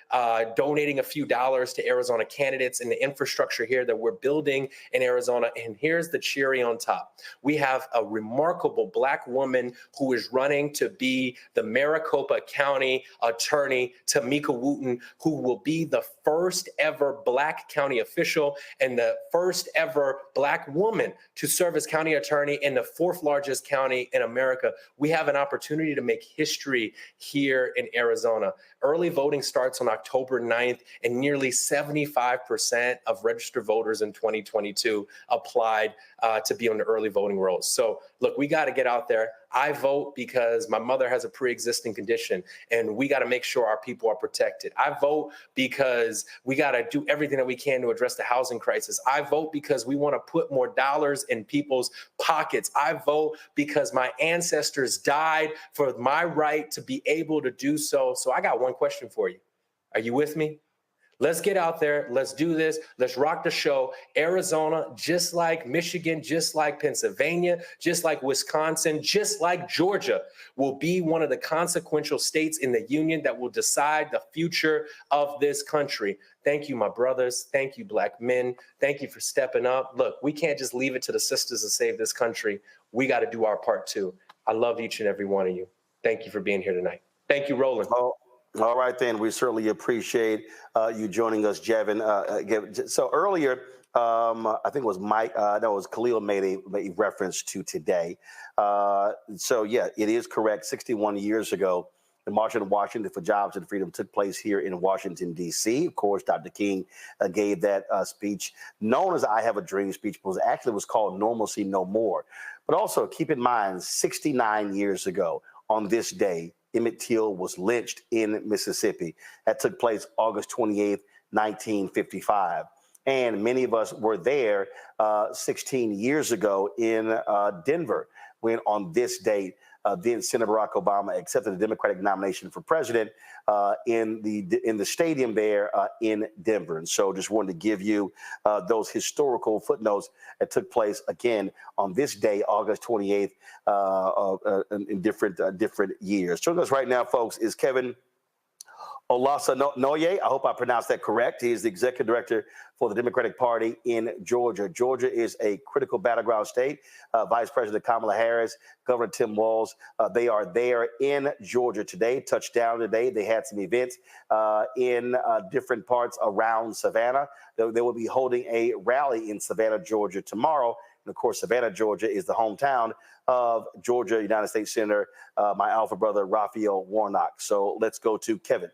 donating a few dollars to Arizona candidates and the infrastructure here that we're building in Arizona. And here's the cherry on top. We have a remarkable Black woman who is running to be the Maricopa County Attorney, Tamika Wooten, who will be the first ever Black county official and the first ever Black woman to serve as county attorney in the 4th largest county in America. We have an opportunity to make history here in Arizona. Early voting starts on October 9th, and nearly 75% of registered voters in 2022 applied to be on the early voting rolls. So look, we got to get out there. I vote because my mother has a pre-existing condition, and we got to make sure our people are protected. I vote because we got to do everything that we can to address the housing crisis. I vote because we want to put more dollars in people's pockets. I vote because my ancestors died for my right to be able to do so. So I got one question for you. Are you with me? Let's get out there. Let's do this. Let's rock the show. Arizona, just like Michigan, just like Pennsylvania, just like Wisconsin, just like Georgia, will be one of the consequential states in the union that will decide the future of this country. Thank you, my brothers. Thank you, Black men. Thank you for stepping up. Look, we can't just leave it to the sisters to save this country. We got to do our part too. I love each and every one of you. Thank you for being here tonight. Thank you, Roland. All right, then. We certainly appreciate you joining us, Jevin. So earlier, I think it was Mike, no, it was Khalil made a reference to today. So, yeah, it is correct. 61 years ago, the March on Washington for Jobs and Freedom took place here in Washington, D.C. Of course, Dr. King gave that speech known as I Have a Dream speech, but actually was called Normalcy No More. But also keep in mind, 69 years ago on this day, Emmett Till was lynched in Mississippi. That took place August 28th, 1955. And many of us were there 16 years ago in Denver when on this date, then Senator Barack Obama accepted the Democratic nomination for president in the stadium there in Denver. And so just wanted to give you those historical footnotes that took place again on this day, August 28th, in different years. Joining us right now, folks, is Kevin Olasanoye. I hope I pronounced that correct. He is the executive director for the Democratic Party in Georgia. Georgia is a critical battleground state. Vice President Kamala Harris, Governor Tim Walz, they are there in Georgia today, touched down today. They had some events in different parts around Savannah. They will be holding a rally in Savannah, Georgia tomorrow. And of course, Savannah, Georgia is the hometown of Georgia United States Senator, my alpha brother, Raphael Warnock. So let's go to Kevin.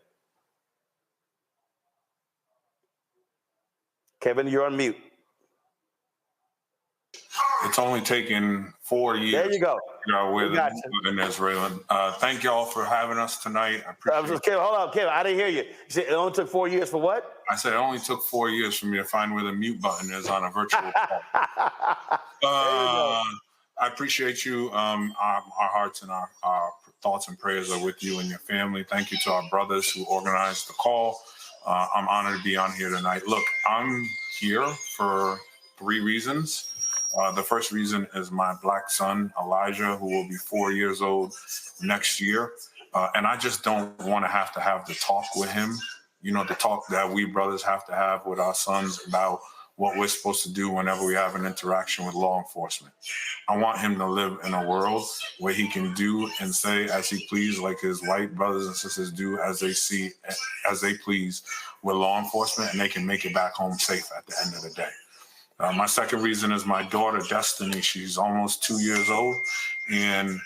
Kevin, you're on mute. It's only taken 4 years. There you go. In Israel. Thank y'all for having us tonight. I appreciate it. Kevin, hold on, Kevin. I didn't hear you. You said it only took 4 years for what? I said it only took 4 years for me to find where the mute button is on a virtual call. I appreciate you. Our hearts and our thoughts and prayers are with you and your family. Thank you to our brothers who organized the call. I'm honored to be on here tonight. Look, I'm here for 3 reasons. The first reason is my Black son, Elijah, who will be 4 years old next year. And I just don't want to have the talk with him, the talk that we brothers have to have with our sons about what we're supposed to do whenever we have an interaction with law enforcement. I want him to live in a world where he can do and say as he please, like his white brothers and sisters do as they please with law enforcement, and they can make it back home safe at the end of the day. My second reason is my daughter, Destiny. She's almost 2 years old. And,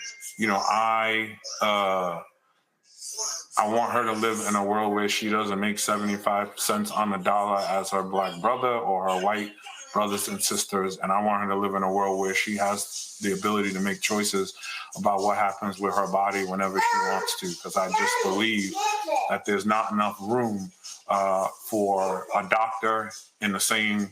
I want her to live in a world where she doesn't make 75 cents on the dollar as her black brother or her white brothers and sisters. And I want her to live in a world where she has the ability to make choices about what happens with her body whenever she wants to. Because I just believe that there's not enough room for a doctor in the same,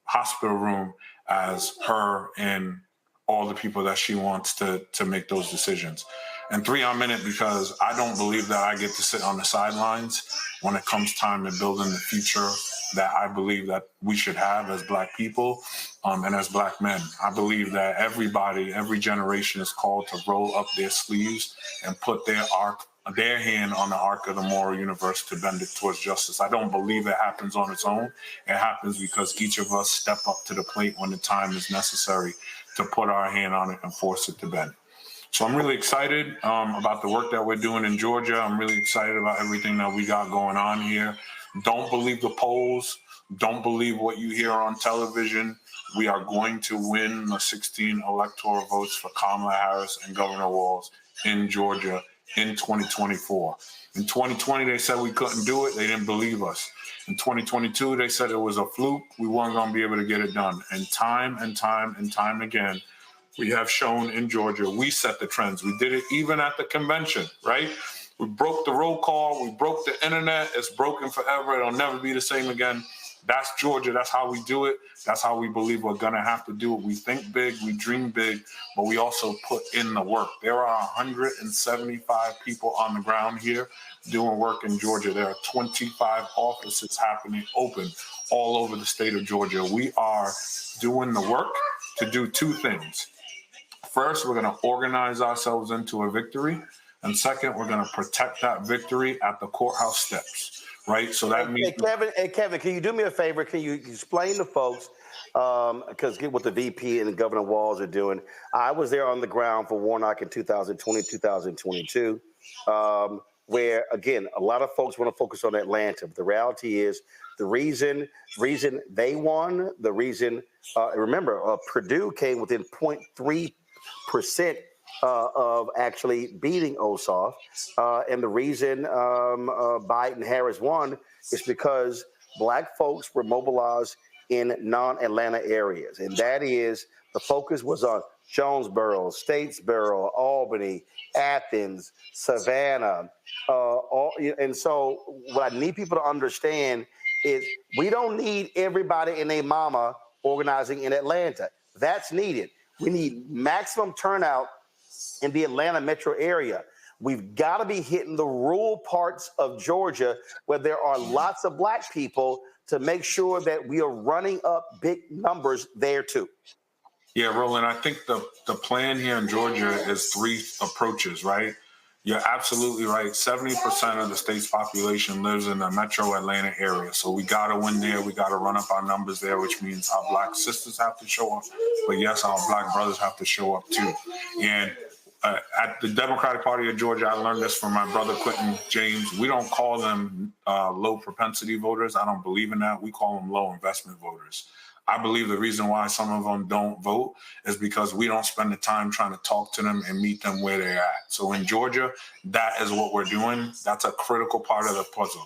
hospital room as her and all the people that she wants to make those decisions. And 3, I'm in it because I don't believe that I get to sit on the sidelines when it comes time to building the future that I believe that we should have as Black people and as Black men. I believe that every generation is called to roll up their sleeves and put their hand on the arc of the moral universe to bend it towards justice. I don't believe it happens on its own. It happens because each of us step up to the plate when the time is necessary to put our hand on it and force it to bend. So I'm really excited about the work that we're doing in Georgia. I'm really excited about everything that we got going on here. Don't believe the polls. Don't believe what you hear on television. We are going to win the 16 electoral votes for Kamala Harris and Governor Walz in Georgia in 2024. In 2020, they said we couldn't do it. They didn't believe us. In 2022, they said it was a fluke. We weren't going to be able to get it done. And time again, we have shown in Georgia, we set the trends. We did it even at the convention, right? We broke the roll call. We broke the internet. It's broken forever. It'll never be the same again. That's Georgia. That's how we do it. That's how we believe we're going to have to do it. We think big, we dream big, but we also put in the work. There are 175 people on the ground here doing work in Georgia. There are 25 offices happening open all over the state of Georgia. We are doing the work to do 2 things. First, we're going to organize ourselves into a victory. And second, we're going to protect that victory at the courthouse steps, right? So that means... Hey, Kevin, can you do me a favor? Can you explain to folks, because what the VP and Governor Walz are doing. I was there on the ground for Warnock in 2020, 2022, where, again, a lot of folks want to focus on Atlanta. But the reality is the reason they won, remember, Purdue came within 0.3% of actually beating Ossoff. And the reason Biden-Harris won is because Black folks were mobilized in non-Atlanta areas. And that is, the focus was on Jonesboro, Statesboro, Albany, Athens, Savannah. And so what I need people to understand is we don't need everybody and their mama organizing in Atlanta. That's needed. We need maximum turnout in the Atlanta metro area. We've got to be hitting the rural parts of Georgia where there are lots of Black people to make sure that we are running up big numbers there too. Yeah, Roland, I think the plan here in Georgia is 3 approaches, right? You're absolutely right. 70% of the state's population lives in the metro Atlanta area. So we got to win there. We got to run up our numbers there, which means our Black sisters have to show up. But yes, our Black brothers have to show up too. And at the Democratic Party of Georgia, I learned this from my brother, Quentin James. We don't call them low propensity voters. I don't believe in that. We call them low investment voters. I believe the reason why some of them don't vote is because we don't spend the time trying to talk to them and meet them where they're at. So in Georgia, that is what we're doing. That's a critical part of the puzzle.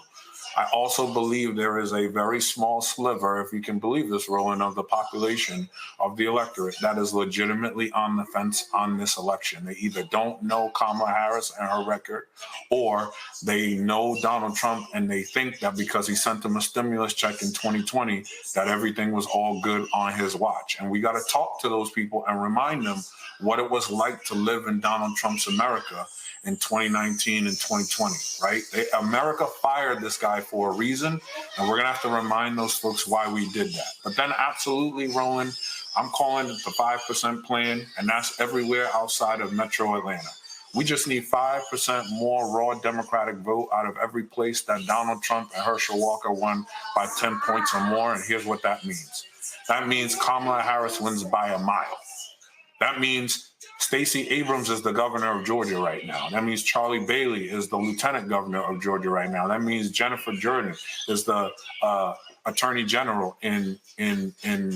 I also believe there is a very small sliver, if you can believe this, Roland, of the population of the electorate that is legitimately on the fence on this election. They either don't know Kamala Harris and her record, or they know Donald Trump and they think that because he sent them a stimulus check in 2020, that everything was all good on his watch. And we got to talk to those people and remind them what it was like to live in Donald Trump's America in 2019 and 2020, right? America fired this guy for a reason, and we're going to have to remind those folks why we did that. But then absolutely, Roland, I'm calling it the 5% plan, and that's everywhere outside of Metro Atlanta. We just need 5% more raw Democratic vote out of every place that Donald Trump and Herschel Walker won by 10 points or more. And here's what that means. That means Kamala Harris wins by a mile. That means Stacey Abrams is the governor of Georgia right now. That means Charlie Bailey is the lieutenant governor of Georgia right now. That means Jennifer Jordan is the attorney general in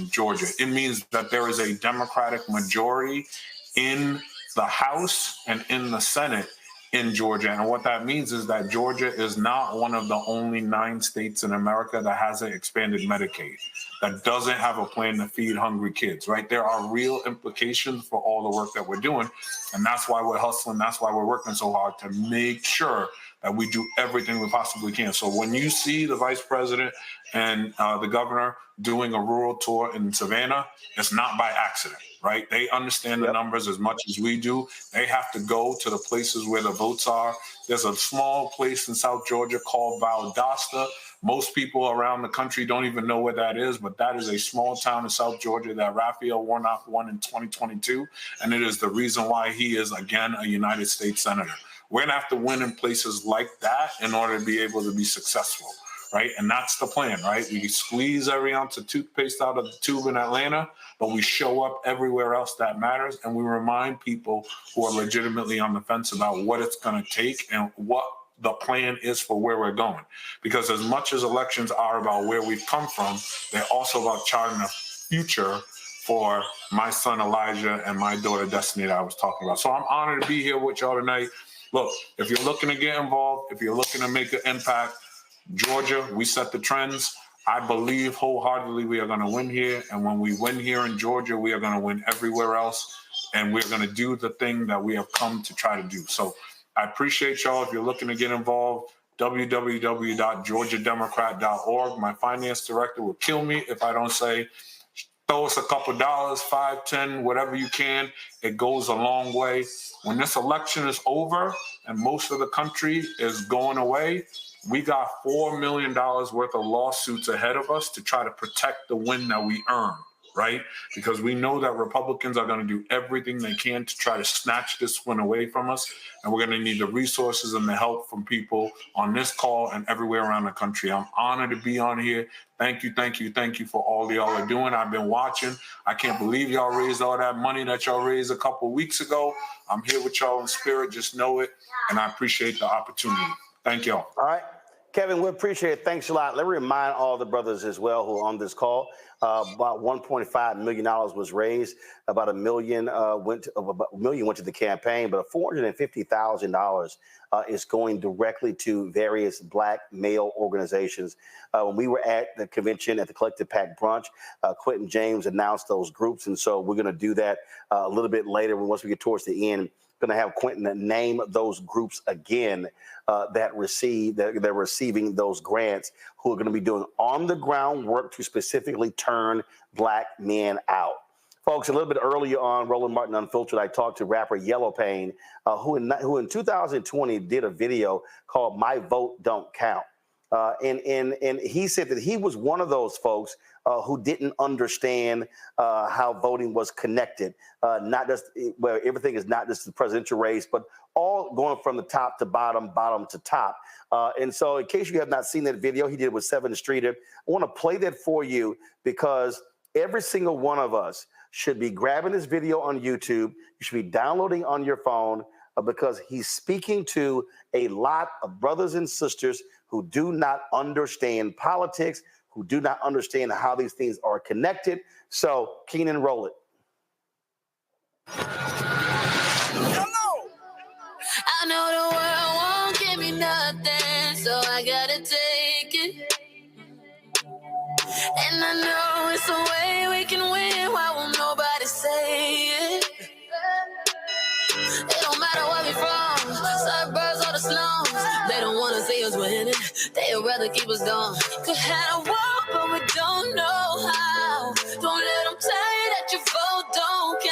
Georgia. It means that there is a Democratic majority in the House and in the Senate in Georgia. And what that means is that Georgia is not one of the only 9 states in America that hasn't expanded Medicaid, that doesn't have a plan to feed hungry kids, right? There are real implications for all the work that we're doing. And that's why we're hustling. That's why we're working so hard to make sure that we do everything we possibly can. So when you see the vice president and the governor doing a rural tour in Savannah, it's not by accident, right? They understand the numbers as much as we do. They have to go to the places where the votes are. There's a small place in South Georgia called Valdosta. Most people around the country don't even know where that is, but that is a small town in South Georgia that Raphael Warnock won in 2022, and it is the reason why he is, again, a United States Senator. We're going to have to win in places like that in order to be able to be successful, right? And that's the plan, right? We squeeze every ounce of toothpaste out of the tube in Atlanta, but we show up everywhere else that matters, and we remind people who are legitimately on the fence about what it's going to take and what the plan is for where we're going. Because as much as elections are about where we've come from, they're also about charting a future for my son Elijah and my daughter Destiny that I was talking about. So I'm honored to be here with y'all tonight. Look, if you're looking to get involved, if you're looking to make an impact, Georgia, we set the trends. I believe wholeheartedly we are going to win here. And when we win here in Georgia, we are going to win everywhere else. And we're going to do the thing that we have come to try to do. So I appreciate y'all. If you're looking to get involved, www.georgiademocrat.org. My finance director will kill me if I don't say, throw us a couple dollars, 5, 10, whatever you can. It goes a long way. When this election is over and most of the country is going away, we got $4 million worth of lawsuits ahead of us to try to protect the win that we earn, right? Because we know that Republicans are going to do everything they can to try to snatch this win away from us. And we're going to need the resources and the help from people on this call and everywhere around the country. I'm honored to be on here. Thank you, thank you, thank you for all y'all are doing. I've been watching. I can't believe y'all raised all that money that y'all raised a couple of weeks ago. I'm here with y'all in spirit. Just know it. And I appreciate the opportunity. Thank y'all. All right. Kevin, we appreciate it. Thanks a lot. Let me remind all the brothers as well who are on this call. About $1.5 million was raised. About $1 million went to the campaign, but $450,000 is going directly to various Black male organizations. When we were at the convention at the Collective PAC brunch, Quentin James announced those groups, and so we're going to do that a little bit later once we get towards the end. Going to have Quentin name those groups again that they're receiving those grants, who are going to be doing on the ground work to specifically turn Black men out. Folks, a little bit earlier on Roland Martin Unfiltered, I talked to rapper YelloPain, who in 2020 did a video called "My Vote Don't Count," and he said that he was one of those folks who didn't understand how voting was connected, not just where everything is not just the presidential race, but all going from the top to bottom, bottom to top. And so in case you have not seen that video he did with 7th Streeter, I want to play that for you because every single one of us should be grabbing this video on YouTube. You should be downloading on your phone because he's speaking to a lot of brothers and sisters who do not understand politics, who do not understand how these things are connected. So, Keenan, roll it. I know the world won't give me nothing, so I gotta take it. And I know it's a way we can win. Why won't nobody say it? It don't matter where we from, suburbs or the slums. They don't wanna see us winning. They'd rather keep us down. Could have a walk, but we don't know how. Don't let them tell you that your vote don't count.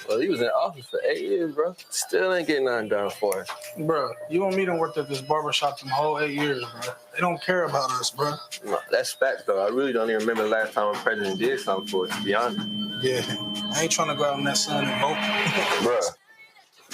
Well, he was in office for 8 years, bro. Still ain't getting nothing done for us. Bro, you and me done worked at this barbershop them whole 8 years, bro. They don't care about us, bro. No, that's facts, though. I really don't even remember the last time a president did something for us, to be honest. Yeah, I ain't trying to go out in that sun and vote. Bro,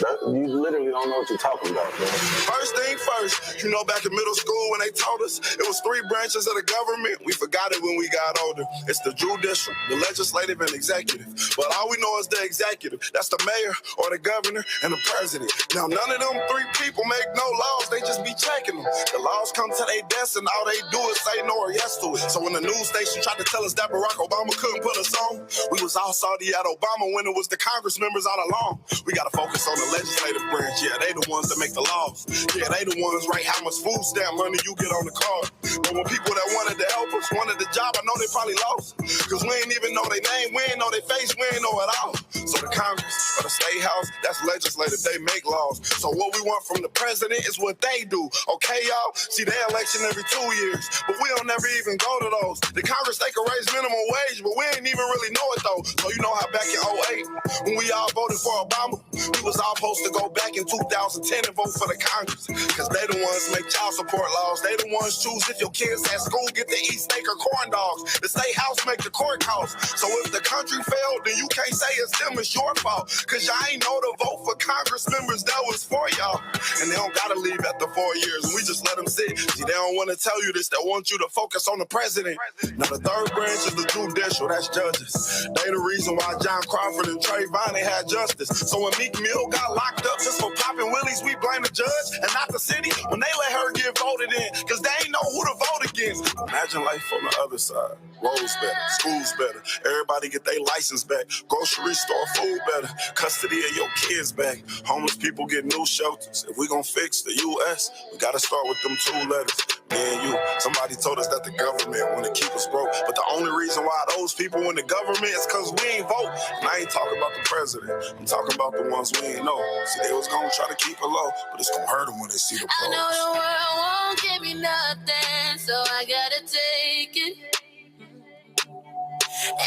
You literally don't know what you're talking about, man. First thing first, back in middle school when they taught us it was 3 branches of the government. We forgot it when we got older. It's the judicial, the legislative, and executive. But all we know is the executive. That's the mayor or the governor and the president. Now, none of them 3 people make no laws. They just be checking them. The laws come to their desk and all they do is say no or yes to it. So when the news station tried to tell us that Barack Obama couldn't put us on, we was all salty at Obama when it was the Congress members all along. We got to focus on the legislative branch. Yeah, they the ones that make the laws. Yeah, they the ones write how much food stamp money you get on the card. But when people that wanted to help us wanted the job, I know they probably lost. Because we ain't even know their name, we ain't know their face, we ain't know it all. So the Congress or the State House, that's legislative, they make laws. So what we want from the president is what they do. Okay, y'all? See, they election every 2 years, but we don't never even go to those. The Congress, they can raise minimum wage, but we ain't even really know it though. So you know how back in 08, when we all voted for Obama, we was all supposed to go back in 2010 and vote for the Congress. Because they the ones make child support laws. They the ones choose if your kids at school get to eat steak or corn dogs. The State House make the court calls. So if the country failed, then you can't say it's them, it's your fault. Because y'all ain't know to vote for Congress members that was for y'all. And they don't got to leave after 4 years. And we just let them sit. See, they don't want to tell you this. They want you to focus on the president. Now, the 3rd branch is the judicial. That's judges. They the reason why John Crawford and Trayvon had justice. So when Meek Mill got locked up just for popping willies, we blame the judge and not the city when they let her get voted in, because they ain't know who to vote against. Imagine life on the other side. Roads better, schools better, everybody get their license back, grocery store food better, custody of your kids back, homeless people get new shelters. If we gonna fix the U.S., we gotta start with them 2 letters. Me and you. Somebody told us that the government want to keep us broke, but the only reason why those people in the government is because we ain't vote. And I ain't talking about the president. I'm talking about the ones we ain't know. See, they was gonna try to keep it low, but it's gonna hurt them when they see the pros. I know the world won't give me nothing, so I gotta take it.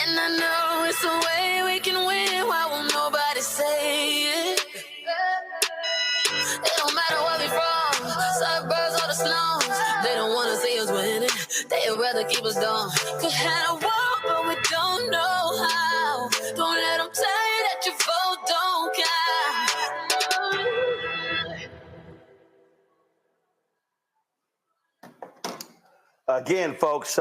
And I know it's a way we can win. Why won't nobody say it? It don't matter where we from, suburbs or the slums. They don't wanna see us winning. They'd rather keep us down. Could have a walk, but we don't know how. Don't let them tell you that your vote don't count. Again, folks,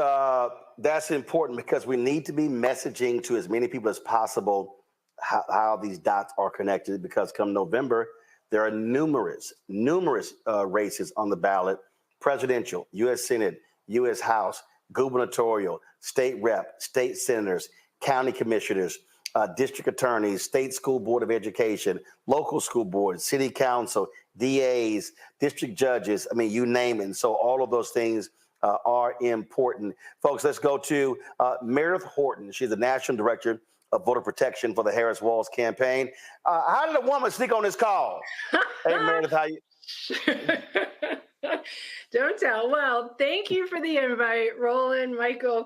that's important because we need to be messaging to as many people as possible how these dots are connected, because come November, there are numerous races on the ballot: presidential, U.S. Senate, U.S. House, gubernatorial, state rep, state senators, county commissioners, district attorneys, state school board of education, local school boards, city council, DAs, district judges. I mean, you name it. And so all of those things are important. Folks, let's go to Meredith Horton. She's the National Director of Voter Protection for the Harris-Walz campaign. How did a woman sneak on this call? Hey, Meredith, how you? Don't tell. Well, thank you for the invite, Roland, Michael,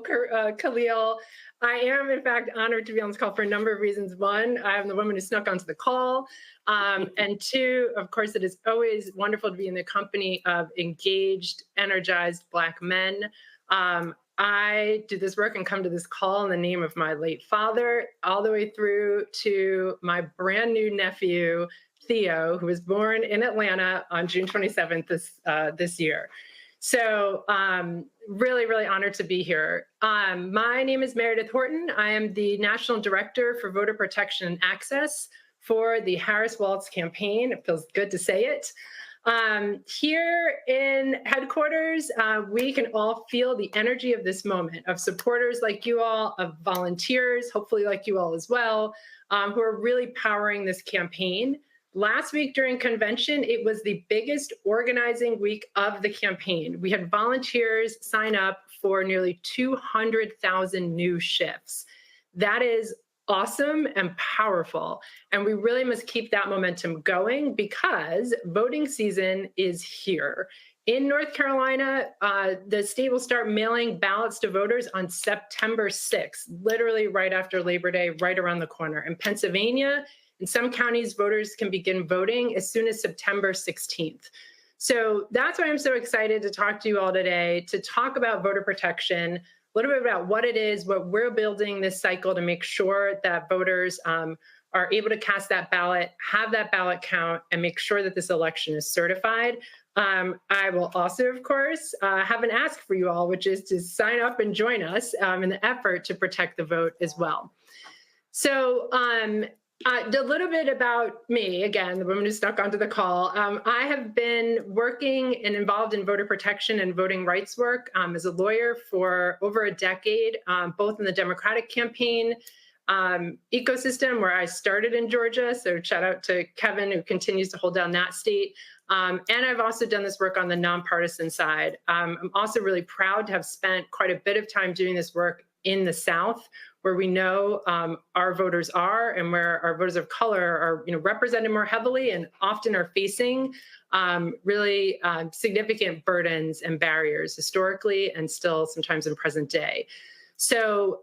Khalil. I am, in fact, honored to be on this call for a number of reasons. One, I am the woman who snuck onto the call. And 2, of course, it is always wonderful to be in the company of engaged, energized Black men. I do this work and come to this call in the name of my late father, all the way through to my brand new nephew, Theo, who was born in Atlanta on June 27th this year. So really, really honored to be here. My name is Meredith Horton. I am the National Director for Voter Protection and Access for the Harris-Walz campaign. It feels good to say it. Here in headquarters, we can all feel the energy of this moment, of supporters like you all, of volunteers, hopefully like you all as well, who are really powering this campaign. Last week during convention, it was the biggest organizing week of the campaign. We had volunteers sign up for nearly 200,000 new shifts. That is awesome and powerful. And we really must keep that momentum going because voting season is here. In North Carolina, the state will start mailing ballots to voters on September 6th, literally right after Labor Day, right around the corner. In Pennsylvania, in some counties, voters can begin voting as soon as September 16th. So that's why I'm so excited to talk to you all today, to talk about voter protection, a little bit about what it is, what we're building this cycle to make sure that voters are are able to cast that ballot, have that ballot count, and make sure that this election is certified. I will also, of course, have an ask for you all, which is to sign up and join us in the effort to protect the vote as well. So a little bit about me, again, the woman who snuck onto the call. I have been working and involved in voter protection and voting rights work as a lawyer for over a decade, both in the Democratic campaign ecosystem where I started in Georgia. So shout out to Kevin, who continues to hold down that state. And I've also done this work on the nonpartisan side. I'm also really proud to have spent quite a bit of time doing this work in the South, where we know our voters are and where our voters of color are represented more heavily and often are facing really significant burdens and barriers historically and still sometimes in present day. So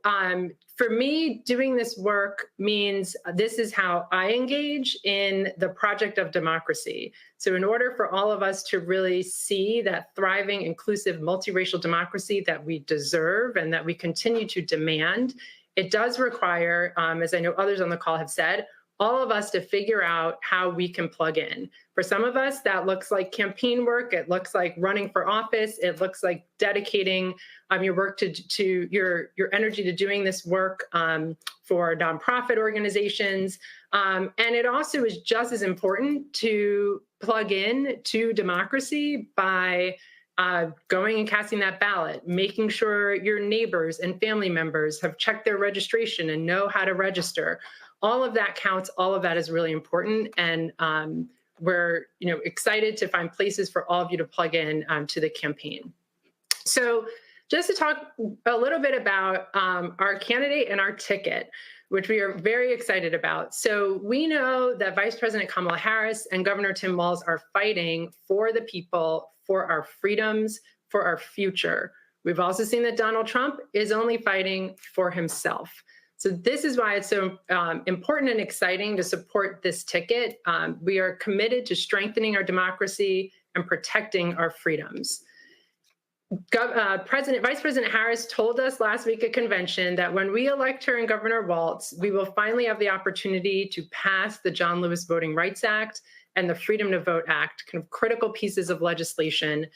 for me, doing this work means this is how I engage in the project of democracy. So in order for all of us to really see that thriving, inclusive, multiracial democracy that we deserve and that we continue to demand, it does require, as I know others on the call have said, all of us to figure out how we can plug in. For some of us, that looks like campaign work. It looks like running for office. It looks like dedicating your work to your energy to doing this work for nonprofit organizations. And it also is just as important to plug in to democracy by going and casting that ballot, making sure your neighbors and family members have checked their registration and know how to register. All of that counts. All of that is really important. And we're excited to find places for all of you to plug in to the campaign. So just to talk a little bit about our candidate and our ticket, which we are very excited about. So we know that Vice President Kamala Harris and Governor Tim Walz are fighting for the people, for our freedoms, for our future. We've also seen that Donald Trump is only fighting for himself. So this is why it's so important and exciting to support this ticket. We are committed to strengthening our democracy and protecting our freedoms. Vice President Harris told us last week at convention that when we elect her and Governor Walz, we will finally have the opportunity to pass the John Lewis Voting Rights Act and the Freedom to Vote Act, kind of critical pieces of legislation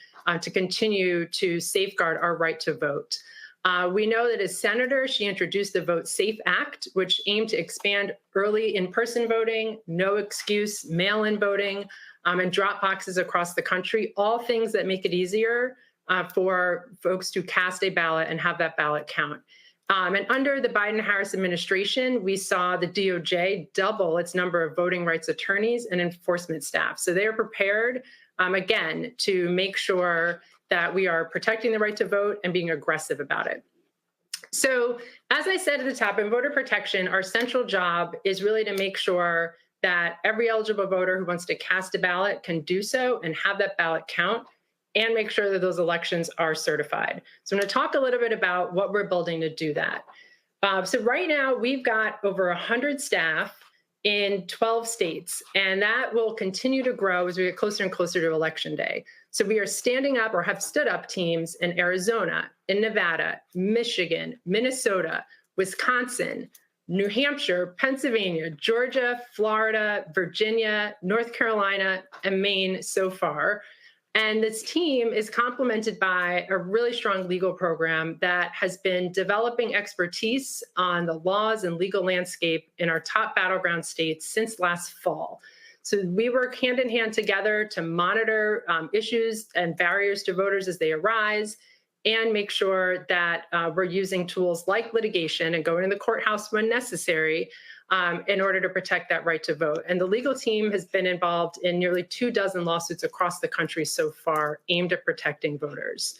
to continue to safeguard our right to vote. We know that as senator, she introduced the Vote Safe Act, which aimed to expand early in-person voting, no excuse, mail-in voting, and drop boxes across the country, all things that make it easier for folks to cast a ballot and have that ballot count. And under the Biden-Harris administration, we saw the DOJ double its number of voting rights attorneys and enforcement staff. So they are prepared, again, to make sure that we are protecting the right to vote and being aggressive about it. So as I said at the top, in voter protection, our central job is really to make sure that every eligible voter who wants to cast a ballot can do so and have that ballot count and make sure that those elections are certified. So I'm going to talk a little bit about what we're building to do that. So right now, we've got over 100 staff in 12 states, and that will continue to grow as we get closer and closer to Election Day. So we are standing up or have stood up teams in Arizona, in Nevada, Michigan, Minnesota, Wisconsin, New Hampshire, Pennsylvania, Georgia, Florida, Virginia, North Carolina, and Maine so far. And this team is complemented by a really strong legal program that has been developing expertise on the laws and legal landscape in our top battleground states since last fall. So we work hand in hand together to monitor issues and barriers to voters as they arise and make sure that we're using tools like litigation and going to the courthouse when necessary in order to protect that right to vote. And the legal team has been involved in nearly 24 lawsuits across the country so far aimed at protecting voters.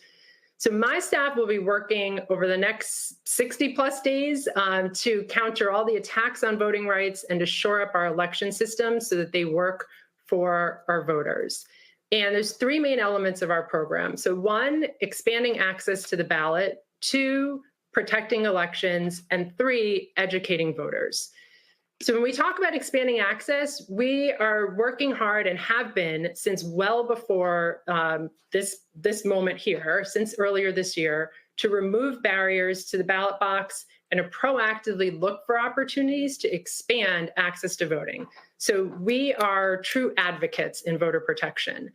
So my staff will be working over the next 60 plus days to counter all the attacks on voting rights and to shore up our election systems so that they work for our voters. And there's three main elements of our program. So one, expanding access to the ballot, two, protecting elections, and three, educating voters. So when we talk about expanding access, we are working hard and have been since well before this moment here, since earlier this year, to remove barriers to the ballot box and to proactively look for opportunities to expand access to voting. So we are true advocates in voter protection.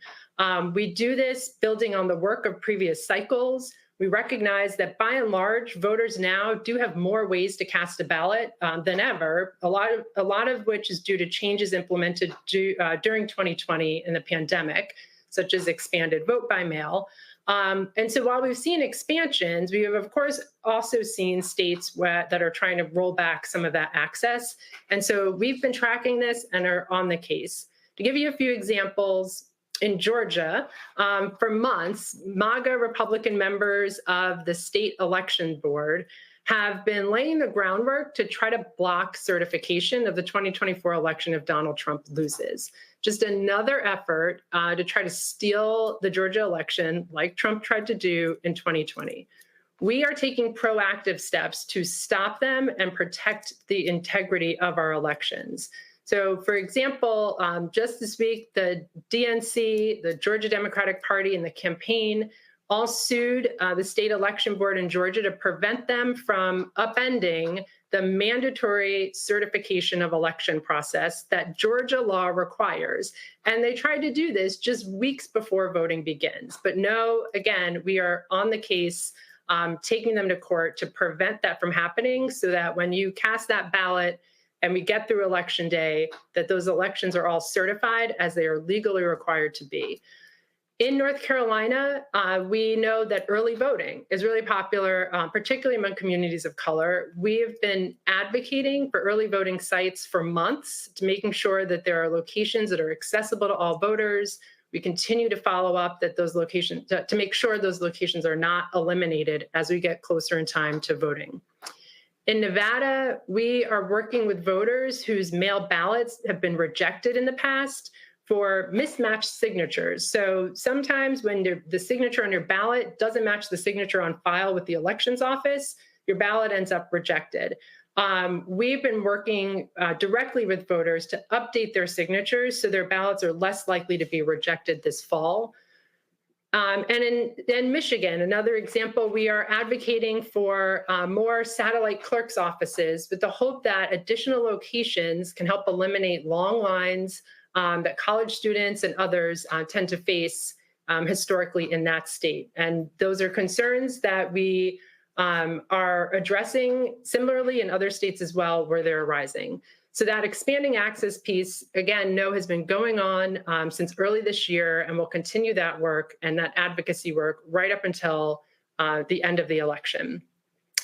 We do this building on the work of previous cycles. We recognize that by and large, voters now do have more ways to cast a ballot than ever, a lot of which is due to changes implemented during 2020 in the pandemic, such as expanded vote by mail. And so while we've seen expansions, we have, of course, also seen states that are trying to roll back some of that access. And so we've been tracking this and are on the case. To give you a few examples, in Georgia, for months, MAGA Republican members of the state election board have been laying the groundwork to try to block certification of the 2024 election if Donald Trump loses. Just another effort to try to steal the Georgia election like Trump tried to do in 2020. We are taking proactive steps to stop them and protect the integrity of our elections. So, for example, just this week, the DNC, the Georgia Democratic Party, and the campaign all sued the state election board in Georgia to prevent them from upending the mandatory certification of election process that Georgia law requires. And they tried to do this just weeks before voting begins. But no, again, we are on the case, taking them to court to prevent that from happening so that when you cast that ballot and we get through election day, that those elections are all certified as they are legally required to be. In North Carolina, we know that early voting is really popular, particularly among communities of color. We have been advocating for early voting sites for months, to making sure that there are locations that are accessible to all voters. We continue to follow up that those locations, to make sure those locations are not eliminated as we get closer in time to voting. In Nevada, we are working with voters whose mail ballots have been rejected in the past for mismatched signatures. So sometimes when the signature on your ballot doesn't match the signature on file with the elections office, your ballot ends up rejected. We've been working directly with voters to update their signatures so their ballots are less likely to be rejected this fall. And in Michigan, another example, we are advocating for more satellite clerk's offices with the hope that additional locations can help eliminate long lines that college students and others tend to face historically in that state. And those are concerns that we are addressing similarly in other states as well where they're arising. So that expanding access piece, again, has been going on since early this year, and we'll continue that work and that advocacy work right up until the end of the election.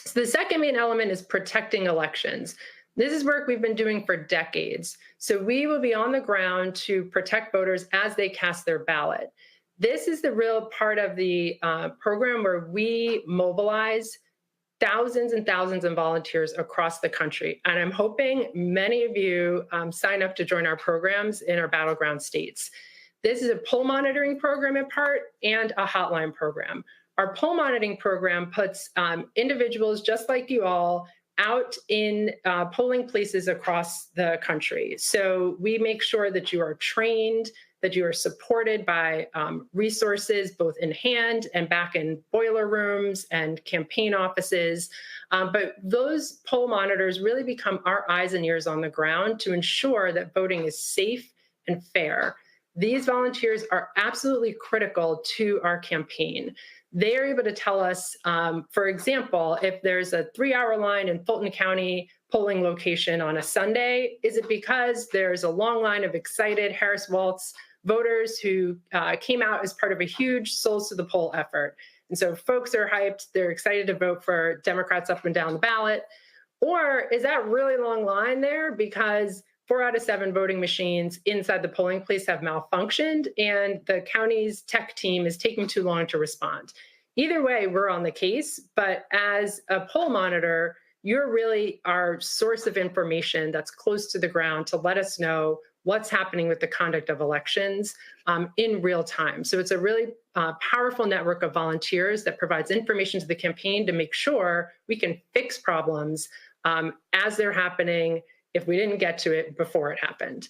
So the second main element is protecting elections. This is work we've been doing for decades. So we will be on the ground to protect voters as they cast their ballot. This is the real part of the program where we mobilize thousands and thousands of volunteers across the country. And I'm hoping many of you sign up to join our programs in our battleground states. This is a poll monitoring program in part and a hotline program. Our poll monitoring program puts individuals just like you all out in polling places across the country. So we make sure that you are trained, that you are supported by resources both in hand and back in boiler rooms and campaign offices. But those poll monitors really become our eyes and ears on the ground to ensure that voting is safe and fair. These volunteers are absolutely critical to our campaign. They are able to tell us, for example, if there's a 3-hour line in Fulton County polling location on a Sunday, is it because there's a long line of excited Harris-Walz voters who came out as part of a huge Souls to the Poll effort? And so folks are hyped, they're excited to vote for Democrats up and down the ballot. Or is that really long line there because 4 out of 7 voting machines inside the polling place have malfunctioned and the county's tech team is taking too long to respond? Either way, we're on the case, but as a poll monitor, you're really our source of information that's close to the ground to let us know what's happening with the conduct of elections in real time. So it's a really powerful network of volunteers that provides information to the campaign to make sure we can fix problems as they're happening if we didn't get to it before it happened.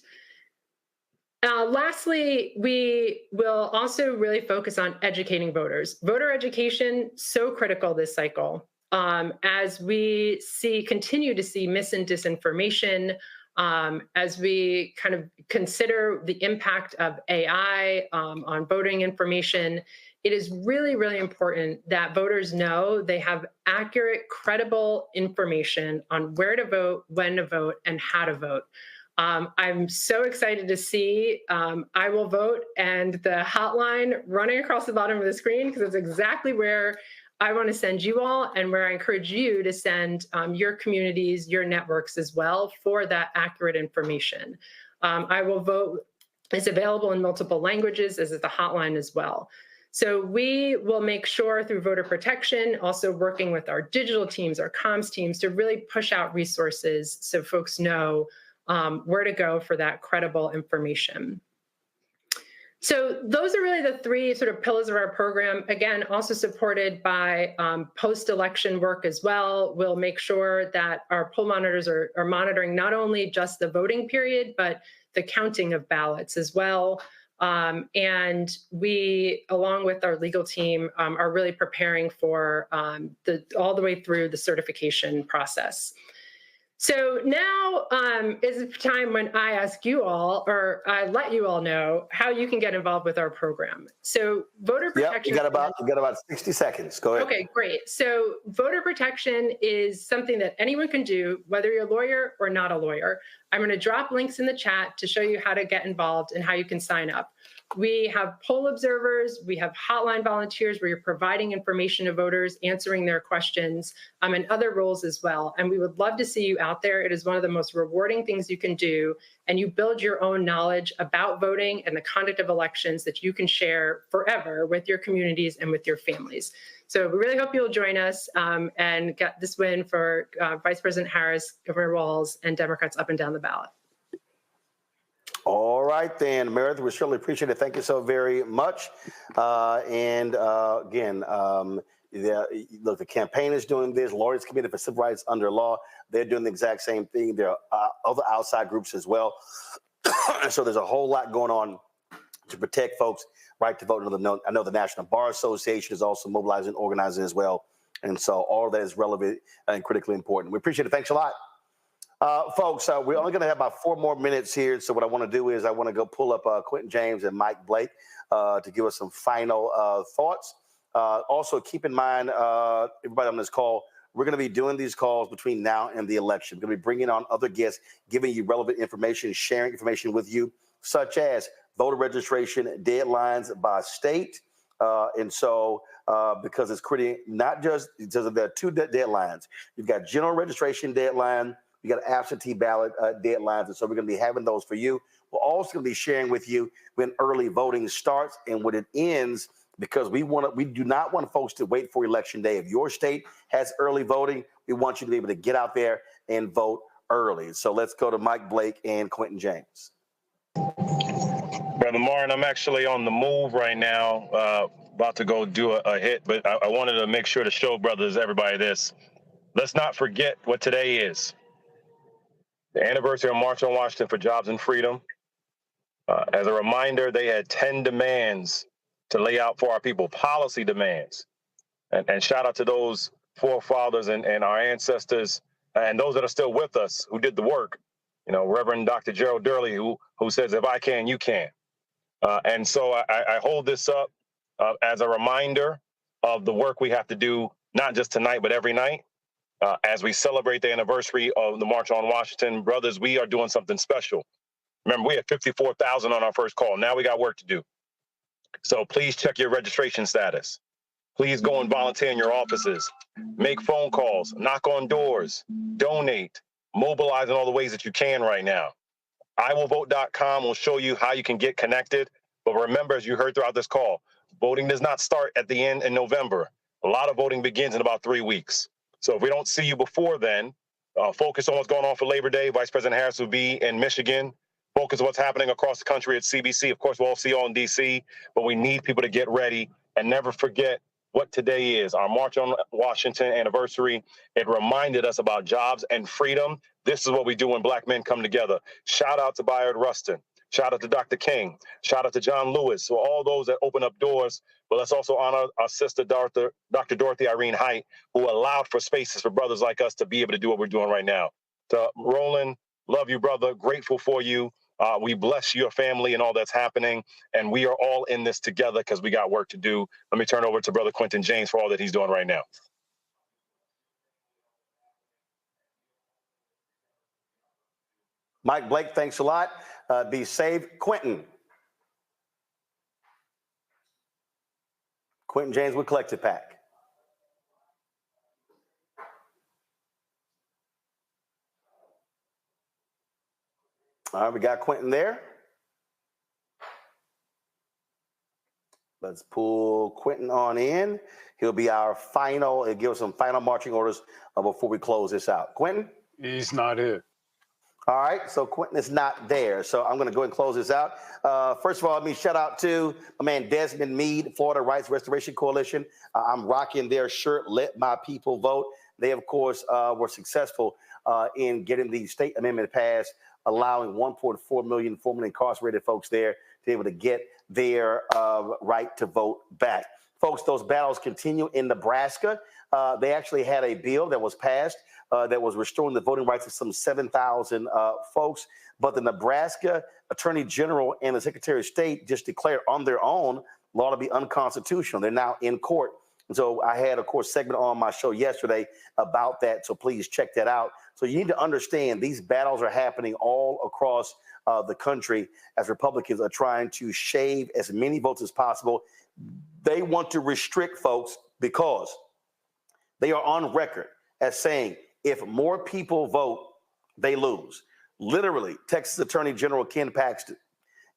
Lastly, we will also really focus on educating voters. Voter education, so critical this cycle. as we continue to see mis and disinformation, as we kind of consider the impact of AI on voting information, it is really, really important that voters know they have accurate, credible information on where to vote, when to vote, and how to vote. I'm so excited to see I Will Vote and the hotline running across the bottom of the screen, because it's exactly where I want to send you all and where I encourage you to send your communities, your networks as well for that accurate information. I Will Vote is available in multiple languages, as is the hotline as well. So we will make sure through voter protection, also working with our digital teams, our comms teams, to really push out resources so folks know where to go for that credible information. So those are really the three sort of pillars of our program. Again, also supported by post-election work as well. We'll make sure that our poll monitors are monitoring not only just the voting period, but the counting of ballots as well. And we, along with our legal team, are really preparing for all the way through the certification process. So now is the time when I ask you all, or I let you all know how you can get involved with our program. So voter protection. Yep, you got about 60 seconds. Go ahead. Okay, great. So voter protection is something that anyone can do, whether you're a lawyer or not a lawyer. I'm going to drop links in the chat to show you how to get involved and how you can sign up. We have poll observers, we have hotline volunteers where you're providing information to voters, answering their questions, and other roles as well. And we would love to see you out there. It is one of the most rewarding things you can do. And you build your own knowledge about voting and the conduct of elections that you can share forever with your communities and with your families. So we really hope you'll join us and get this win for Vice President Harris, Governor Walz, and Democrats up and down the ballot. All right, then, Meredith, we surely appreciate it. Thank you so very much. Again, look, the campaign is doing this. Lawyers Committee for Civil Rights Under Law, they're doing the exact same thing. There are other outside groups as well. So there's a whole lot going on to protect folks' right to vote. I know the National Bar Association is also mobilizing and organizing as well. And so all of that is relevant and critically important. We appreciate it. Thanks a lot. Folks, we're only going to have about 4 more minutes here. So what I want to do is I want to go pull up Quentin James and Mike Blake to give us some final thoughts. Also, keep in mind, everybody on this call, we're going to be doing these calls between now and the election. We're going to be bringing on other guests, giving you relevant information, sharing information with you, such as voter registration deadlines by state. Because it's creating not just because there are 2 deadlines. You've got general registration deadline. You got absentee ballot deadlines, and so we're going to be having those for you. We're also going to be sharing with you when early voting starts and when it ends, because we do not want folks to wait for election day. If your state has early voting, we want you to be able to get out there and vote early. So let's go to Mike Blake and Quentin James. Brother Martin, I'm actually on the move right now, about to go do a hit, but I wanted to make sure to show everybody this. Let's not forget what today is. The anniversary of March on Washington for Jobs and Freedom. As a reminder, they had 10 demands to lay out for our people, policy demands. And shout out to those forefathers and our ancestors and those that are still with us who did the work. You know, Reverend Dr. Gerald Durley, who says, if I can, you can. And so I hold this up as a reminder of the work we have to do, not just tonight, but every night. As we celebrate the anniversary of the March on Washington, brothers, we are doing something special. Remember, we had 54,000 on our first call. Now we got work to do. So please check your registration status. Please go and volunteer in your offices. Make phone calls, knock on doors, donate, mobilize in all the ways that you can right now. IWillVote.com will show you how you can get connected. But remember, as you heard throughout this call, voting does not start at the end in November. A lot of voting begins in about 3 weeks. So if we don't see you before then, focus on what's going on for Labor Day. Vice President Harris will be in Michigan. Focus on what's happening across the country at CBC. Of course, we'll all see you all in D.C., but we need people to get ready and never forget what today is, our March on Washington anniversary. It reminded us about jobs and freedom. This is what we do when Black men come together. Shout out to Bayard Rustin. Shout out to Dr. King. Shout out to John Lewis. So all those that open up doors. But let's also honor our sister, Dr. Dorothy Irene Height, who allowed for spaces for brothers like us to be able to do what we're doing right now. To Roland, love you, brother. Grateful for you. We bless your family and all that's happening. And we are all in this together because we got work to do. Let me turn over to Brother Quentin James for all that he's doing right now. Mike Blake, thanks a lot. Be safe. Quentin. Quentin James with Collective Pack. All right, we got Quentin there. Let's pull Quentin on in. He'll be our final, he'll give us some final marching orders before we close this out. Quentin? He's not here. All right, so Quentin is not there. So I'm going to go ahead and close this out. First of all, let me shout out to my man Desmond Meade, Florida Rights Restoration Coalition. I'm rocking their shirt, Let My People Vote. They, of course, were successful in getting the state amendment passed, allowing 1.4 million formerly incarcerated folks there to be able to get their right to vote back. Folks, those battles continue in Nebraska. They actually had a bill that was passed that was restoring the voting rights of some 7,000 folks. But the Nebraska Attorney General and the Secretary of State just declared on their own law to be unconstitutional. They're now in court. And so I had, of course, a segment on my show yesterday about that. So please check that out. So you need to understand these battles are happening all across the country as Republicans are trying to shave as many votes as possible. They want to restrict folks because they are on record as saying if more people vote, they lose. Literally, Texas Attorney General Ken Paxton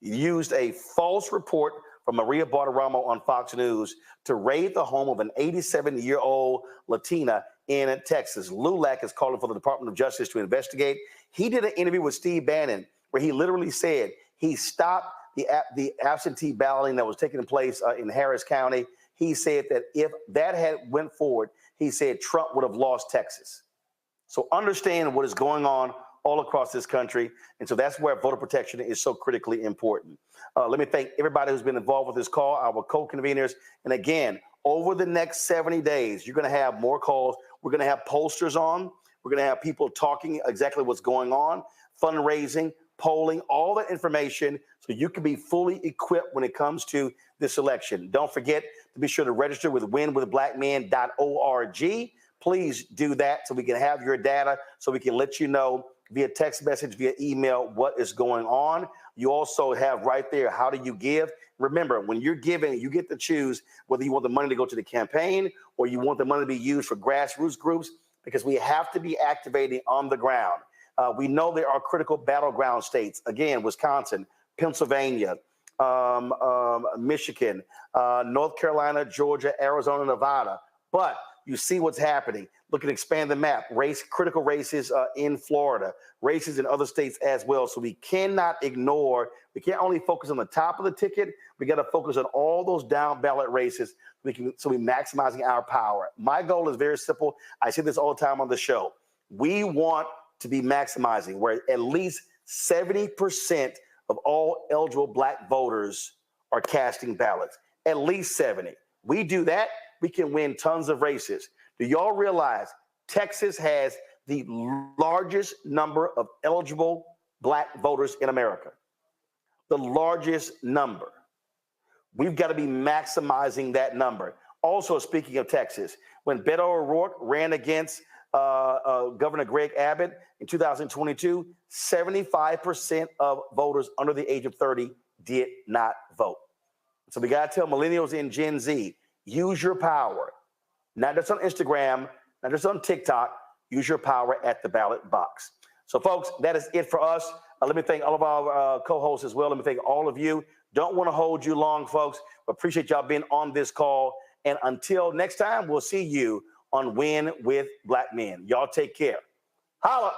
used a false report from Maria Bartiromo on Fox News to raid the home of an 87-year-old Latina in Texas. LULAC is calling for the Department of Justice to investigate. He did an interview with Steve Bannon where he literally said he stopped the absentee balloting that was taking place in Harris County. He said that if that had went forward, he said Trump would have lost Texas. So understand what is going on all across this country. And so that's where voter protection is so critically important. Let me thank everybody who's been involved with this call, our co-conveners. And again, over the next 70 days, you're going to have more calls. We're going to have pollsters on. We're going to have people talking exactly what's going on, fundraising, polling, all that information so you can be fully equipped when it comes to this election. Don't forget to be sure to register with winwithblackmen.org. Please do that so we can have your data so we can let you know via text message, via email, what is going on. You also have right there, how do you give? Remember, when you're giving, you get to choose whether you want the money to go to the campaign or you want the money to be used for grassroots groups, because we have to be activating on the ground. We know there are critical battleground states. Again, Wisconsin, Pennsylvania, Michigan, North Carolina, Georgia, Arizona, Nevada. But you see what's happening. Look at expand the map. Critical races in Florida, races in other states as well. So we cannot ignore, we can't only focus on the top of the ticket. We got to focus on all those down ballot races so we're maximizing our power. My goal is very simple. I say this all the time on the show. We want to be maximizing where at least 70% of all eligible black voters are casting ballots. At least 70. We do that, we can win tons of races. Do y'all realize Texas has the largest number of eligible black voters in America? The largest number. We've got to be maximizing that number. Also, speaking of Texas, when Beto O'Rourke ran against Governor Greg Abbott in 2022, 75% of voters under the age of 30 did not vote. So we got to tell millennials and Gen Z, use your power. Not just on Instagram, not just on TikTok, use your power at the ballot box. So folks, that is it for us. Let me thank all of our co-hosts as well. Let me thank all of you. Don't want to hold you long, folks. Appreciate y'all being on this call. And until next time, we'll see you on Win with Black Men. Y'all take care. Holla.